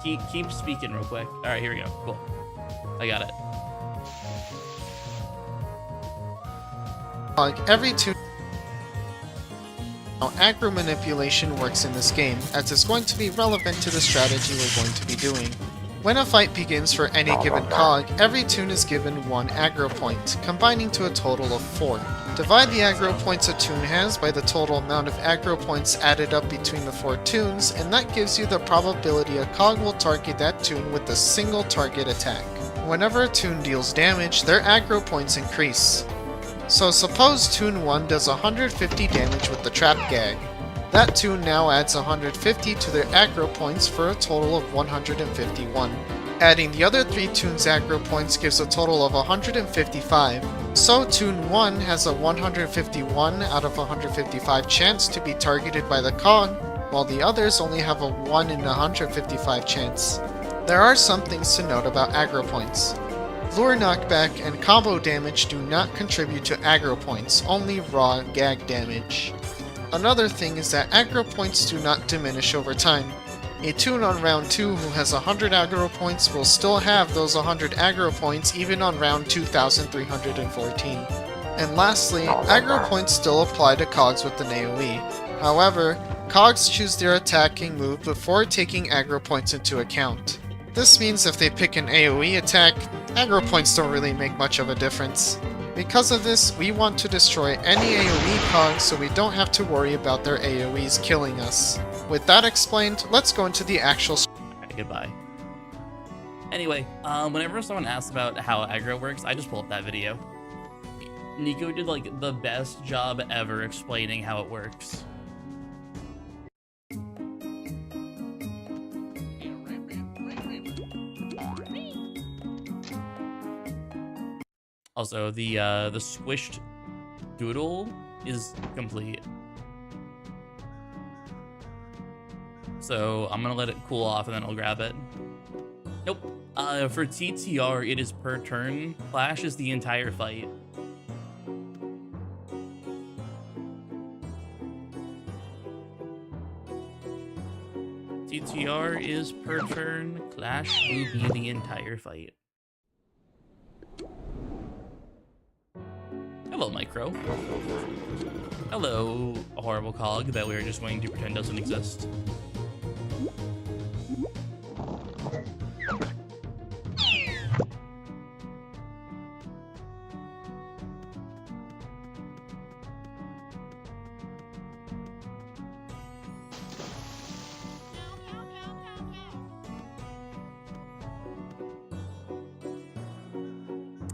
Keep speaking real quick. All right, here we go. Cool. I got it. Every two. How aggro manipulation works in this game, as it's going to be relevant to the strategy we're going to be doing. When a fight begins for any given cog, every toon is given 1 aggro point, combining to a total of 4. Divide the aggro points a toon has by the total amount of aggro points added up between the 4 toons, and that gives you the probability a cog will target that toon with a single target attack. Whenever a toon deals damage, their aggro points increase. So suppose toon 1 does 150 damage with the trap gag. That toon now adds 150 to their aggro points for a total of 151. Adding the other 3 toons' aggro points gives a total of 155. So toon 1 has a 151 out of 155 chance to be targeted by the cog, while the others only have a 1 in 155 chance. There are some things to note about aggro points. Lure knockback and combo damage do not contribute to aggro points, only raw gag damage. Another thing is that aggro points do not diminish over time. A toon on round 2 who has 100 aggro points will still have those 100 aggro points even on round 2314. And lastly, aggro points still apply to cogs with an AoE. However, cogs choose their attacking move before taking aggro points into account. This means if they pick an AoE attack, aggro points don't really make much of a difference. Because of this, we want to destroy any AoE cogs so we don't have to worry about their AoEs killing us. With that explained, let's go into the actual Alright, goodbye. Anyway, whenever someone asks about how aggro works, I just pull up that video. Nico did like the best job ever explaining how it works. Also, the squished doodle is complete. So I'm gonna let it cool off and then I'll grab it. Nope. For TTR, it is per turn. Clash is the entire fight. TTR is per turn. Clash will be the entire fight. Hello, Micro. Hello, a horrible cog that we are just going to pretend doesn't exist.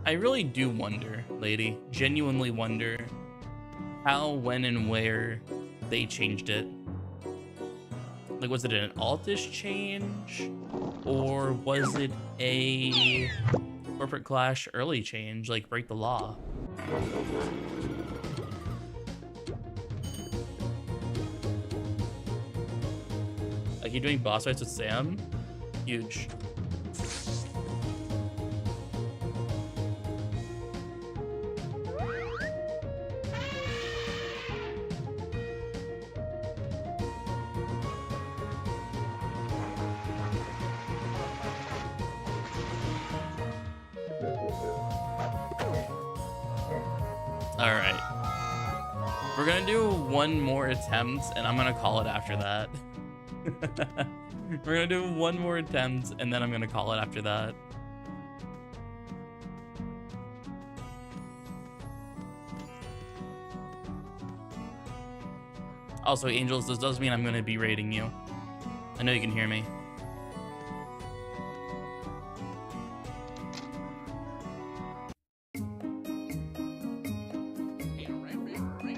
I really do wonder, lady, genuinely wonder how, when, and where they changed it. Like, was it an altish change? Or was it a corporate clash early change, like break the law? Like, you're doing boss fights with Sam? Huge. All right. We're gonna do one more attempt, and I'm gonna call it after that. We're gonna do one more attempt, and then I'm gonna call it after that. Also, Angels, this does mean I'm gonna be rating you. I know you can hear me.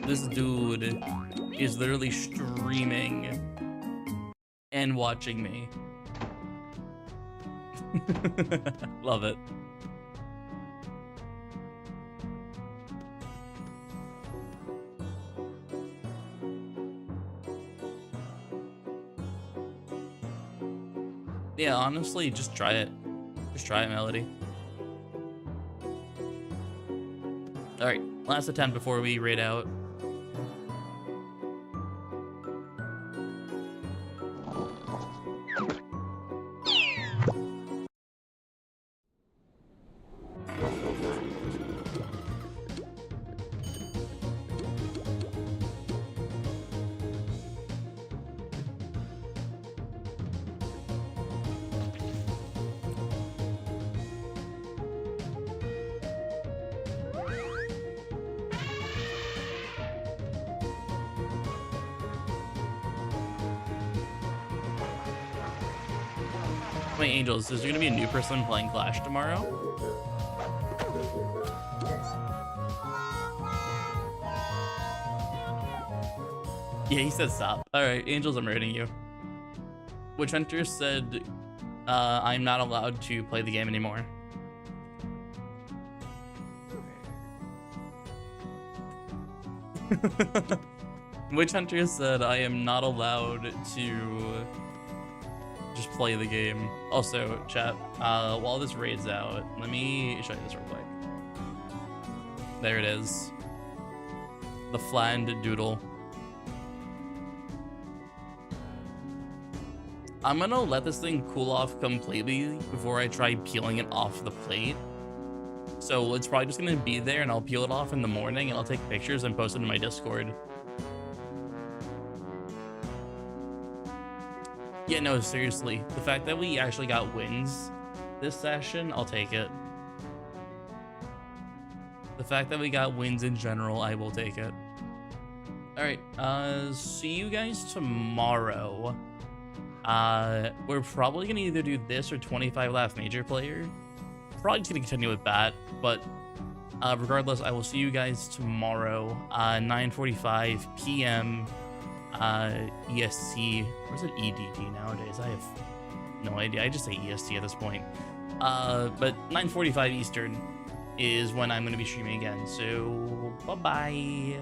This dude is literally streaming and watching me. Love it. Yeah, honestly, just try it. Just try it, Melody. Alright, last attempt before we raid out. Wait, Angels, is there gonna be a new person playing Clash tomorrow? Yeah, he said stop. Alright, Angels, I'm rating you. Witch Hunter said, I'm not allowed to play the game anymore. Witch Hunter said, I am not allowed to just play the game. Also, chat, while this raid's out, let me show you this real quick. There it is. The flattened doodle. I'm gonna let this thing cool off completely before I try peeling it off the plate. So it's probably just gonna be there, and I'll peel it off in the morning, and I'll take pictures and post it in my Discord. Yeah, no, seriously. The fact that we actually got wins this session, I'll take it. The fact that we got wins in general, I will take it. Alright, see you guys tomorrow. We're probably gonna either do this or 25 Laff Major Player. Probably just gonna continue with that, but regardless, I will see you guys tomorrow, 9:45 p.m. EST. Or is it EDT nowadays? I have no idea. I just say EST at this point. But 9:45 Eastern is when I'm going to be streaming again. So, bye-bye.